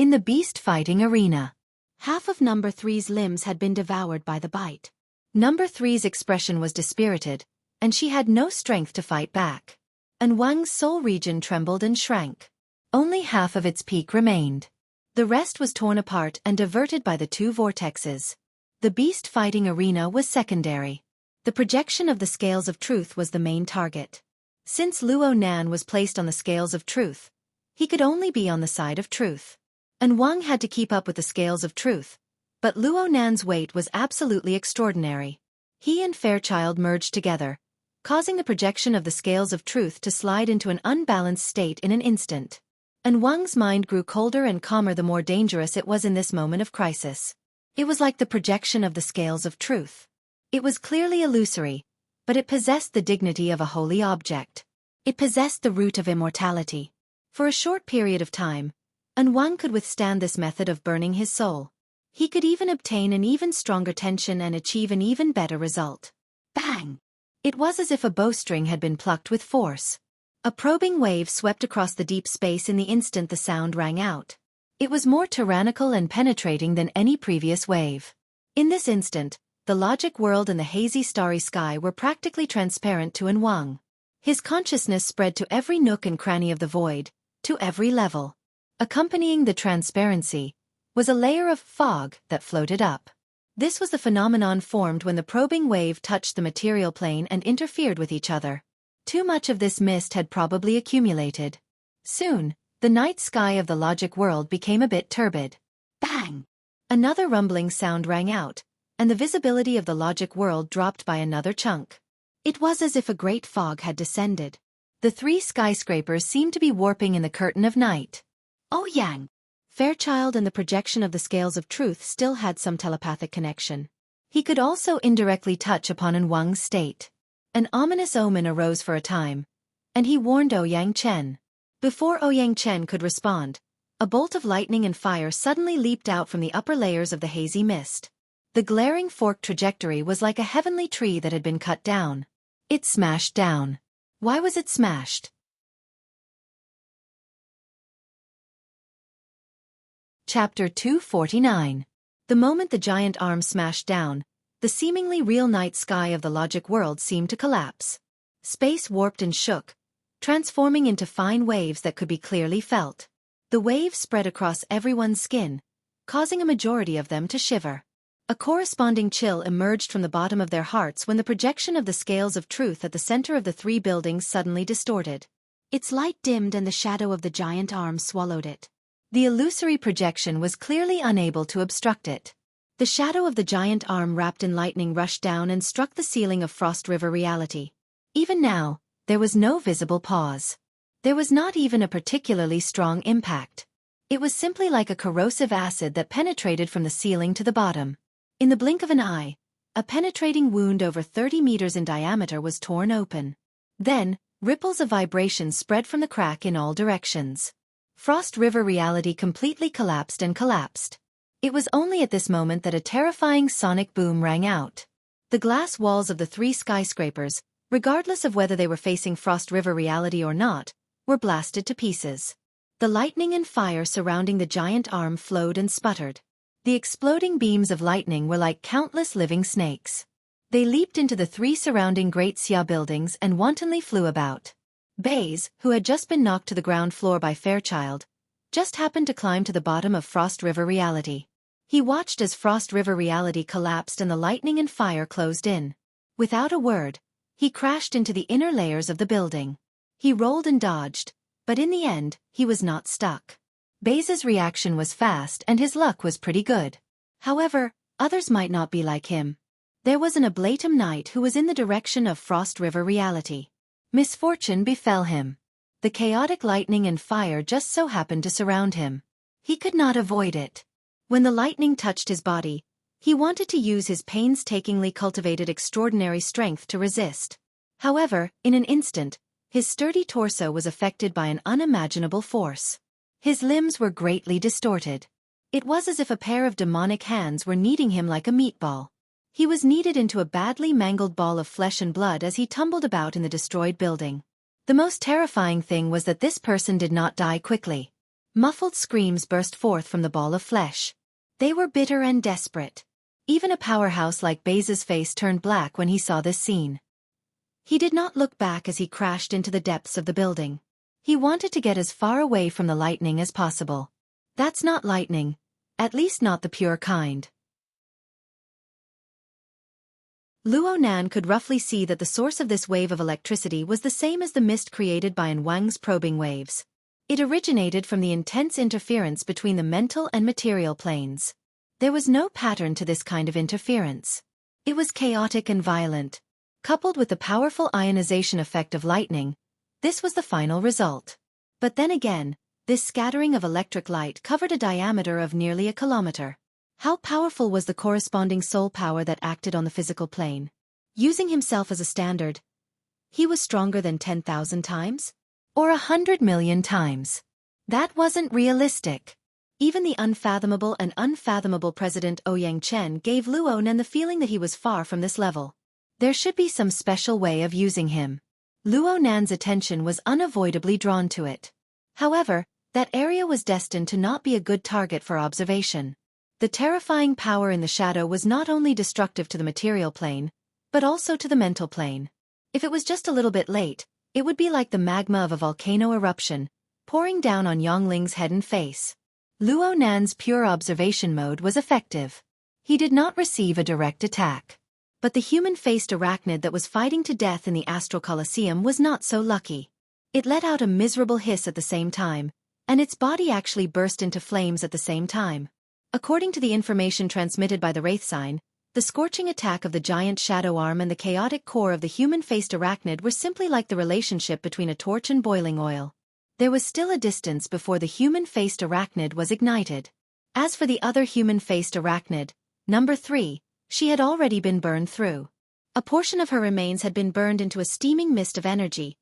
In the beast-fighting arena, half of Number 3's limbs had been devoured by the bite. Number 3's expression was dispirited, and she had no strength to fight back. And Wang's soul region trembled and shrank. Only half of its peak remained. The rest was torn apart and diverted by the two vortexes. The beast-fighting arena was secondary. The projection of the scales of truth was the main target. Since Luo Nan was placed on the scales of truth, he could only be on the side of truth. And Wang had to keep up with the scales of truth, but Luo Nan's weight was absolutely extraordinary. He and Fairchild merged together, causing the projection of the scales of truth to slide into an unbalanced state in an instant. And Wang's mind grew colder and calmer the more dangerous it was in this moment of crisis. It was like the projection of the scales of truth. It was clearly illusory, but it possessed the dignity of a holy object. It possessed the root of immortality. For a short period of time, and Wang could withstand this method of burning his soul. He could even obtain an even stronger tension and achieve an even better result. Bang! It was as if a bowstring had been plucked with force. A probing wave swept across the deep space in the instant the sound rang out. It was more tyrannical and penetrating than any previous wave. In this instant, the logic world and the hazy starry sky were practically transparent to Wang. His consciousness spread to every nook and cranny of the void, to every level. Accompanying the transparency was a layer of fog that floated up. This was the phenomenon formed when the probing wave touched the material plane and interfered with each other. Too much of this mist had probably accumulated. Soon, the night sky of the logic world became a bit turbid. Bang! Another rumbling sound rang out, and the visibility of the logic world dropped by another chunk. It was as if a great fog had descended. The three skyscrapers seemed to be warping in the curtain of night. Oh Yang! Fairchild and the projection of the scales of truth still had some telepathic connection. He could also indirectly touch upon Wang's state. An ominous omen arose for a time, and he warned Ouyang Chen. Before Ouyang Chen could respond, a bolt of lightning and fire suddenly leaped out from the upper layers of the hazy mist. The glaring forked trajectory was like a heavenly tree that had been cut down. It smashed down. Why was it smashed? Chapter 249. The moment the giant arm smashed down, the seemingly real night sky of the logic world seemed to collapse. Space warped and shook, transforming into fine waves that could be clearly felt. The waves spread across everyone's skin, causing a majority of them to shiver. A corresponding chill emerged from the bottom of their hearts when the projection of the scales of truth at the center of the three buildings suddenly distorted. Its light dimmed and the shadow of the giant arm swallowed it. The illusory projection was clearly unable to obstruct it. The shadow of the giant arm wrapped in lightning rushed down and struck the ceiling of Frost River reality. Even now, there was no visible pause. There was not even a particularly strong impact. It was simply like a corrosive acid that penetrated from the ceiling to the bottom. In the blink of an eye, a penetrating wound over 30 meters in diameter was torn open. Then, ripples of vibration spread from the crack in all directions. Frost River reality completely collapsed and collapsed. It was only at this moment that a terrifying sonic boom rang out. The glass walls of the three skyscrapers, regardless of whether they were facing Frost River reality or not, were blasted to pieces. The lightning and fire surrounding the giant arm flowed and sputtered. The exploding beams of lightning were like countless living snakes. They leaped into the three surrounding Great Xia buildings and wantonly flew about. Baze, who had just been knocked to the ground floor by Fairchild, just happened to climb to the bottom of Frost River reality. He watched as Frost River reality collapsed and the lightning and fire closed in. Without a word, he crashed into the inner layers of the building. He rolled and dodged, but in the end, he was not stuck. Baze's reaction was fast and his luck was pretty good. However, others might not be like him. There was an Ablatum Knight who was in the direction of Frost River reality. Misfortune befell him. The chaotic lightning and fire just so happened to surround him. He could not avoid it. When the lightning touched his body, he wanted to use his painstakingly cultivated extraordinary strength to resist. However, in an instant, his sturdy torso was affected by an unimaginable force. His limbs were greatly distorted. It was as if a pair of demonic hands were kneading him like a meatball. He was kneaded into a badly mangled ball of flesh and blood as he tumbled about in the destroyed building. The most terrifying thing was that this person did not die quickly. Muffled screams burst forth from the ball of flesh. They were bitter and desperate. Even a powerhouse like Baze's face turned black when he saw this scene. He did not look back as he crashed into the depths of the building. He wanted to get as far away from the lightning as possible. That's not lightning, at least not the pure kind. Luo Nan could roughly see that the source of this wave of electricity was the same as the mist created by Wang's probing waves. It originated from the intense interference between the mental and material planes. There was no pattern to this kind of interference. It was chaotic and violent. Coupled with the powerful ionization effect of lightning, this was the final result. But then again, this scattering of electric light covered a diameter of nearly a kilometer. How powerful was the corresponding soul power that acted on the physical plane? Using himself as a standard, he was stronger than 10,000 times? Or 100 million times? That wasn't realistic. Even the unfathomable and unfathomable President Ouyang Chen gave Luo Nan the feeling that he was far from this level. There should be some special way of using him. Luo Nan's attention was unavoidably drawn to it. However, that area was destined to not be a good target for observation. The terrifying power in the shadow was not only destructive to the material plane, but also to the mental plane. If it was just a little bit late, it would be like the magma of a volcano eruption, pouring down on Yongling's head and face. Luo Nan's pure observation mode was effective. He did not receive a direct attack. But the human-faced arachnid that was fighting to death in the Astral Colosseum was not so lucky. It let out a miserable hiss at the same time, and its body actually burst into flames at the same time. According to the information transmitted by the Wraith sign, the scorching attack of the giant shadow arm and the chaotic core of the human-faced arachnid were simply like the relationship between a torch and boiling oil. There was still a distance before the human-faced arachnid was ignited. As for the other human-faced arachnid, number 3, she had already been burned through. A portion of her remains had been burned into a steaming mist of energy,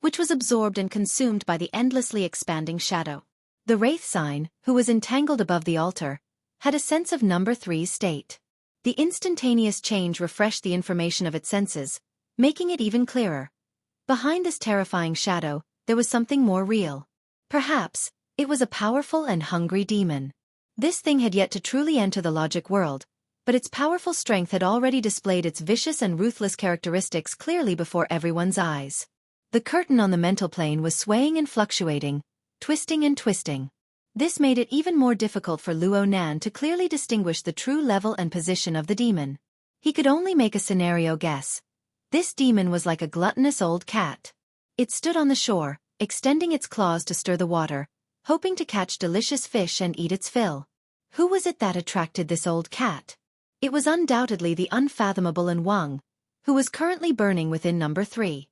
which was absorbed and consumed by the endlessly expanding shadow. The Wraith sign, who was entangled above the altar, had a sense of number 3's state. The instantaneous change refreshed the information of its senses, making it even clearer. Behind this terrifying shadow, there was something more real. Perhaps, it was a powerful and hungry demon. This thing had yet to truly enter the logic world, but its powerful strength had already displayed its vicious and ruthless characteristics clearly before everyone's eyes. The curtain on the mental plane was swaying and fluctuating, twisting and twisting. This made it even more difficult for Luo Nan to clearly distinguish the true level and position of the demon. He could only make a scenario guess. This demon was like a gluttonous old cat. It stood on the shore, extending its claws to stir the water, hoping to catch delicious fish and eat its fill. Who was it that attracted this old cat? It was undoubtedly the unfathomable Wang, who was currently burning within number 3.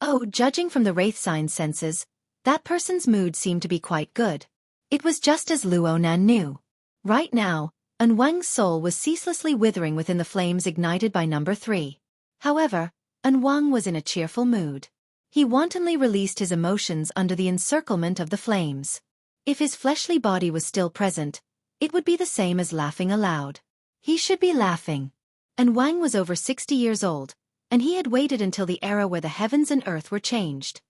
Oh, judging from the Wraith sign's senses, that person's mood seemed to be quite good. It was just as Luo Nan knew. Right now, Wang's soul was ceaselessly withering within the flames ignited by number 3. However, Wang was in a cheerful mood. He wantonly released his emotions under the encirclement of the flames. If his fleshly body was still present, it would be the same as laughing aloud. He should be laughing. Wang was over 60 years old, and he had waited until the era where the heavens and earth were changed.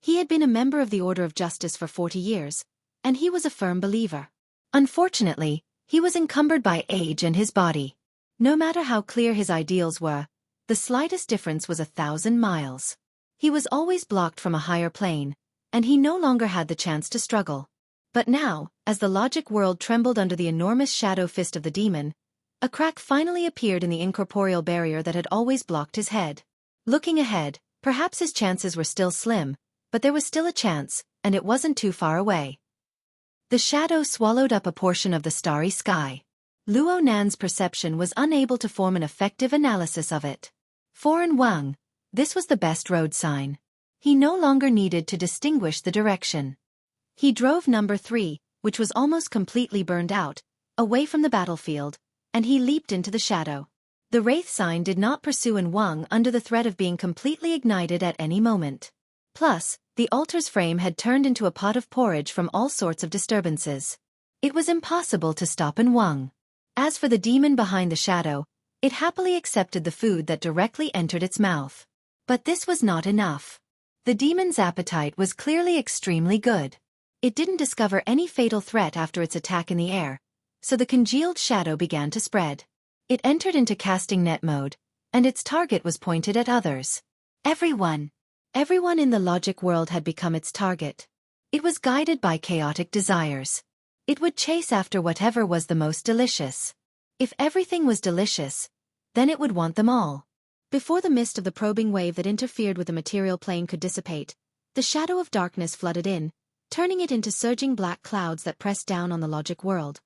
He had been a member of the Order of Justice for 40 years, and he was a firm believer. Unfortunately, he was encumbered by age and his body. No matter how clear his ideals were, the slightest difference was 1,000 miles. He was always blocked from a higher plane, and he no longer had the chance to struggle. But now, as the logic world trembled under the enormous shadow fist of the demon, a crack finally appeared in the incorporeal barrier that had always blocked his head. Looking ahead, perhaps his chances were still slim, but there was still a chance, and it wasn't too far away. The shadow swallowed up a portion of the starry sky. Luo Nan's perception was unable to form an effective analysis of it. For Wang, this was the best road sign. He no longer needed to distinguish the direction. He drove number 3, which was almost completely burned out, away from the battlefield, and he leaped into the shadow. The Wraith sign did not pursue Wang under the threat of being completely ignited at any moment. Plus, the altar's frame had turned into a pot of porridge from all sorts of disturbances. It was impossible to stop Wang. As for the demon behind the shadow, it happily accepted the food that directly entered its mouth. But this was not enough. The demon's appetite was clearly extremely good. It didn't discover any fatal threat after its attack in the air, so the congealed shadow began to spread. It entered into casting net mode, and its target was pointed at others. Everyone. Everyone in the logic world had become its target. It was guided by chaotic desires. It would chase after whatever was the most delicious. If everything was delicious, then it would want them all. Before the mist of the probing wave that interfered with the material plane could dissipate, the shadow of darkness flooded in, turning it into surging black clouds that pressed down on the logic world.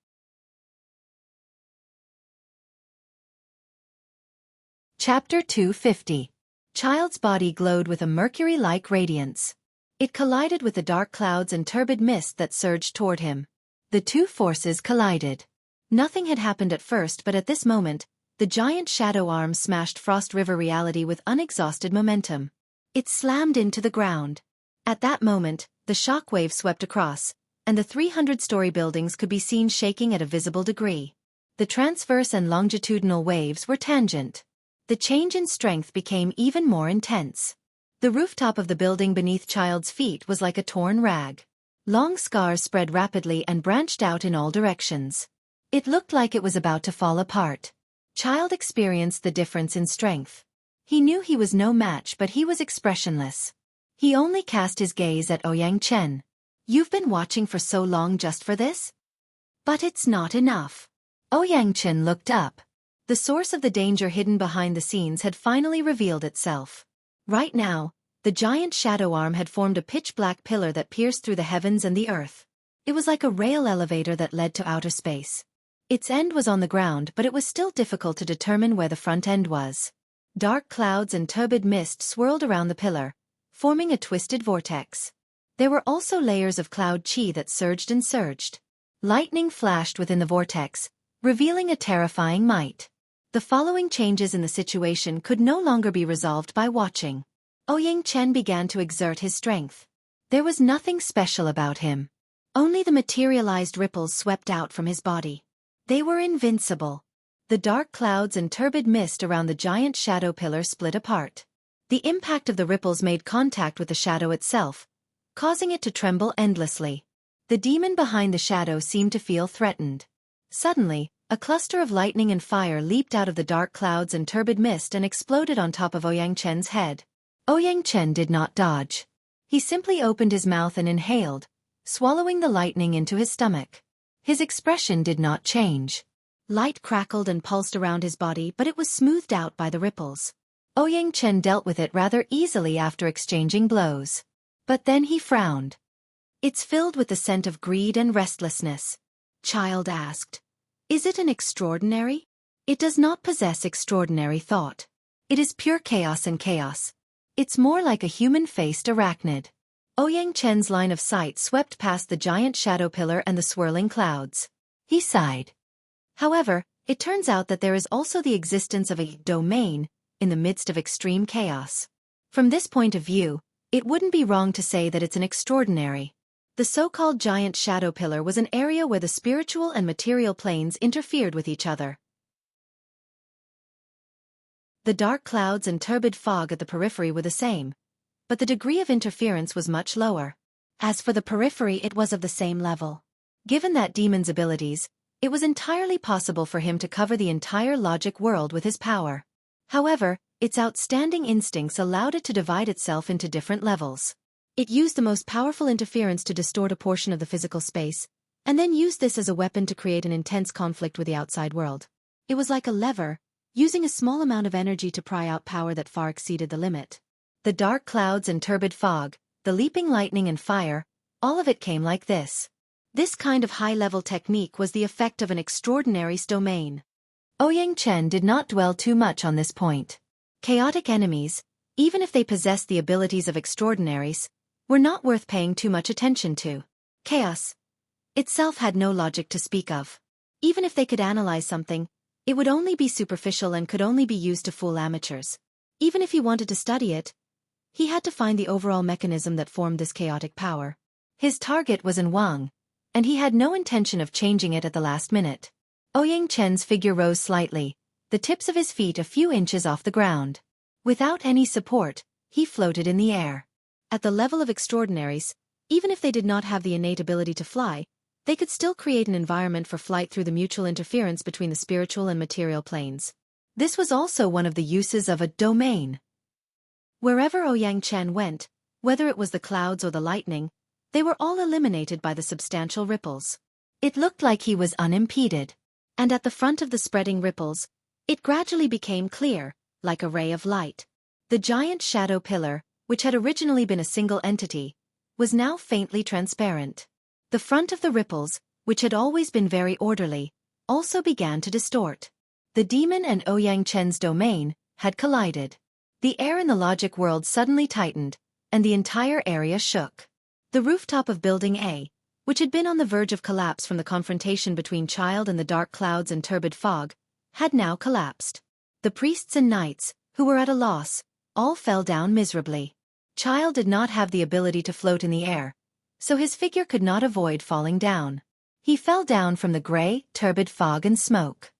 Chapter 250. Child's body glowed with a mercury-like radiance. It collided with the dark clouds and turbid mist that surged toward him. The two forces collided. Nothing had happened at first, but at this moment, the giant shadow arm smashed Frost River reality with unexhausted momentum. It slammed into the ground. At that moment, the shockwave swept across, and the 300-story buildings could be seen shaking at a visible degree. The transverse and longitudinal waves were tangent. The change in strength became even more intense. The rooftop of the building beneath Child's feet was like a torn rag. Long scars spread rapidly and branched out in all directions. It looked like it was about to fall apart. Child experienced the difference in strength. He knew he was no match, but he was expressionless. He only cast his gaze at Ouyang Chen. "You've been watching for so long just for this? But it's not enough." Ouyang Chen looked up. The source of the danger hidden behind the scenes had finally revealed itself. Right now, the giant shadow arm had formed a pitch-black pillar that pierced through the heavens and the earth. It was like a rail elevator that led to outer space. Its end was on the ground, but it was still difficult to determine where the front end was. Dark clouds and turbid mist swirled around the pillar, forming a twisted vortex. There were also layers of cloud chi that surged and surged. Lightning flashed within the vortex, revealing a terrifying might. The following changes in the situation could no longer be resolved by watching. Ouyang Chen began to exert his strength. There was nothing special about him. Only the materialized ripples swept out from his body. They were invincible. The dark clouds and turbid mist around the giant shadow pillar split apart. The impact of the ripples made contact with the shadow itself, causing it to tremble endlessly. The demon behind the shadow seemed to feel threatened. Suddenly, a cluster of lightning and fire leaped out of the dark clouds and turbid mist and exploded on top of Ouyang Chen's head. Ouyang Chen did not dodge. He simply opened his mouth and inhaled, swallowing the lightning into his stomach. His expression did not change. Light crackled and pulsed around his body, but it was smoothed out by the ripples. Ouyang Chen dealt with it rather easily after exchanging blows. But then he frowned. "It's filled with the scent of greed and restlessness." Child asked. "Is it an extraordinary?" "It does not possess extraordinary thought. It is pure chaos and chaos. It's more like a human-faced arachnid." Ouyang Chen's line of sight swept past the giant shadow pillar and the swirling clouds. He sighed. However, it turns out that there is also the existence of a domain in the midst of extreme chaos. From this point of view, it wouldn't be wrong to say that it's an extraordinary. The so-called giant shadow pillar was an area where the spiritual and material planes interfered with each other. The dark clouds and turbid fog at the periphery were the same, but the degree of interference was much lower. As for the periphery, it was of the same level. Given that demon's abilities, it was entirely possible for him to cover the entire logic world with his power. However, its outstanding instincts allowed it to divide itself into different levels. It used the most powerful interference to distort a portion of the physical space, and then used this as a weapon to create an intense conflict with the outside world. It was like a lever, using a small amount of energy to pry out power that far exceeded the limit. The dark clouds and turbid fog, the leaping lightning and fire, all of it came like this. This kind of high-level technique was the effect of an extraordinary's domain. Ouyang Chen did not dwell too much on this point. Chaotic enemies, even if they possessed the abilities of extraordinaries, were not worth paying too much attention to. Chaos itself had no logic to speak of. Even if they could analyze something, it would only be superficial and could only be used to fool amateurs. Even if he wanted to study it, he had to find the overall mechanism that formed this chaotic power. His target was in Wang, and he had no intention of changing it at the last minute. Ouyang Chen's figure rose slightly, the tips of his feet a few inches off the ground. Without any support, he floated in the air. At the level of extraordinaries, even if they did not have the innate ability to fly, they could still create an environment for flight through the mutual interference between the spiritual and material planes. This was also one of the uses of a domain. Wherever Ouyang Chen went, whether it was the clouds or the lightning, they were all eliminated by the substantial ripples. It looked like he was unimpeded. And at the front of the spreading ripples, it gradually became clear, like a ray of light. The giant shadow pillar, which had originally been a single entity, was now faintly transparent. The front of the ripples, which had always been very orderly, also began to distort. The demon and Ouyang Chen's domain had collided. The air in the logic world suddenly tightened, and the entire area shook. The rooftop of Building A, which had been on the verge of collapse from the confrontation between Child and the dark clouds and turbid fog, had now collapsed. The priests and knights, who were at a loss, all fell down miserably. Child did not have the ability to float in the air, so his figure could not avoid falling down. He fell down from the gray, turbid fog and smoke.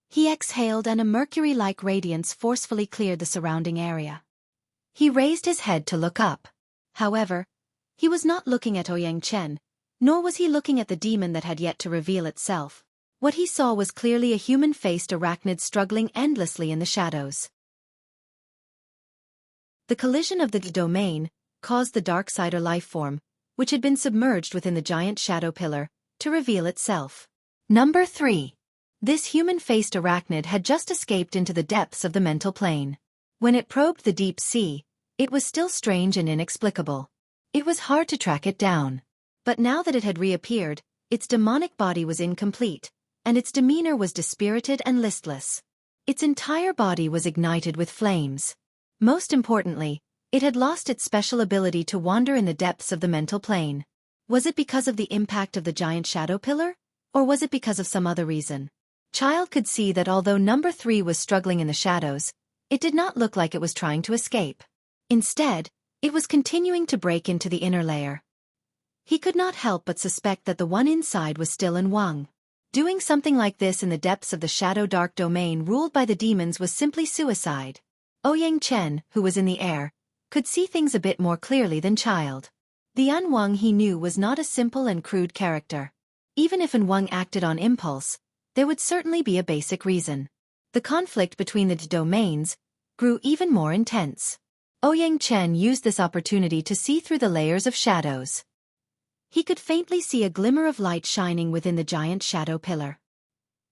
He exhaled and a mercury-like radiance forcefully cleared the surrounding area. He raised his head to look up. However, he was not looking at Ouyang Chen, nor was he looking at the demon that had yet to reveal itself. What he saw was clearly a human-faced arachnid struggling endlessly in the shadows. The collision of the domain caused the Darksider lifeform, which had been submerged within the giant shadow pillar, to reveal itself. Number 3. This human-faced arachnid had just escaped into the depths of the mental plane. When it probed the deep sea, it was still strange and inexplicable. It was hard to track it down. But now that it had reappeared, its demonic body was incomplete, and its demeanor was dispirited and listless. Its entire body was ignited with flames. Most importantly, it had lost its special ability to wander in the depths of the mental plane. Was it because of the impact of the giant shadow pillar? Or was it because of some other reason? Child could see that although number 3 was struggling in the shadows, it did not look like it was trying to escape. Instead, it was continuing to break into the inner layer. He could not help but suspect that the one inside was still in Wang. Doing something like this in the depths of the shadow dark domain ruled by the demons was simply suicide. Ouyang Chen, who was in the air, could see things a bit more clearly than Child. The An Wang he knew was not a simple and crude character. Even if An Wang acted on impulse, there would certainly be a basic reason. The conflict between the domains grew even more intense. Ouyang Chen used this opportunity to see through the layers of shadows. He could faintly see a glimmer of light shining within the giant shadow pillar.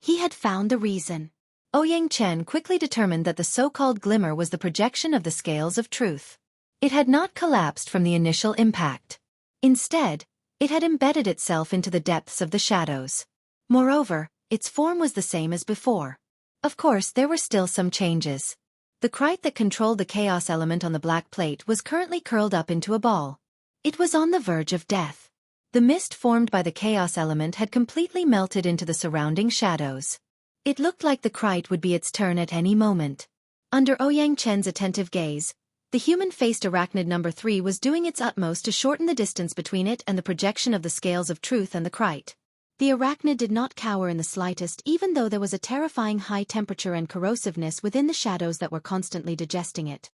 He had found the reason. Ouyang Chen quickly determined that the so-called glimmer was the projection of the scales of truth. It had not collapsed from the initial impact. Instead, it had embedded itself into the depths of the shadows. Moreover, its form was the same as before. Of course, there were still some changes. The kite that controlled the chaos element on the black plate was currently curled up into a ball. It was on the verge of death. The mist formed by the chaos element had completely melted into the surrounding shadows. It looked like the kite would be its turn at any moment. Under Ouyang Chen's attentive gaze, the human-faced arachnid number 3 was doing its utmost to shorten the distance between it and the projection of the scales of truth and the kite. The arachnid did not cower in the slightest, even though there was a terrifying high temperature and corrosiveness within the shadows that were constantly digesting it.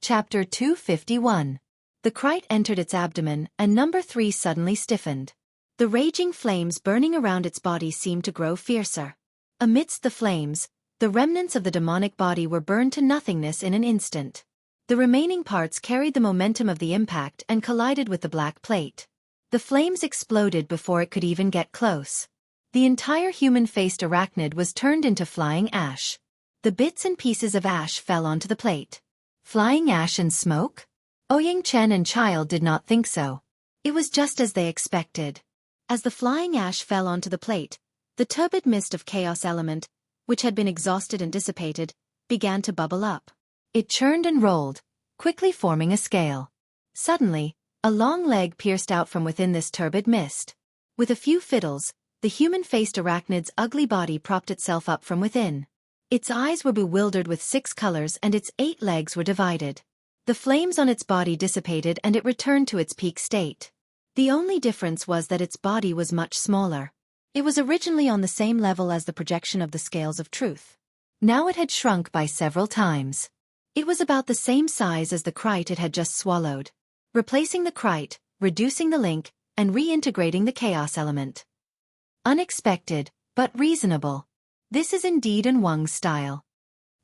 Chapter 251. The kite entered its abdomen, and number 3 suddenly stiffened. The raging flames burning around its body seemed to grow fiercer. Amidst the flames, the remnants of the demonic body were burned to nothingness in an instant. The remaining parts carried the momentum of the impact and collided with the black plate. The flames exploded before it could even get close. The entire human-faced arachnid was turned into flying ash. The bits and pieces of ash fell onto the plate. Flying ash and smoke? Ouyang Chen and Child did not think so. It was just as they expected. As the flying ash fell onto the plate, the turbid mist of chaos element, which had been exhausted and dissipated, began to bubble up. It churned and rolled, quickly forming a scale. Suddenly, a long leg pierced out from within this turbid mist. With a few fiddles, the human-faced arachnid's ugly body propped itself up from within. Its eyes were bewildered with 6 colors and its 8 legs were divided. The flames on its body dissipated and it returned to its peak state. The only difference was that its body was much smaller. It was originally on the same level as the projection of the scales of truth. Now it had shrunk by several times. It was about the same size as the kite it had just swallowed. Replacing the kite, reducing the link, and reintegrating the chaos element. Unexpected, but reasonable. This is indeed in Wang's style.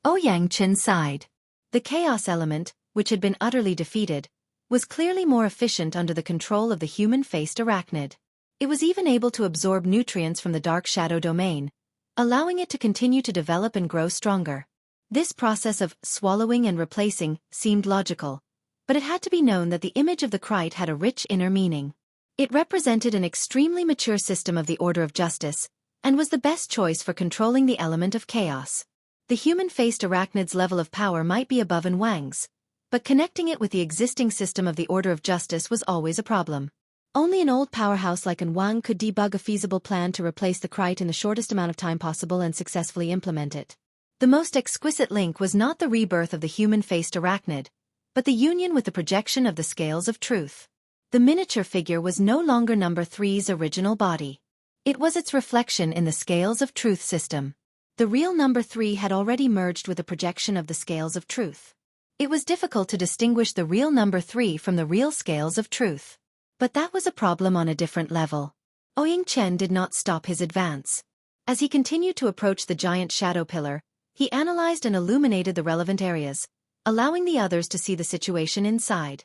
Ouyang Chen sighed. The chaos element, which had been utterly defeated, was clearly more efficient under the control of the human-faced arachnid. It was even able to absorb nutrients from the dark shadow domain, allowing it to continue to develop and grow stronger. This process of swallowing and replacing seemed logical, but it had to be known that the image of the kite had a rich inner meaning. It represented an extremely mature system of the order of justice, and was the best choice for controlling the element of chaos. The human-faced arachnid's level of power might be above in Wang's, but connecting it with the existing system of the order of justice was always a problem. Only an old powerhouse like An Wang could debug a feasible plan to replace the kite in the shortest amount of time possible and successfully implement it. The most exquisite link was not the rebirth of the human-faced arachnid, but the union with the projection of the scales of truth. The miniature figure was no longer number 3's original body. It was its reflection in the scales of truth system. The real number 3 had already merged with the projection of the scales of truth. It was difficult to distinguish the real number 3 from the real scales of truth. But that was a problem on a different level. Ouyang Chen did not stop his advance. As he continued to approach the giant shadow pillar, he analyzed and illuminated the relevant areas, allowing the others to see the situation inside.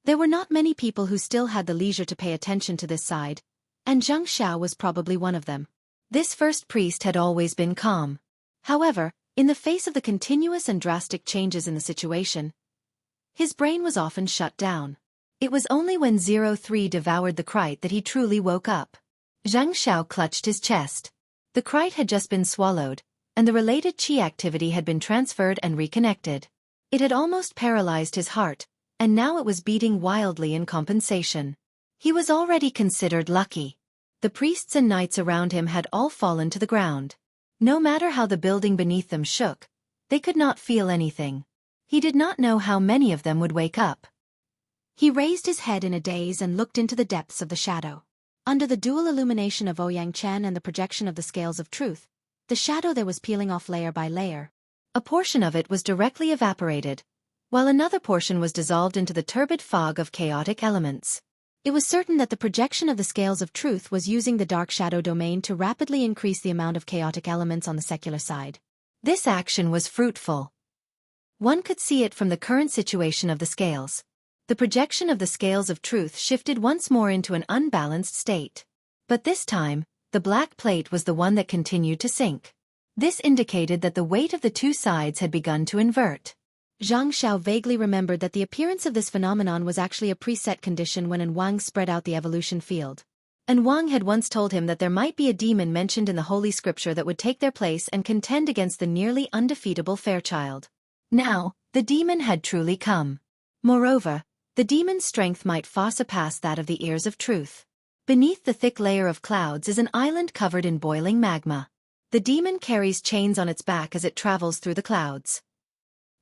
There were not many people who still had the leisure to pay attention to this side, and Zhang Xiao was probably one of them. This first priest had always been calm. However, in the face of the continuous and drastic changes in the situation, his brain was often shut down. It was only when 03 devoured the kite that he truly woke up. Zhang Xiao clutched his chest. The kite had just been swallowed, and the related qi activity had been transferred and reconnected. It had almost paralyzed his heart, and now it was beating wildly in compensation. He was already considered lucky. The priests and knights around him had all fallen to the ground. No matter how the building beneath them shook, they could not feel anything. He did not know how many of them would wake up. He raised his head in a daze and looked into the depths of the shadow. Under the dual illumination of Ouyang Chen and the projection of the scales of truth, the shadow there was peeling off layer by layer. A portion of it was directly evaporated, while another portion was dissolved into the turbid fog of chaotic elements. It was certain that the projection of the scales of truth was using the dark shadow domain to rapidly increase the amount of chaotic elements on the secular side. This action was fruitful. One could see it from the current situation of the scales. The projection of the scales of truth shifted once more into an unbalanced state. But this time, the black plate was the one that continued to sink. This indicated that the weight of the two sides had begun to invert. Zhang Xiao vaguely remembered that the appearance of this phenomenon was actually a preset condition when An Wang spread out the evolution field. An Wang had once told him that there might be a demon mentioned in the Holy Scripture that would take their place and contend against the nearly undefeatable Fairchild. Now, the demon had truly come. Moreover, the demon's strength might far surpass that of the ears of truth. Beneath the thick layer of clouds is an island covered in boiling magma. The demon carries chains on its back as it travels through the clouds.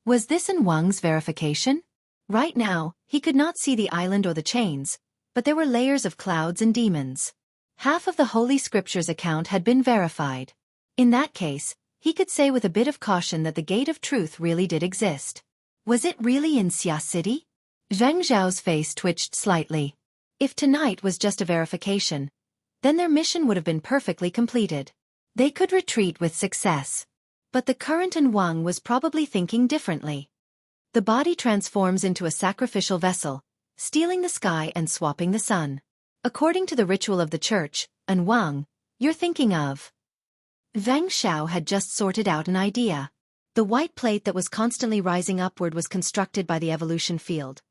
Was this An Wang's verification? Right now, he could not see the island or the chains, but there were layers of clouds and demons. Half of the Holy Scripture's account had been verified. In that case, he could say with a bit of caution that the Gate of Truth really did exist. Was it really in Xia City? Zhang Zhao's face twitched slightly. If tonight was just a verification, then their mission would have been perfectly completed. They could retreat with success. But the current An Wang was probably thinking differently. The body transforms into a sacrificial vessel, stealing the sky and swapping the sun. According to the ritual of the church, An Wang, you're thinking of. Zhang Xiao had just sorted out an idea. The white plate that was constantly rising upward was constructed by the evolution field.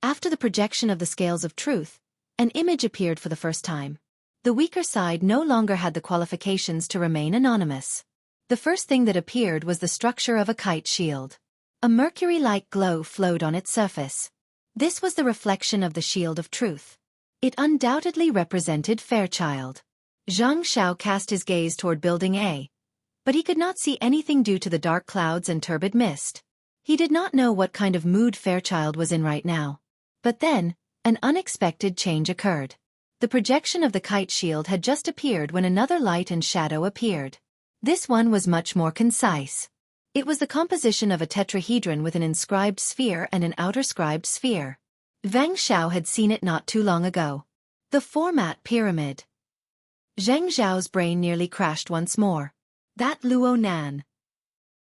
After the projection of the scales of truth, an image appeared for the first time. The weaker side no longer had the qualifications to remain anonymous. The first thing that appeared was the structure of a kite shield. A mercury-like glow flowed on its surface. This was the reflection of the shield of truth. It undoubtedly represented Fairchild. Zhang Xiao cast his gaze toward Building A, but he could not see anything due to the dark clouds and turbid mist. He did not know what kind of mood Fairchild was in right now. But then, an unexpected change occurred. The projection of the kite shield had just appeared when another light and shadow appeared. This one was much more concise. It was the composition of a tetrahedron with an inscribed sphere and an outer scribed sphere. Wang Xiao had seen it not too long ago. The format pyramid. Zheng Zhao's brain nearly crashed once more. That Luo Nan.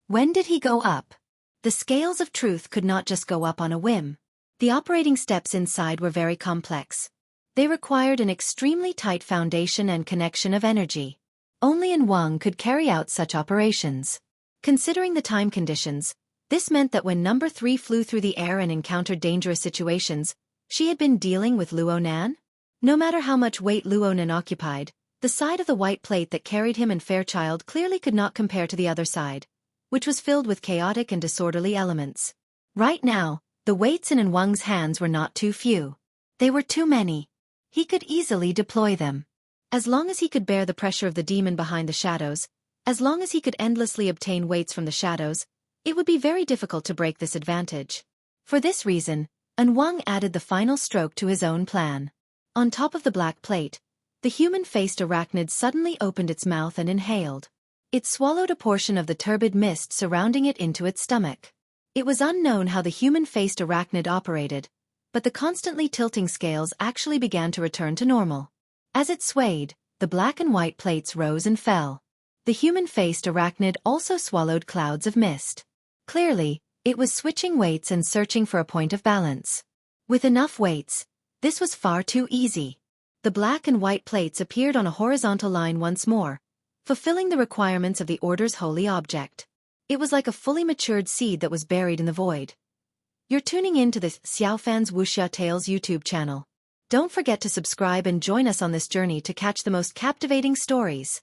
When did he go up? The scales of truth could not just go up on a whim. The operating steps inside were very complex. They required an extremely tight foundation and connection of energy. Only An Wang could carry out such operations. Considering the time conditions, this meant that when number 3 flew through the air and encountered dangerous situations, she had been dealing with Luo Nan? No matter how much weight Luo Nan occupied, the side of the white plate that carried him and Fairchild clearly could not compare to the other side, which was filled with chaotic and disorderly elements. Right now, the weights in An Wang's hands were not too few. They were too many. He could easily deploy them. As long as he could bear the pressure of the demon behind the shadows, as long as he could endlessly obtain weights from the shadows, it would be very difficult to break this advantage. For this reason, An Wang added the final stroke to his own plan. On top of the black plate, the human-faced arachnid suddenly opened its mouth and inhaled. It swallowed a portion of the turbid mist surrounding it into its stomach. It was unknown how the human-faced arachnid operated, but the constantly tilting scales actually began to return to normal. As it swayed, the black and white plates rose and fell. The human-faced arachnid also swallowed clouds of mist. Clearly, it was switching weights and searching for a point of balance. With enough weights, this was far too easy. The black and white plates appeared on a horizontal line once more, fulfilling the requirements of the Order's holy object. It was like a fully matured seed that was buried in the void. You're tuning in to the Xiaofan's Wuxia Tales YouTube channel. Don't forget to subscribe and join us on this journey to catch the most captivating stories.